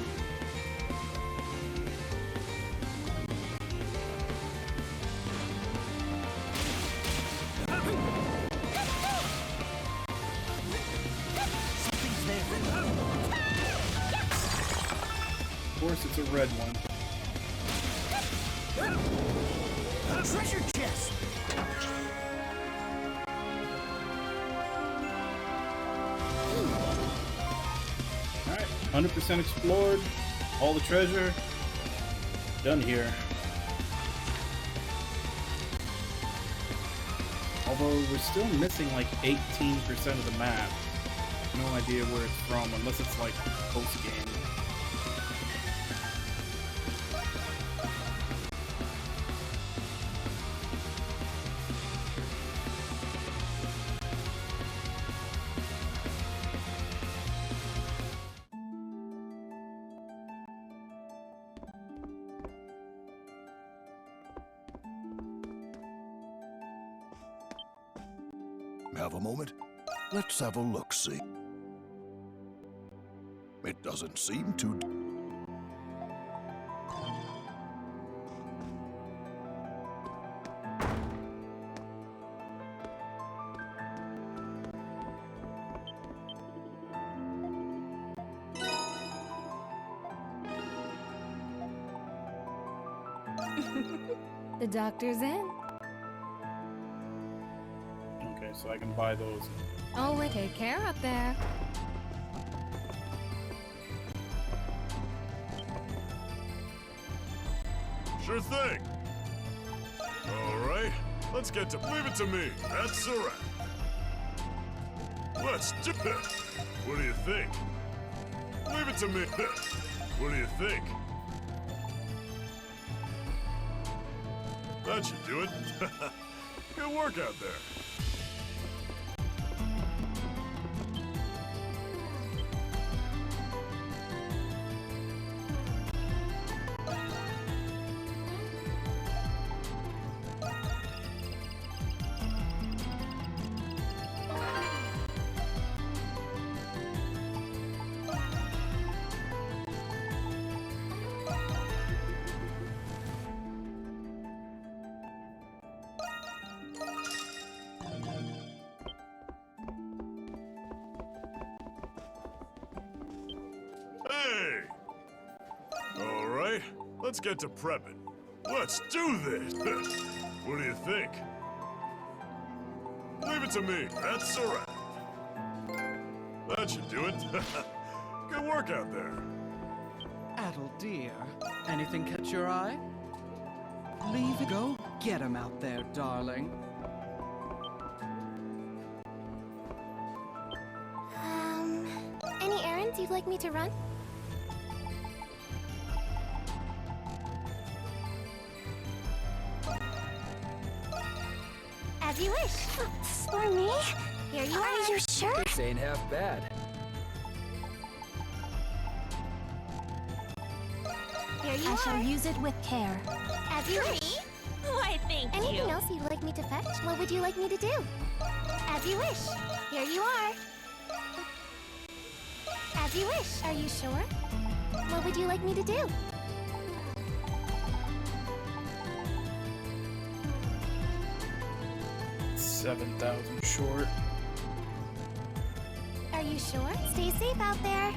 Of course, it's a red one. Treasure chest! Alright, 100% explored. All the treasure. Done here. Although we're still missing like 18% of the map. No idea where it's from, unless it's like post-game. Have a moment? Let's have a look-see. It doesn't seem to... The doctor's in. Okay, so I can buy those. Oh, wait, take care up there. Sure thing. All right, let's get to... Leave it to me. That's a wrap. Let's do it. What do you think? Leave it to me. What do you think? That should do it. Good work out there. Hey! All right, let's get to prepping. Let's do this! What do you think? Leave it to me. That's a wrap. That should do it. Good work out there. Adel, dear, anything catch your eye? Leave it go. Get him out there, darling. Any errands you'd like me to run? As you wish. For me? Here you Are you sure? This ain't half bad. Here you I are. shall use it with care. As you wish. Why, thank you. Anything else you'd like me to fetch? What would you like me to do? As you wish. Here you are. As you wish. Are you sure? What would you like me to do? 7,000 short. Are you sure? Stay safe out there.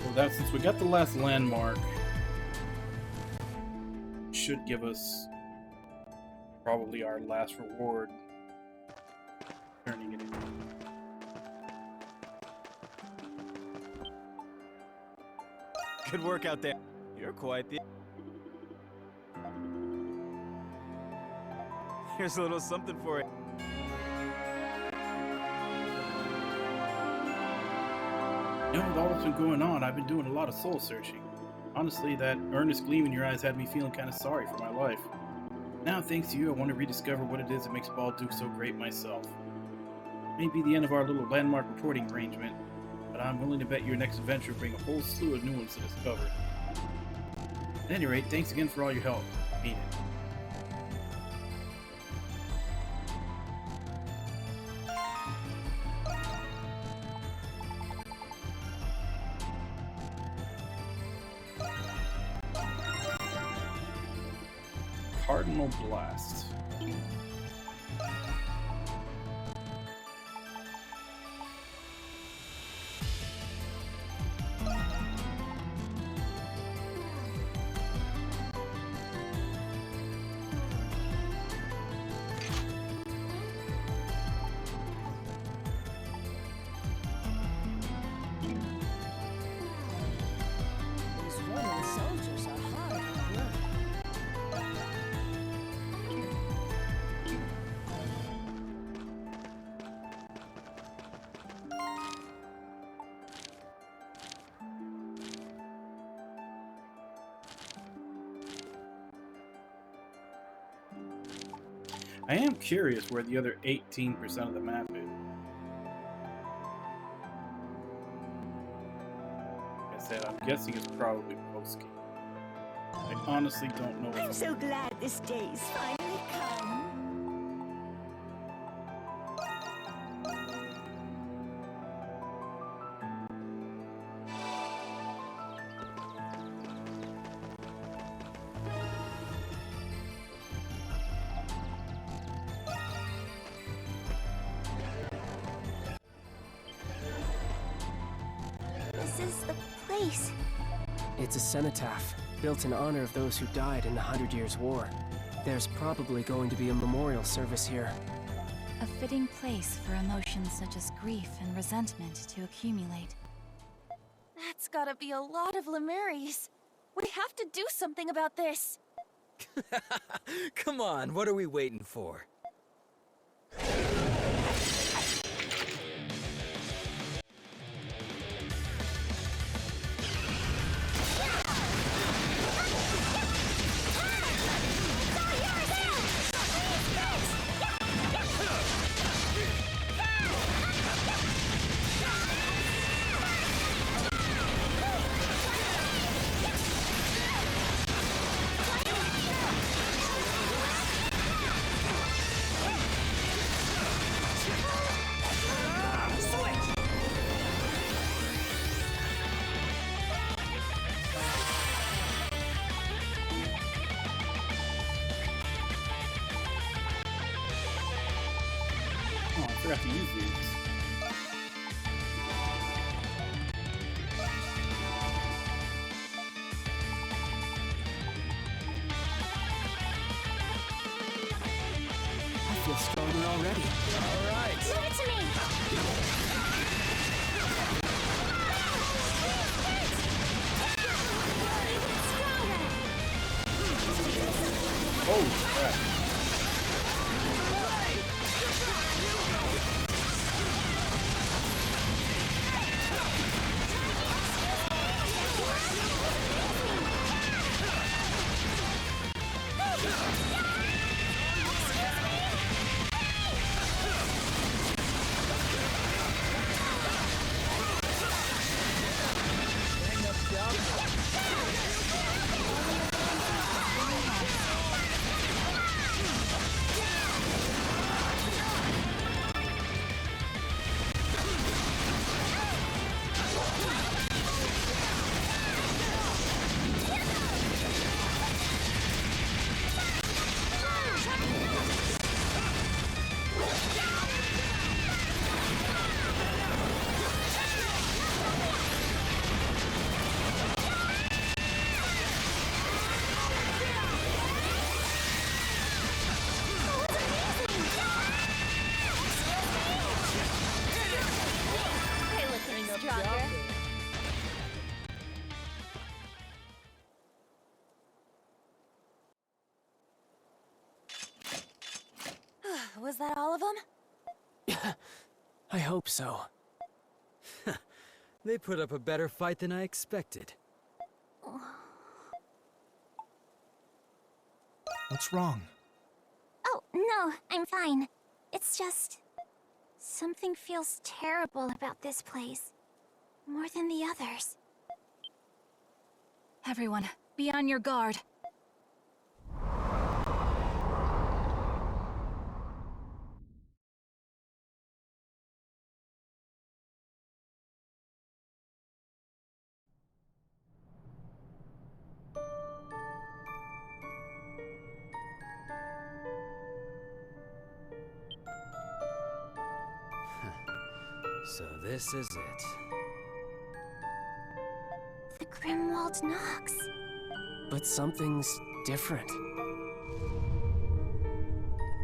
Well, that since we got the last landmark, should give us probably our last reward. Turning it in. Good work out there. You're quite the... Here's a little something for you. You know, with all that's been going on, I've been doing a lot of soul searching. Honestly, that earnest gleam in your eyes had me feeling kind of sorry for my life. Now, thanks to you, I want to rediscover what it is that makes Baldur so great myself. It may be the end of our little landmark reporting arrangement, but I'm willing to bet your next adventure will bring a whole slew of new ones to discover. At any rate, thanks again for all your help. I mean it. Cardinal Blast. These Roman soldiers are hard at work. I am curious where the other 18% of the map is. Like I said, I'm guessing it's probably post-game. I honestly don't know. I'm so glad this day's finally come. This is the place. It's a cenotaph, built in honor of those who died in the 100 Years' War. There's probably going to be a memorial service here. A fitting place for emotions such as grief and resentment to accumulate. That's gotta be a lot of Lemuries. We have to do something about this. Come on, what are we waiting for? forgot to use these. I feel stronger already. All right. Leave it to me! Oh, crap. Was that all of them? I hope so. They put up a better fight than I expected. What's wrong? Oh, no, I'm fine. It's just... something feels terrible about this place. More than the others. Everyone, be on your guard. So this is it. The Grimwald Knox. But something's different.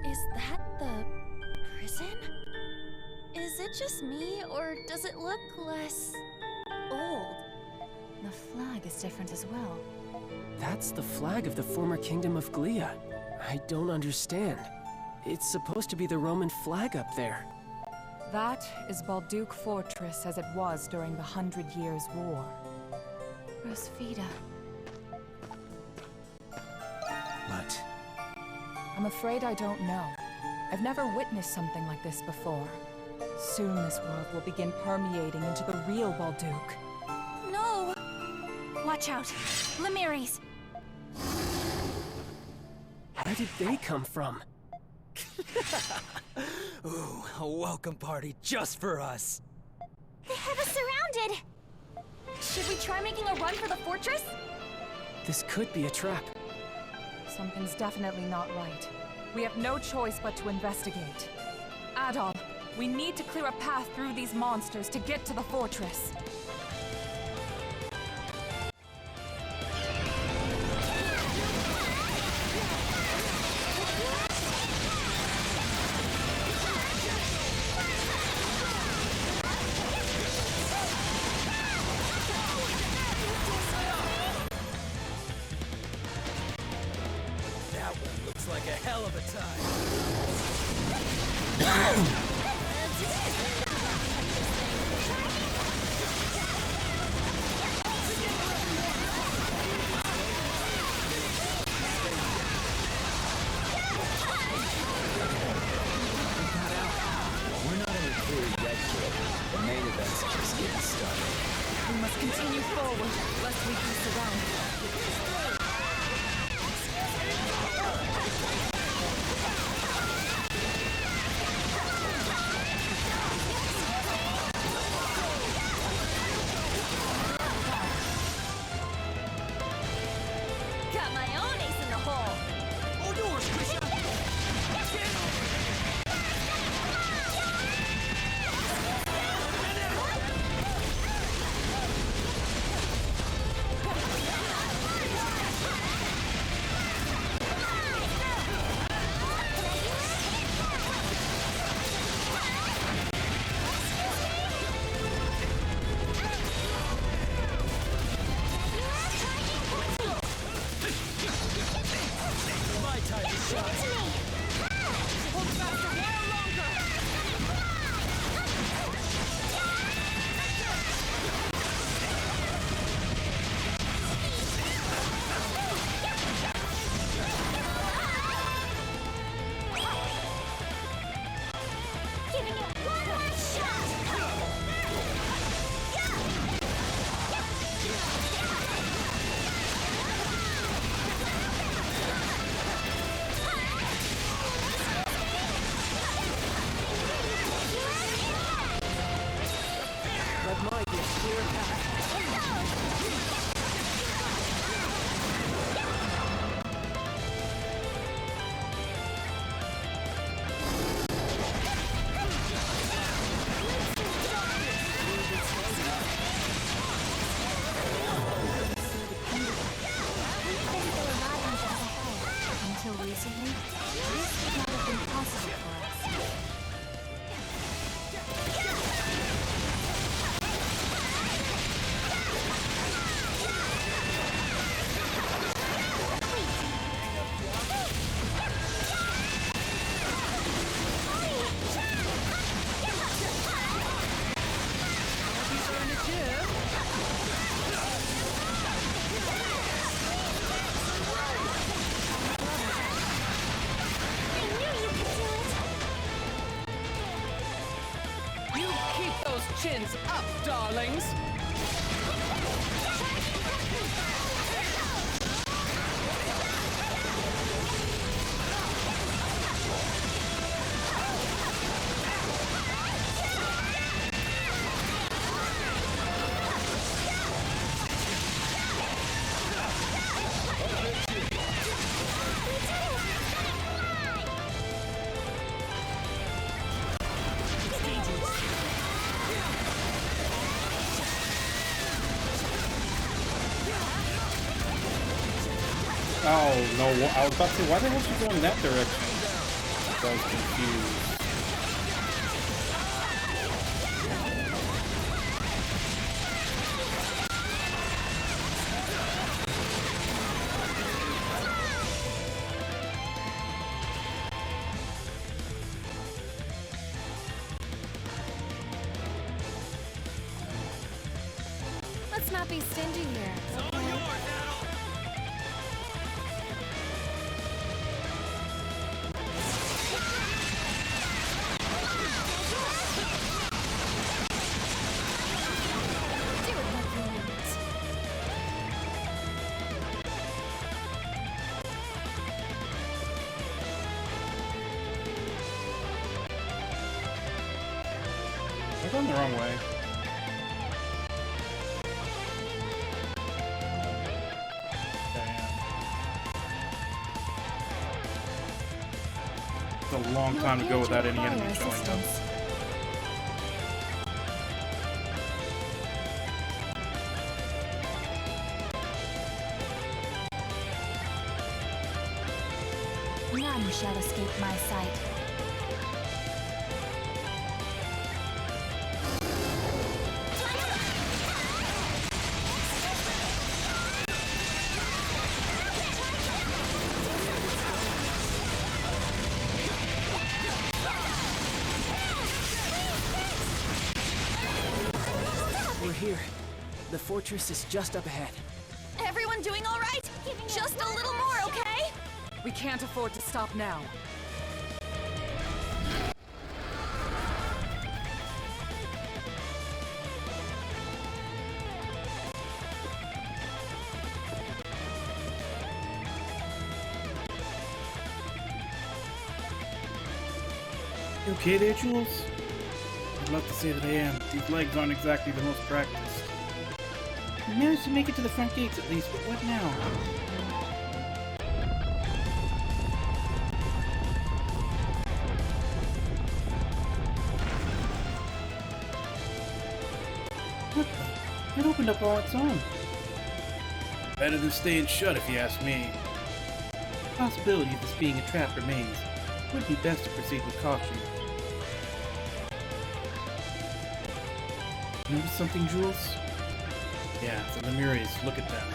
Is that the prison? Is it just me, or does it look less old? The flag is different as well. That's the flag of the former kingdom of Glia. I don't understand. It's supposed to be the Roman flag up there. That is Balduke Fortress as it was during the 100 Years' War. Rosvita. But... I'm afraid I don't know. I've never witnessed something like this before. Soon this world will begin permeating into the real Balduke. No! Watch out! Lemiris! Where did they come from? Ooh, a welcome party just for us. They have us surrounded! Should we try making a run for the fortress? This could be a trap. Something's definitely not right. We have no choice but to investigate. Adol, we need to clear a path through these monsters to get to the fortress. That one looks like a hell of a time. We're not in the clear yet, kid. The main event's just getting started. We must continue forward, lest we be surrounded. Got my own ace in the hole! All yours, Krisha! sibling, this would not have been possible for us. Chins up, darlings! Oh no, I was about to say, why the hell is she going that direction? I was confused. Let's not be stingy here. Okay? I've gone the wrong way. It's a long time to go without any enemy showing up. None shall escape my sight. We're here. The fortress is just up ahead. Everyone doing all right? Just a little more, okay? We can't afford to stop now. You okay there, Jules? I'd love to say that I am. These legs aren't exactly the most practiced. We managed to make it to the front gates at least, but what now? What the? It opened up on its own. Better than staying shut, if you ask me. The possibility of this being a trap remains. It would be best to proceed with caution. Notice something, Jules? Yeah, the Lemurians. Look at them.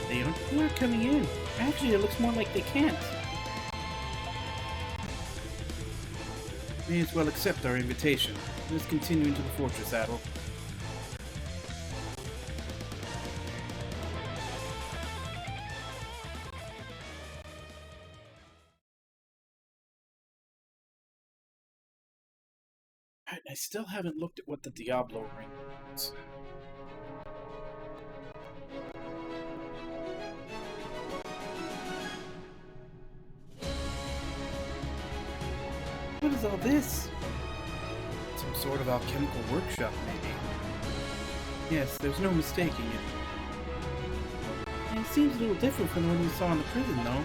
They aren't coming in. Actually, it looks more like they can't. May as well accept our invitation. Let's continue into the fortress, Adel. I still haven't looked at what the Diablo ring is. What is all this? Some sort of alchemical workshop, maybe. Yes, there's no mistaking it. And it seems a little different from the one we saw in the prison, though.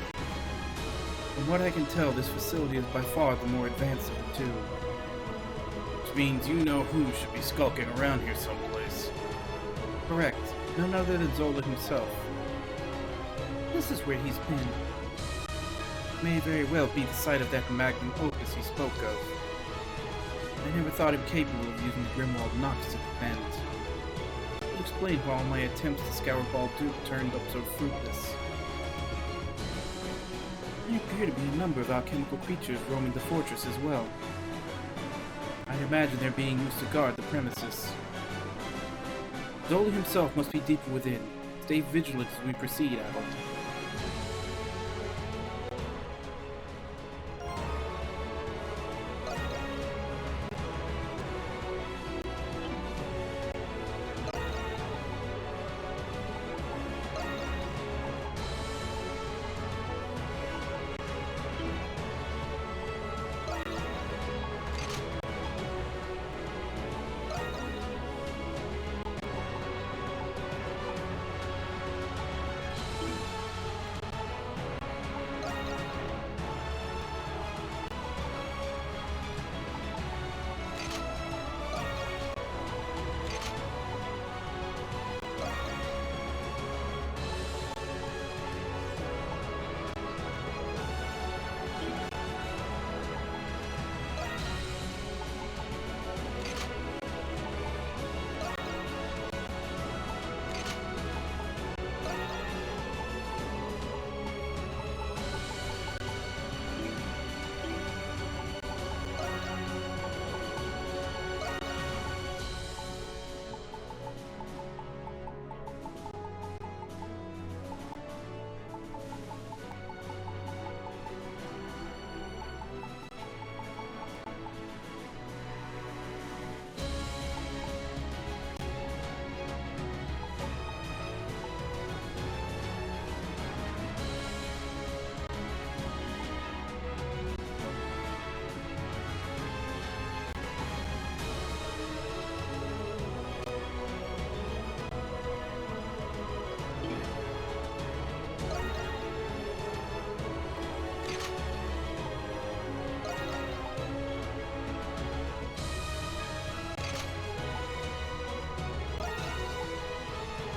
From what I can tell, this facility is by far the more advanced of the two. Which means you know who should be skulking around here someplace. Correct. None other than Zola himself. This is where he's been. May very well be the site of that magnum opus he spoke of. I never thought him capable of using the Grimwald Nox to defend. It would explain why all my attempts to scour Balduke turned up so fruitless. There appear to be a number of alchemical creatures roaming the fortress as well. I'd imagine they're being used to guard the premises. Zola himself must be deeper within. Stay vigilant as we proceed, Adel.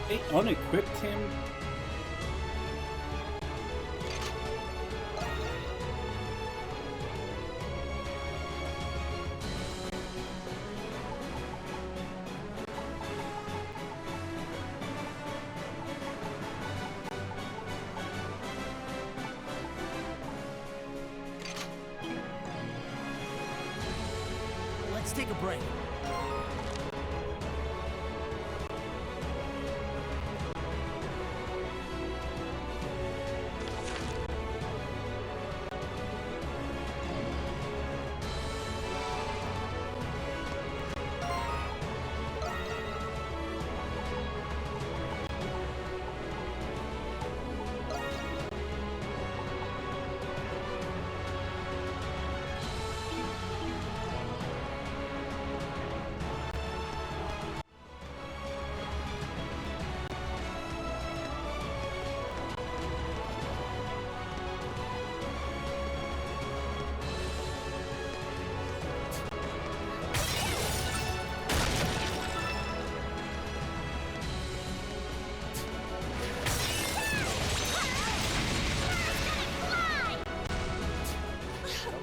They unequipped him? Let's take a break.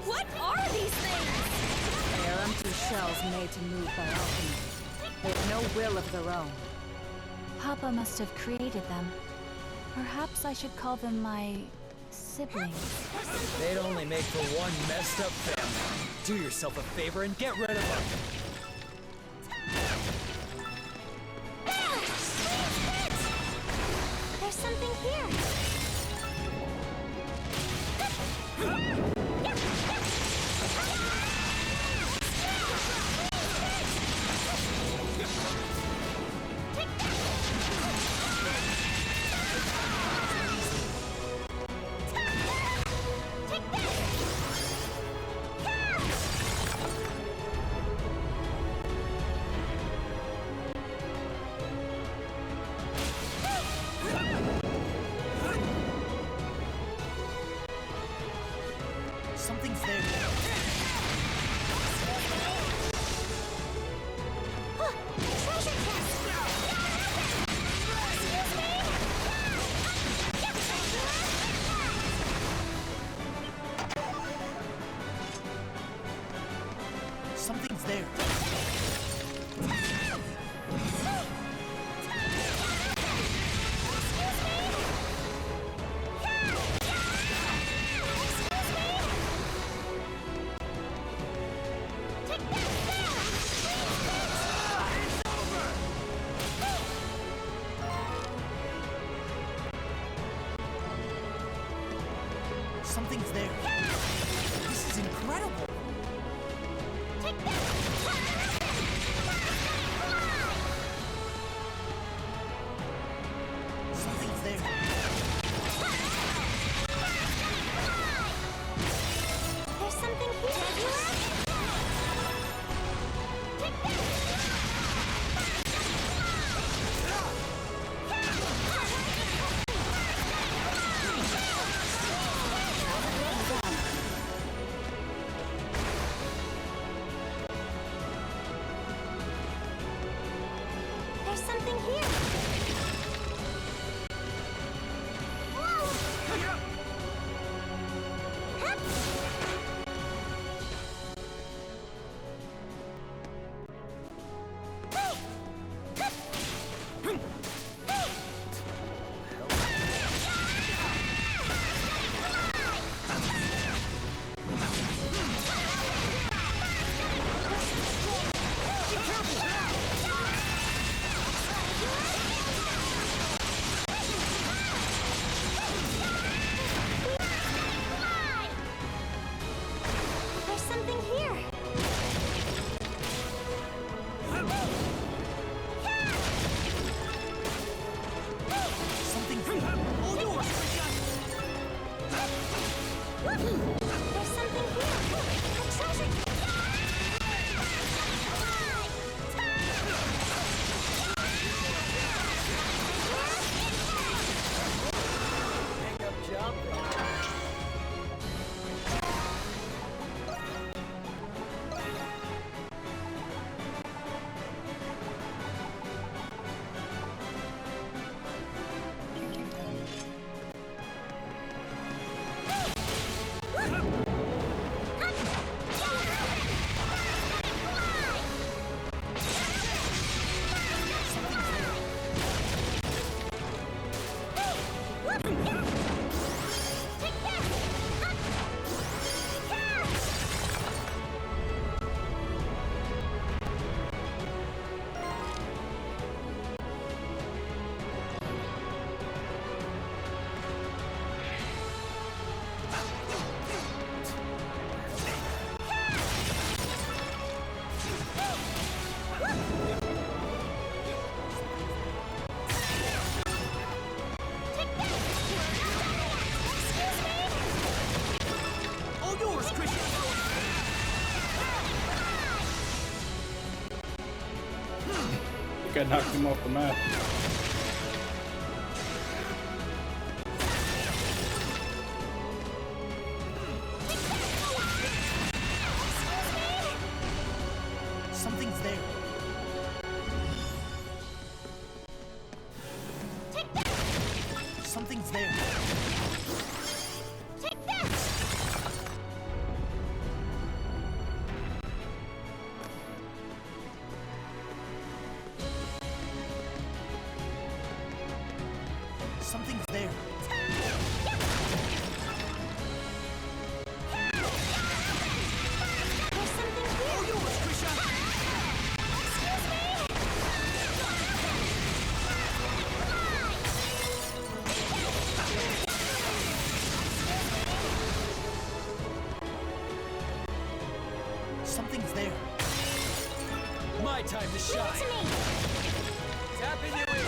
What are these things? They are empty shells made to move by alchemy. They have no will of their own. Papa must have created them. Perhaps I should call them my siblings. They'd only make for one messed up family. Do yourself a favor and get rid of them. There's something here. Something's there. This is incredible. Something's there. There's something here. There's something here. There's something here. Something's there. All yours, Krisha. There's something here. A treasure. Pick up job. All yours, Krisha. I think I knocked him off the map. Something's there. Something's there. Something's there. There's something here. All yours, Krisha. Something's there. My time to shine. Give it to me. Tap in your ear.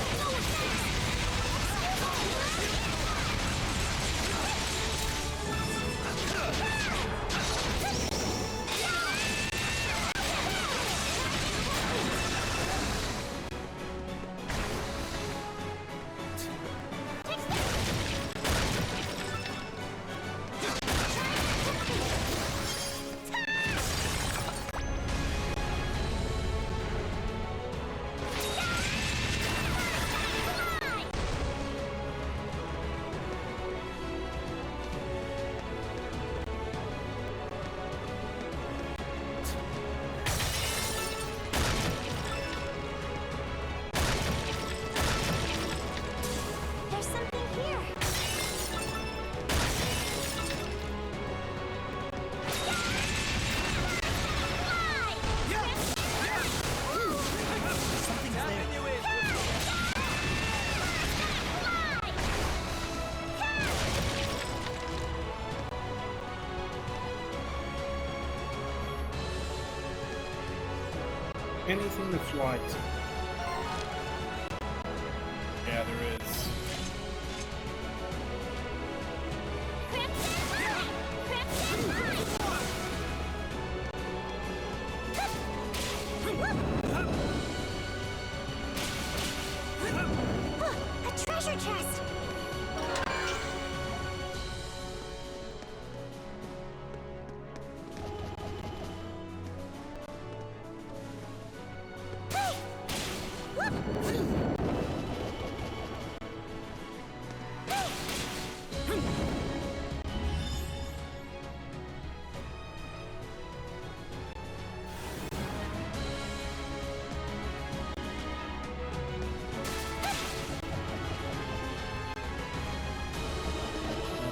anything to fly to? Yeah, there is. A treasure chest!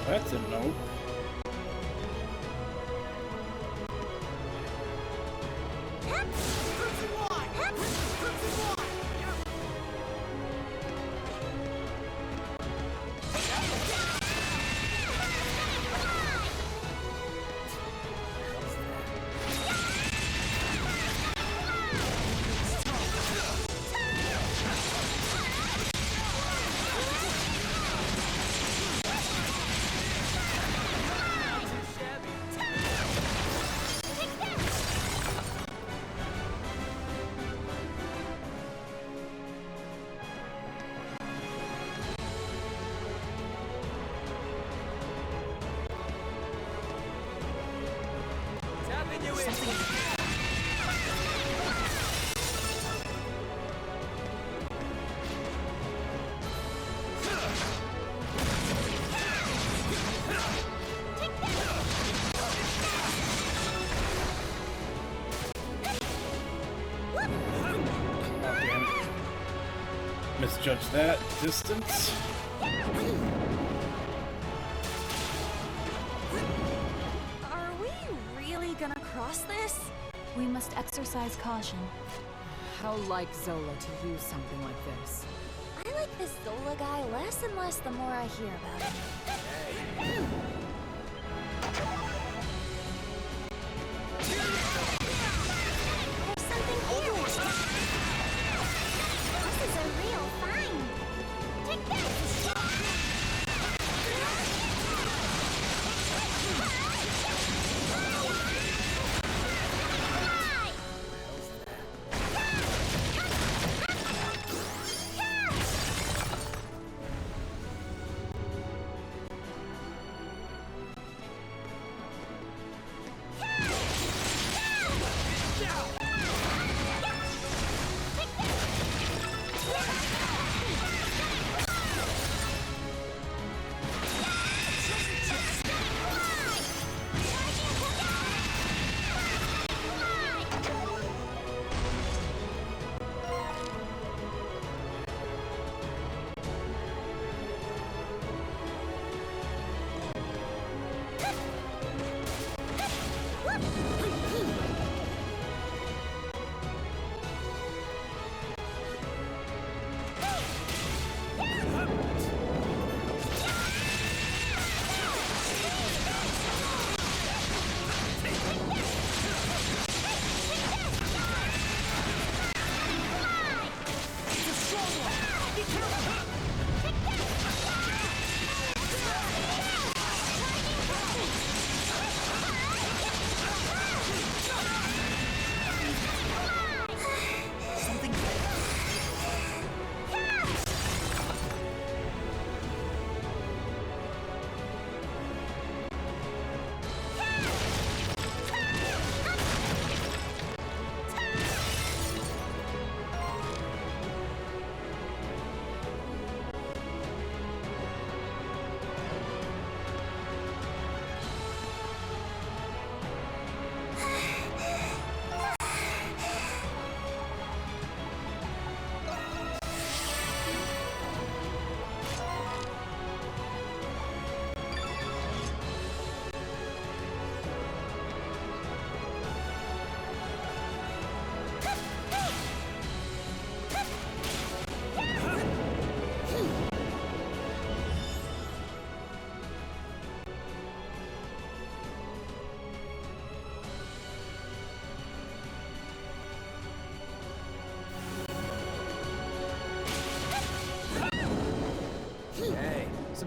That's a no. Misjudge that distance. Are we really gonna cross this? We must exercise caution. How like Zola to use something like this. I like this Zola guy less and less the more I hear about him. There's something here! This is a real find! Take this!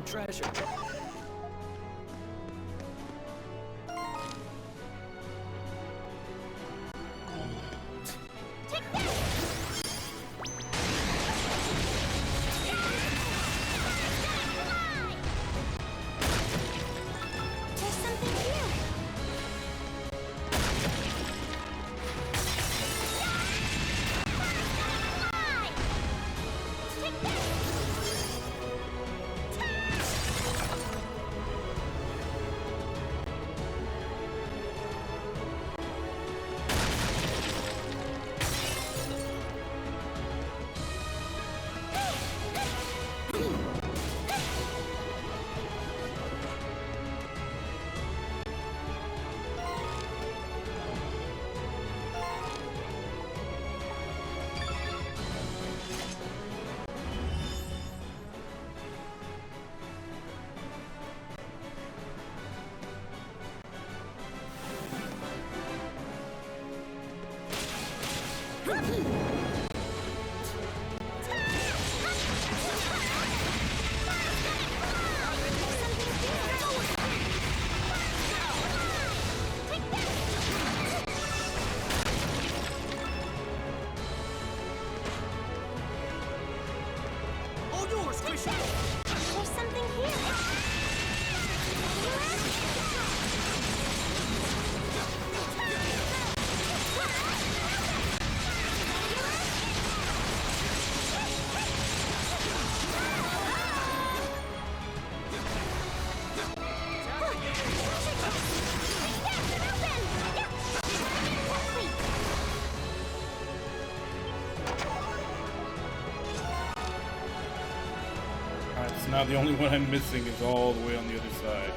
some treasure. Now the only one I'm missing is all the way on the other side.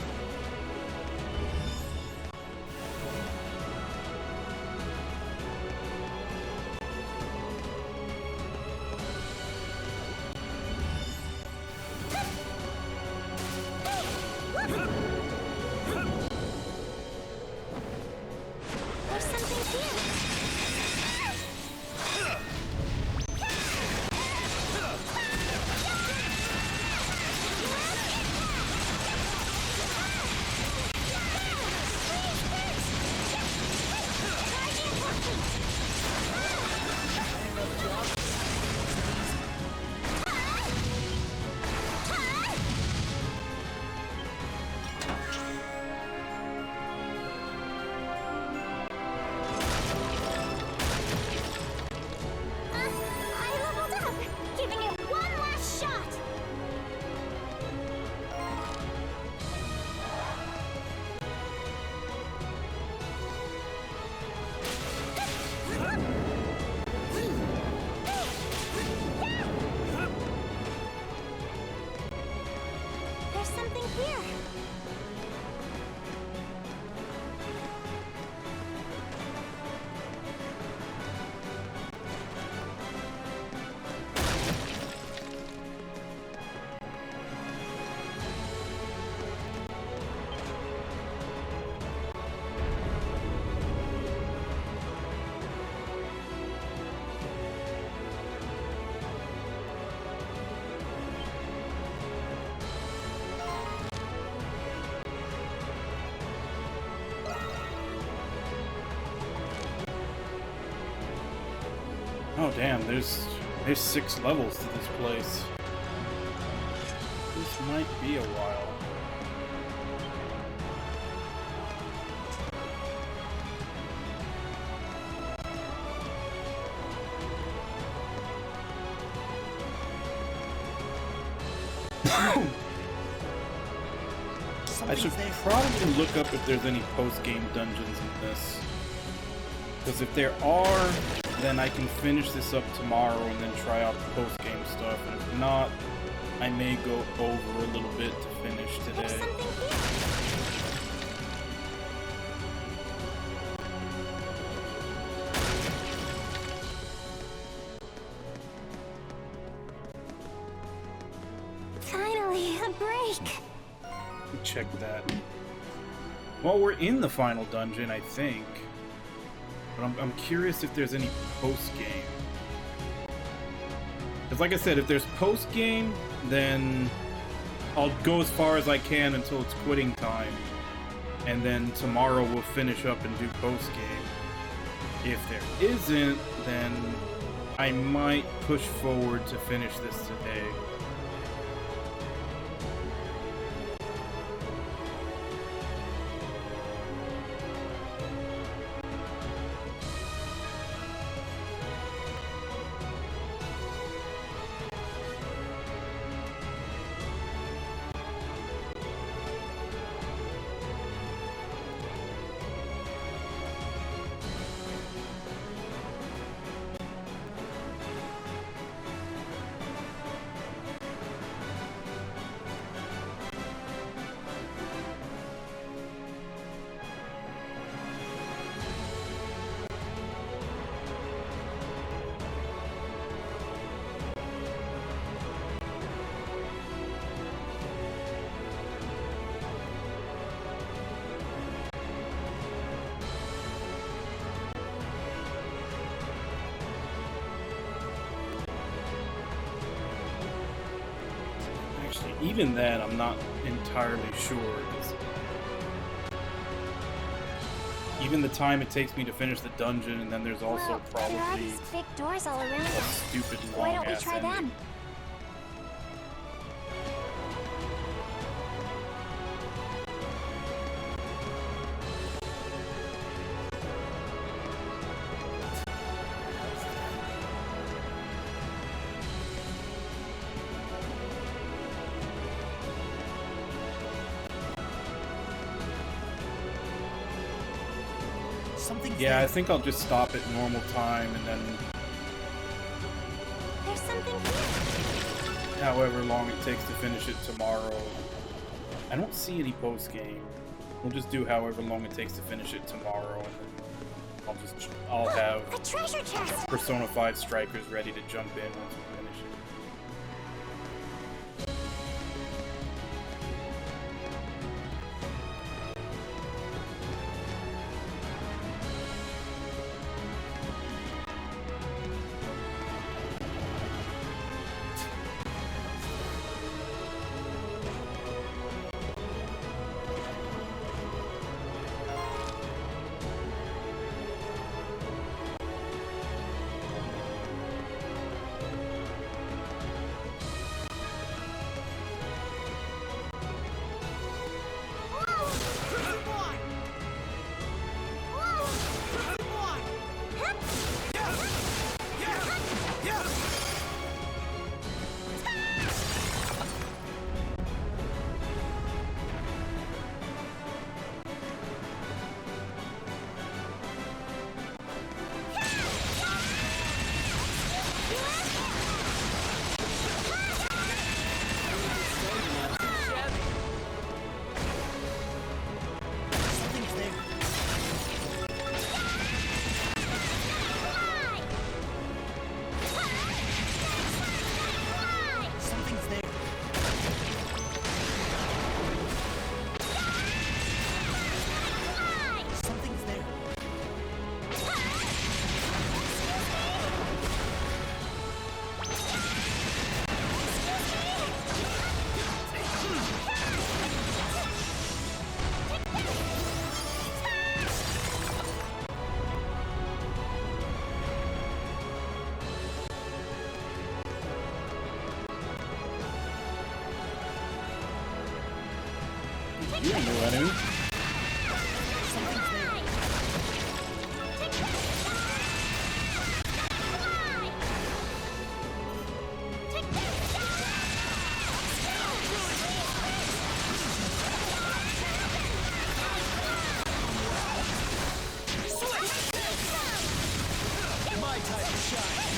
There's something here. Oh damn, there's 6 levels to this place. This might be a while. I should probably look up if there's any post-game dungeons in this. Because if there are, then I can finish this up tomorrow and then try out the post-game stuff. And if not, I may go over a little bit to finish today. Finally, a break. Check that. Well, we're in the final dungeon, I think. But I'm curious if there's any post-game. Because like I said, if there's post-game, then I'll go as far as I can until it's quitting time, and then tomorrow we'll finish up and do post-game. If there isn't, then I might push forward to finish this today. Even then, I'm not entirely sure, 'cause even the time it takes me to finish the dungeon, and then there's also There are probably these big doors all around a us. stupid Why long don't we ass try ending. them? Something's Yeah, I there. think I'll just stop at normal time, and then There's something here. however long it takes to finish it tomorrow. I don't see any post game. We'll just do however long it takes to finish it tomorrow, and then I'll have A treasure chest! Persona 5 strikers ready to jump in once we finish it. You a new enemy. My time to shine.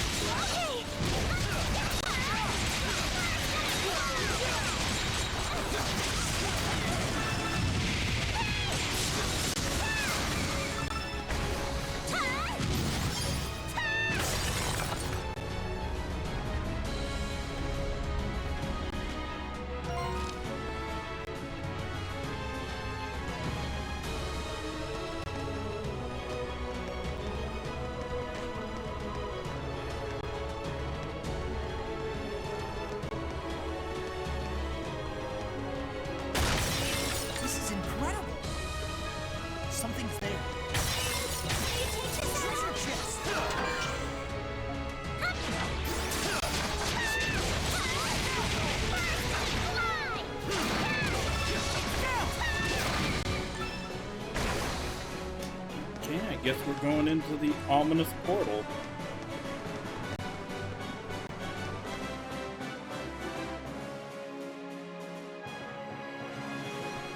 guess we're going into the ominous portal.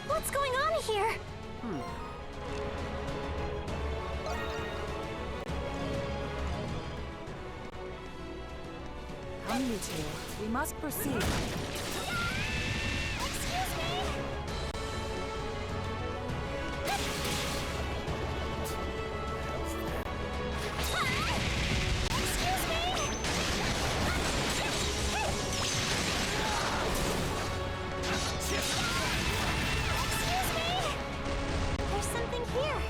What's going on here? Come, you two. We must proceed. There's something here.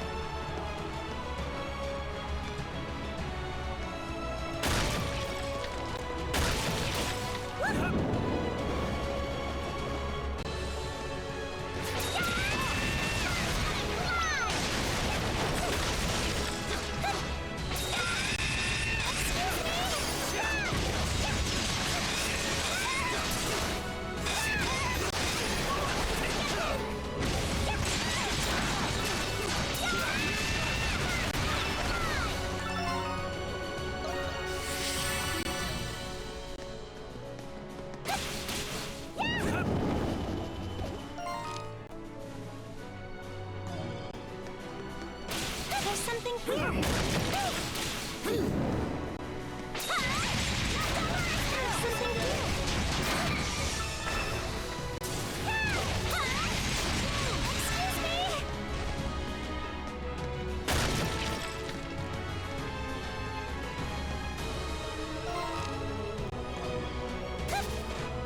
There's something here.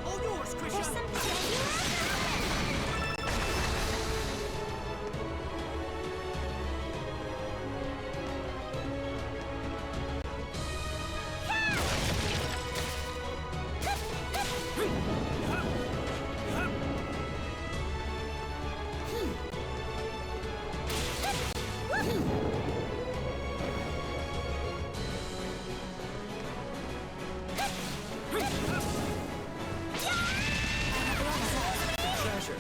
All yours, Krisha. There's something Treasure.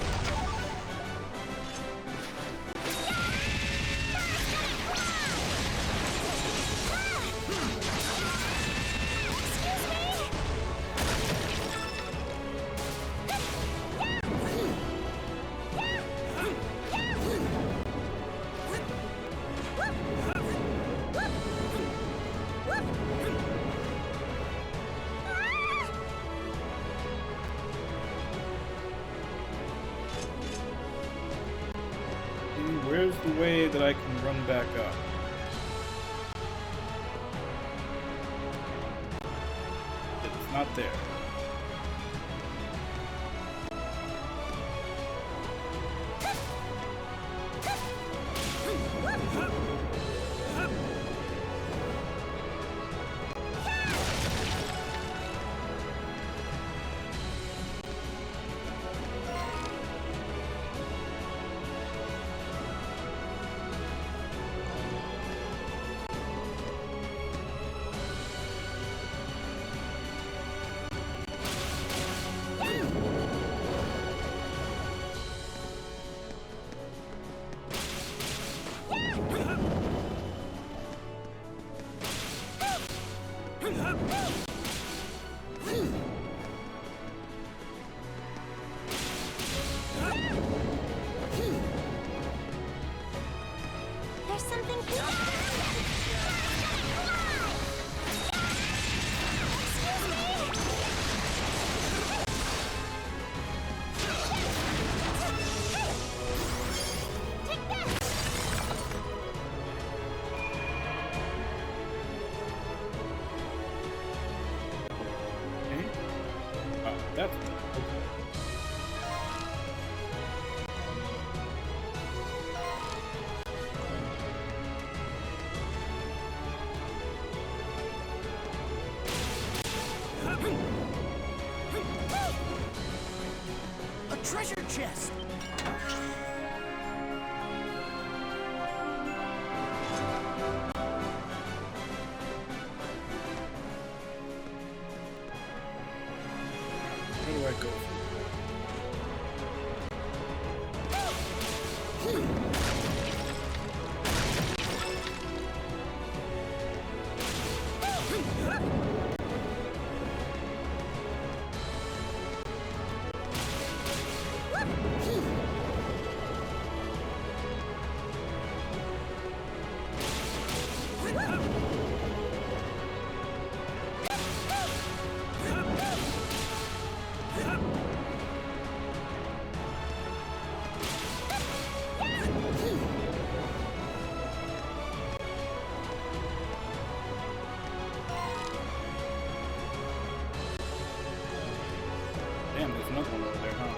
Where's the way that I can run back up? It's not there. There's something here. Okay. That's okay. A treasure chest. Where do I go from Damn, there's another one over there, huh?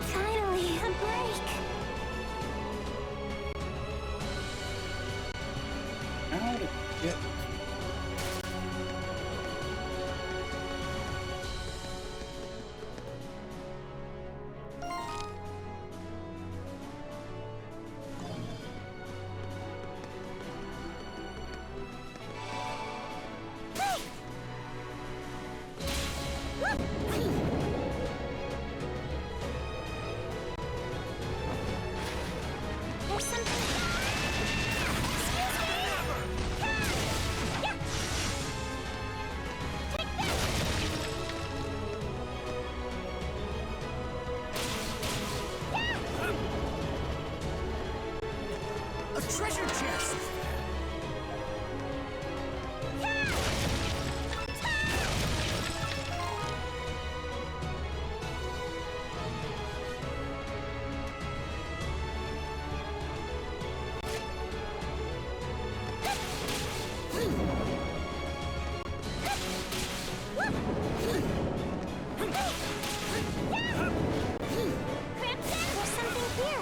Finally, a break. How to get... There's something. A treasure chest! There's something here.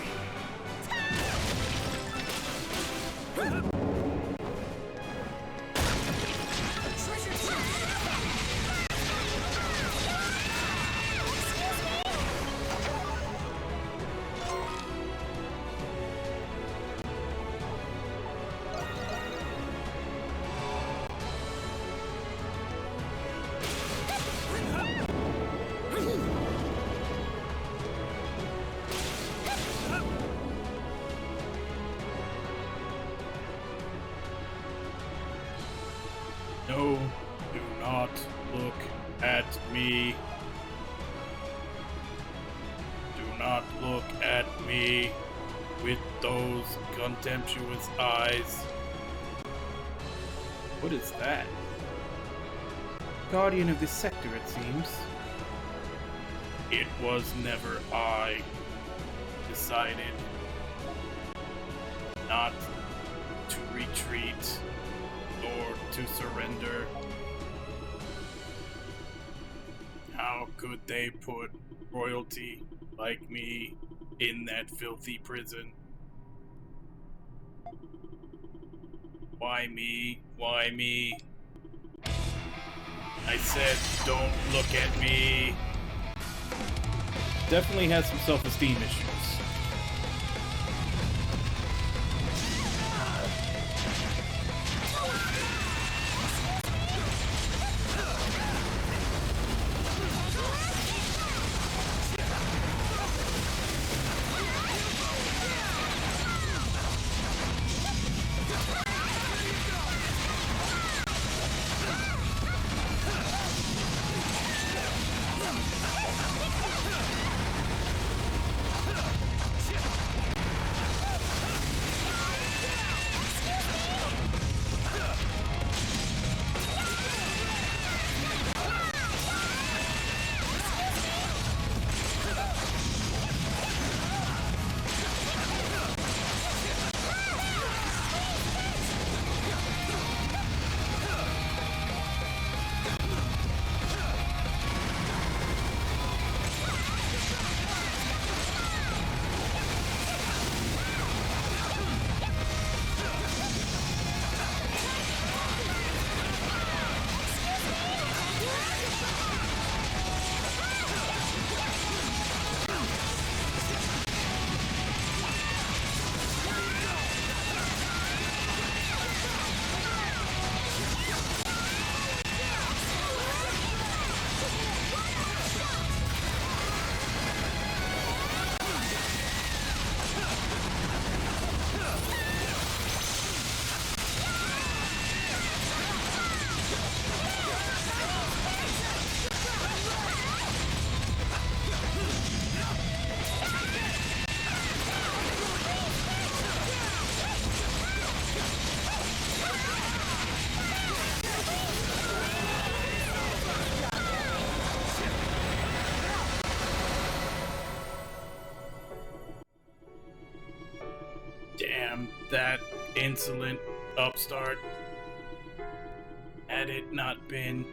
No, do not look at me. Do not look at me with those contemptuous eyes. What is that? Guardian of this sector, it seems. It was never I decided not to retreat or to surrender. How could they put royalty like me in that filthy prison? Why me? Why me? I said, don't look at me. Definitely has some self-esteem issues. Damn, that insolent upstart. Had it not been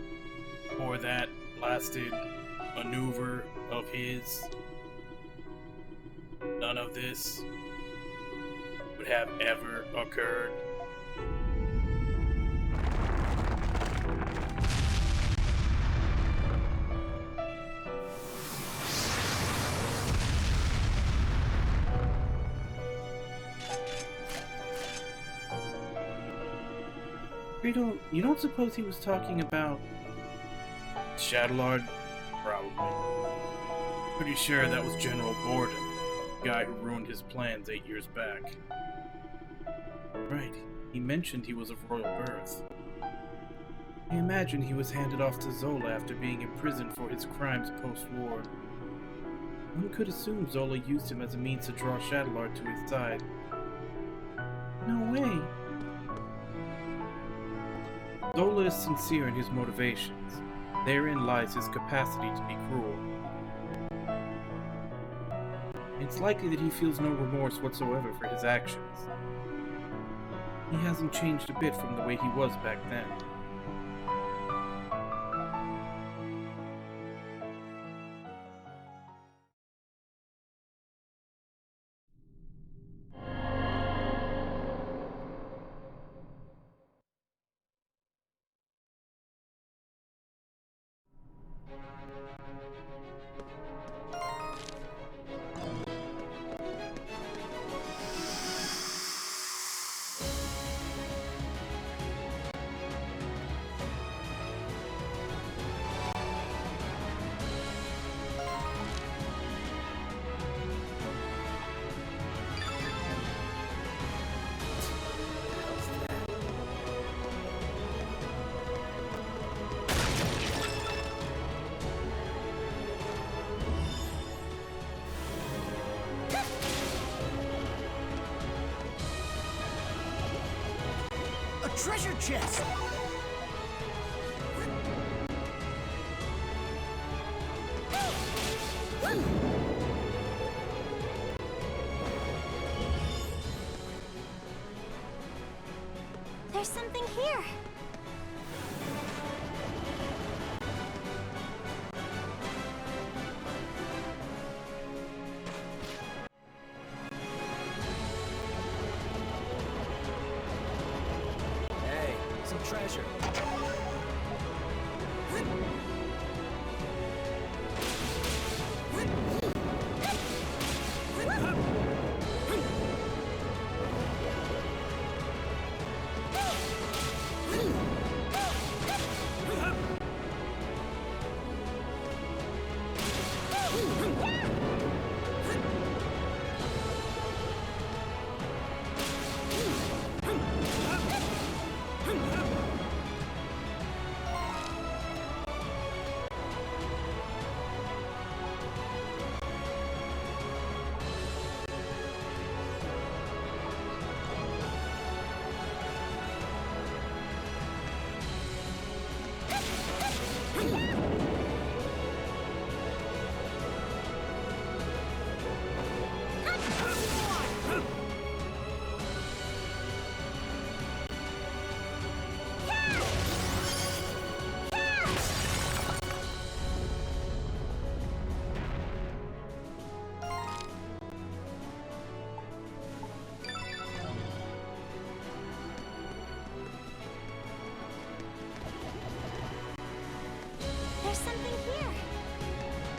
for that blasted maneuver of his, none of this would have ever occurred. Credo, you don't suppose he was talking about... Shadowlord? Probably. Pretty sure that was General Borden, the guy who ruined his plans 8 years back. Right. He mentioned he was of royal birth. I imagine he was handed off to Zola after being imprisoned for his crimes post-war. One could assume Zola used him as a means to draw Shadowlord to his side. No way. Zola is sincere in his motivations. Therein lies his capacity to be cruel. It's likely that he feels no remorse whatsoever for his actions. He hasn't changed a bit from the way he was back then. Treasure chest! There's something here. Treasure. There's something here.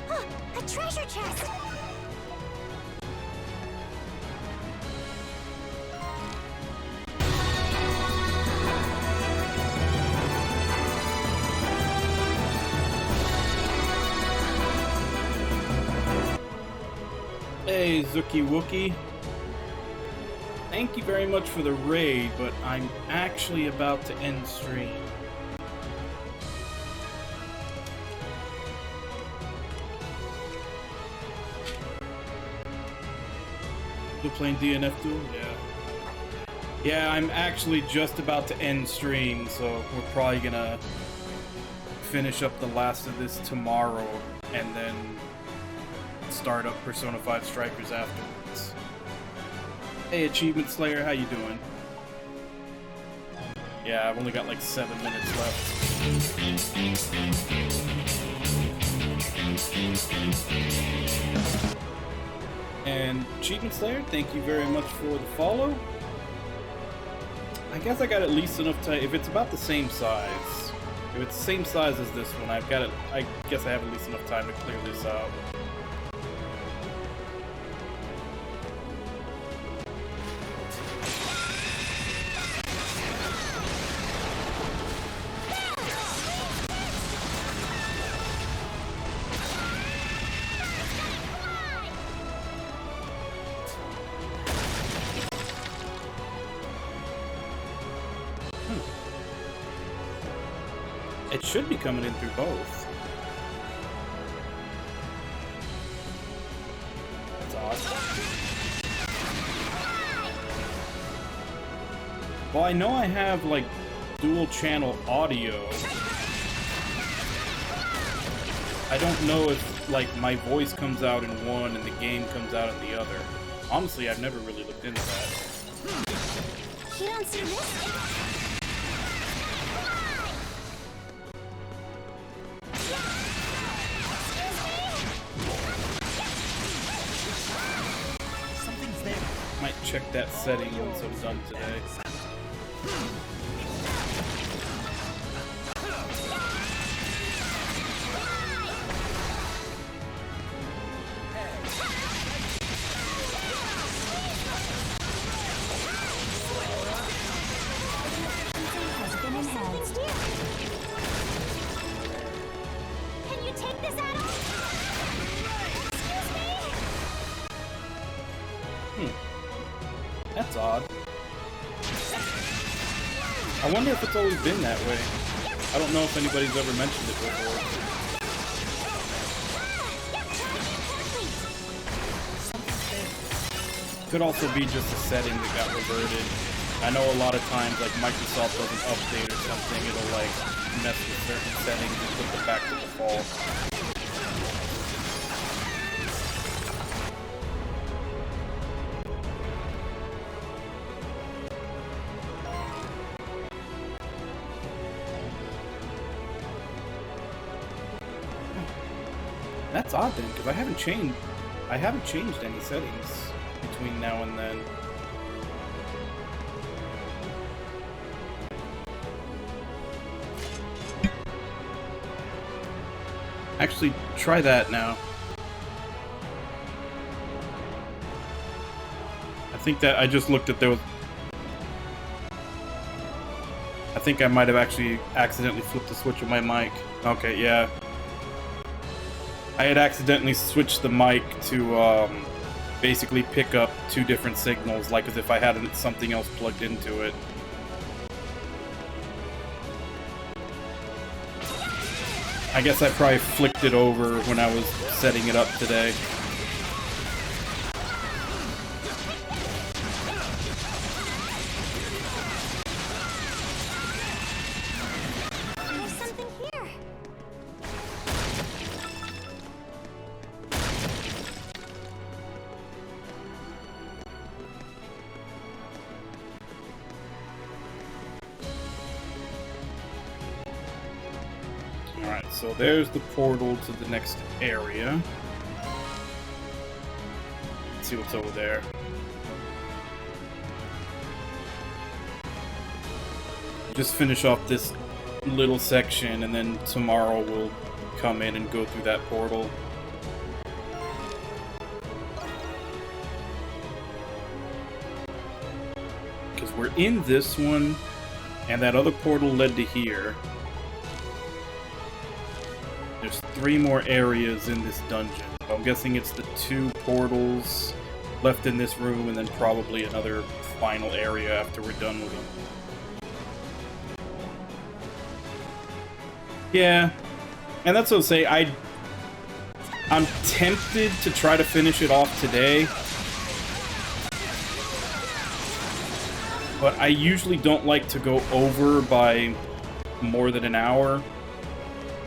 Oh, a treasure chest! Hey, Zookie Wookie. Thank you very much for the raid, but I'm actually about to end stream. Still playing DNF Duel? Yeah. Yeah, I'm actually just about to end stream, so we're probably gonna finish up the last of this tomorrow, and then start up Persona 5 Strikers afterwards. Hey, Achievement Slayer, how you doing? Yeah, I've only got like 7 minutes left. And Achievement Slayer, thank you very much for the follow. I guess I got at least enough time. If it's about the same size, if it's the same size as this one, I've got it. I guess I have at least enough time to clear this out. It should be coming in through both. That's odd. Well, I know I have, like, dual channel audio. I don't know if, like, my voice comes out in one and the game comes out in the other. Honestly, I've never really looked into that. You don't see this? Might check that setting once I'm done today. Can you take this, Adam? Excuse me? That's odd. I wonder if it's always been that way. I don't know if anybody's ever mentioned it before. Could also be just a setting that got reverted. I know a lot of times, like, Microsoft doesn't update or something, it'll, like, mess with certain settings and put them back to default. That's odd then, because I haven't changed any settings between now and then. Actually, try that now. I think that I just looked at those. I think I might have actually accidentally flipped the switch of my mic. Okay, yeah. I had accidentally switched the mic to basically pick up two different signals, like as if I had something else plugged into it. I guess I probably flicked it over when I was setting it up today. There's something here. Alright, so there's the portal to the next area. Let's see what's over there. Just finish off this little section, and then tomorrow we'll come in and go through that portal. Because we're in this one, and that other portal led to here. There's 3 more areas in this dungeon. I'm guessing it's the 2 portals left in this room, and then probably another final area after we're done with them. Yeah, and that's what I'll say. I'm tempted to try to finish it off today, but I usually don't like to go over by more than an hour.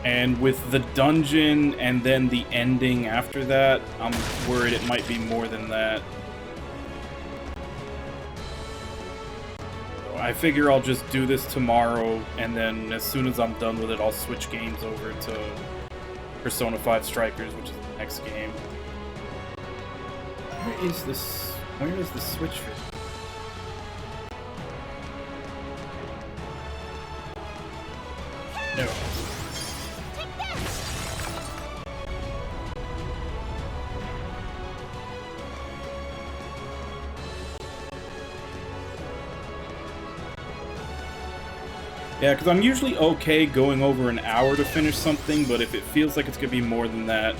And with the dungeon and then the ending after that, I'm worried it might be more than that. I figure I'll just do this tomorrow, and then as soon as I'm done with it, I'll switch games over to Persona 5 Strikers, which is the next game. Where is this? Where is the switch fit? There it is. Yeah, because I'm usually okay going over an hour to finish something, but if it feels like it's going to be more than that,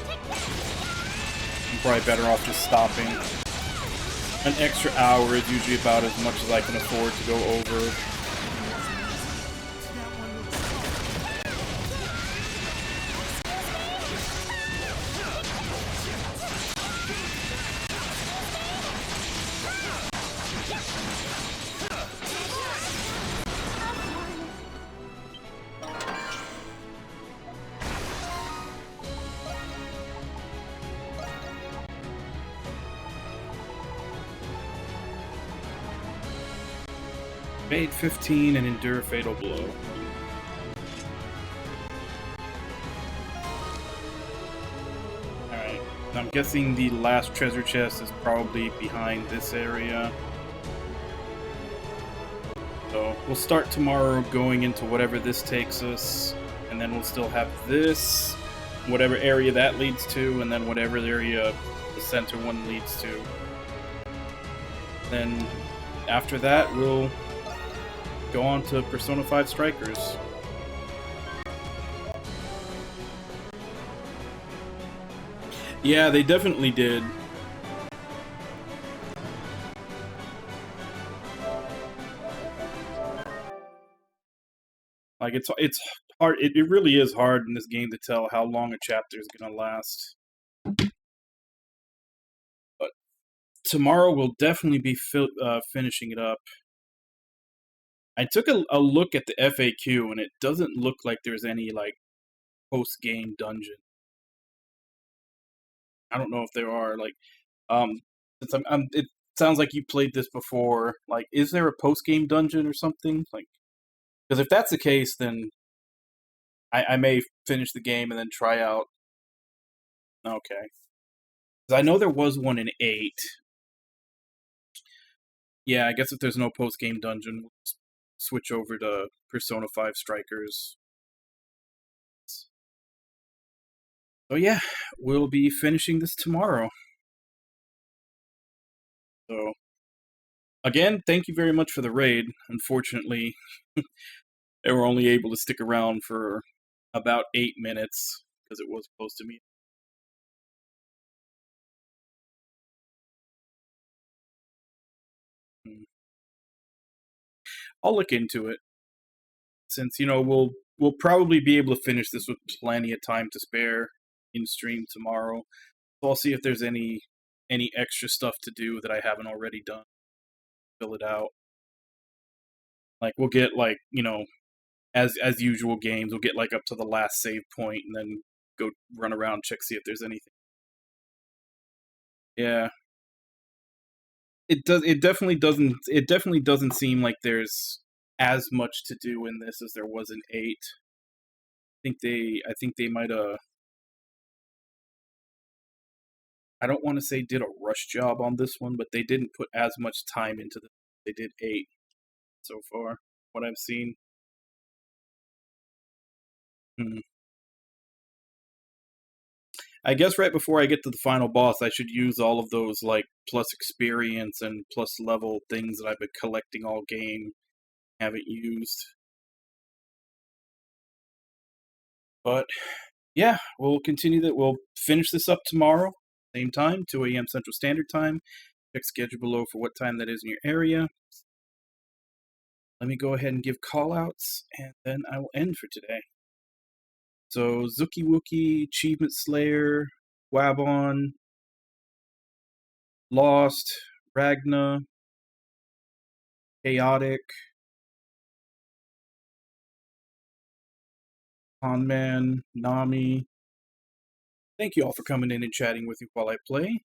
I'm probably better off just stopping. An extra hour is usually about as much as I can afford to go over. Evade 15 and endure fatal blow. Alright, I'm guessing the last treasure chest is probably behind this area. So we'll start tomorrow going into whatever this takes us, and then we'll still have this, whatever area that leads to, and then whatever area the center one leads to. Then after that, we'll go on to Persona 5 Strikers. Yeah, they definitely did. Like, it's hard. It really is hard in this game to tell how long a chapter is gonna last. But tomorrow we'll definitely be finishing it up. I took a look at the FAQ, and it doesn't look like there's any, like, post-game dungeon. I don't know if there are, like, since it sounds like you played this before. Like, is there a post-game dungeon or something? Like, because if that's the case, then I may finish the game and then try out. Okay. Because I know there was one in 8. Yeah, I guess if there's no post-game dungeon, we'll switch over to Persona 5 Strikers. So yeah, we'll be finishing this tomorrow. So, again, thank you very much for the raid. Unfortunately, they were only able to stick around for about 8 minutes, because it was close to me. I'll look into it, since, we'll probably be able to finish this with plenty of time to spare in stream tomorrow. So I'll see if there's any extra stuff to do that I haven't already done. Fill it out. Like, we'll get, like, as usual games, we'll get, like, up to the last save point and then go run around, check, see if there's anything. Yeah. It definitely doesn't seem like there's as much to do in this as there was in 8. I think they might I don't want to say did a rush job on this one, but they didn't put as much time into the they did 8 so far, what I've seen. I guess right before I get to the final boss, I should use all of those, like, plus experience and plus level things that I've been collecting all game, haven't used. But yeah, we'll continue that. We'll finish this up tomorrow, same time, 2 a.m. Central Standard Time. Check schedule below for what time that is in your area. Let me go ahead and give callouts, and then I will end for today. So, Zuki Wookie, Achievement Slayer, Wabon, Lost, Ragna, Chaotic, Conman, Nami. Thank you all for coming in and chatting with me while I play.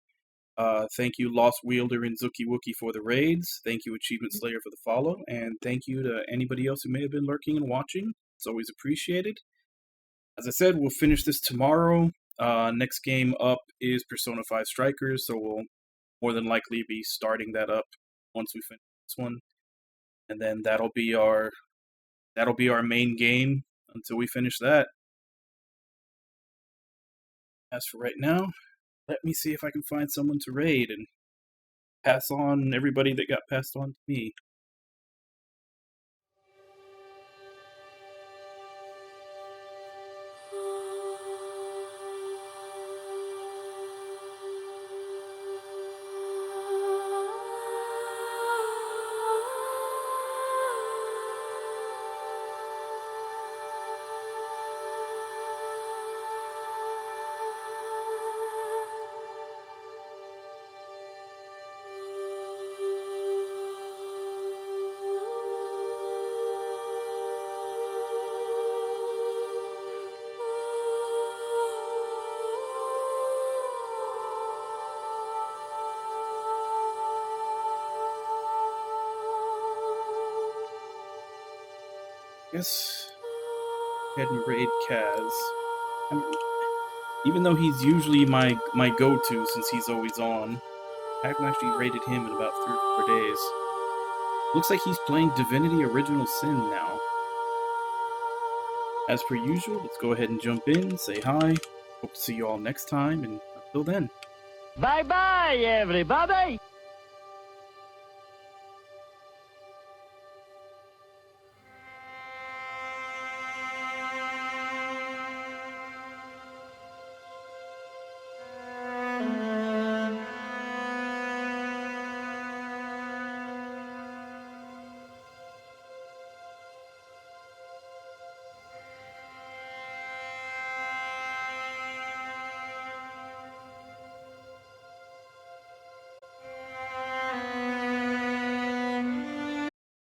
Thank you, Lost Wielder and Zuki Wookie for the raids. Thank you, Achievement Slayer, for the follow. And thank you to anybody else who may have been lurking and watching. It's always appreciated. As I said, we'll finish this tomorrow. Next game up is Persona 5 Strikers, so we'll more than likely be starting that up once we finish this one. And then that'll be our main game until we finish that. As for right now, let me see if I can find someone to raid and pass on everybody that got passed on to me. Guess go ahead and raid Kaz. Even though he's usually my go-to since he's always on, I haven't actually raided him in about 3 or 4 days. Looks like he's playing Divinity Original Sin now. As per usual, let's go ahead and jump in, say hi. Hope to see you all next time, and until then. Bye-bye, everybody!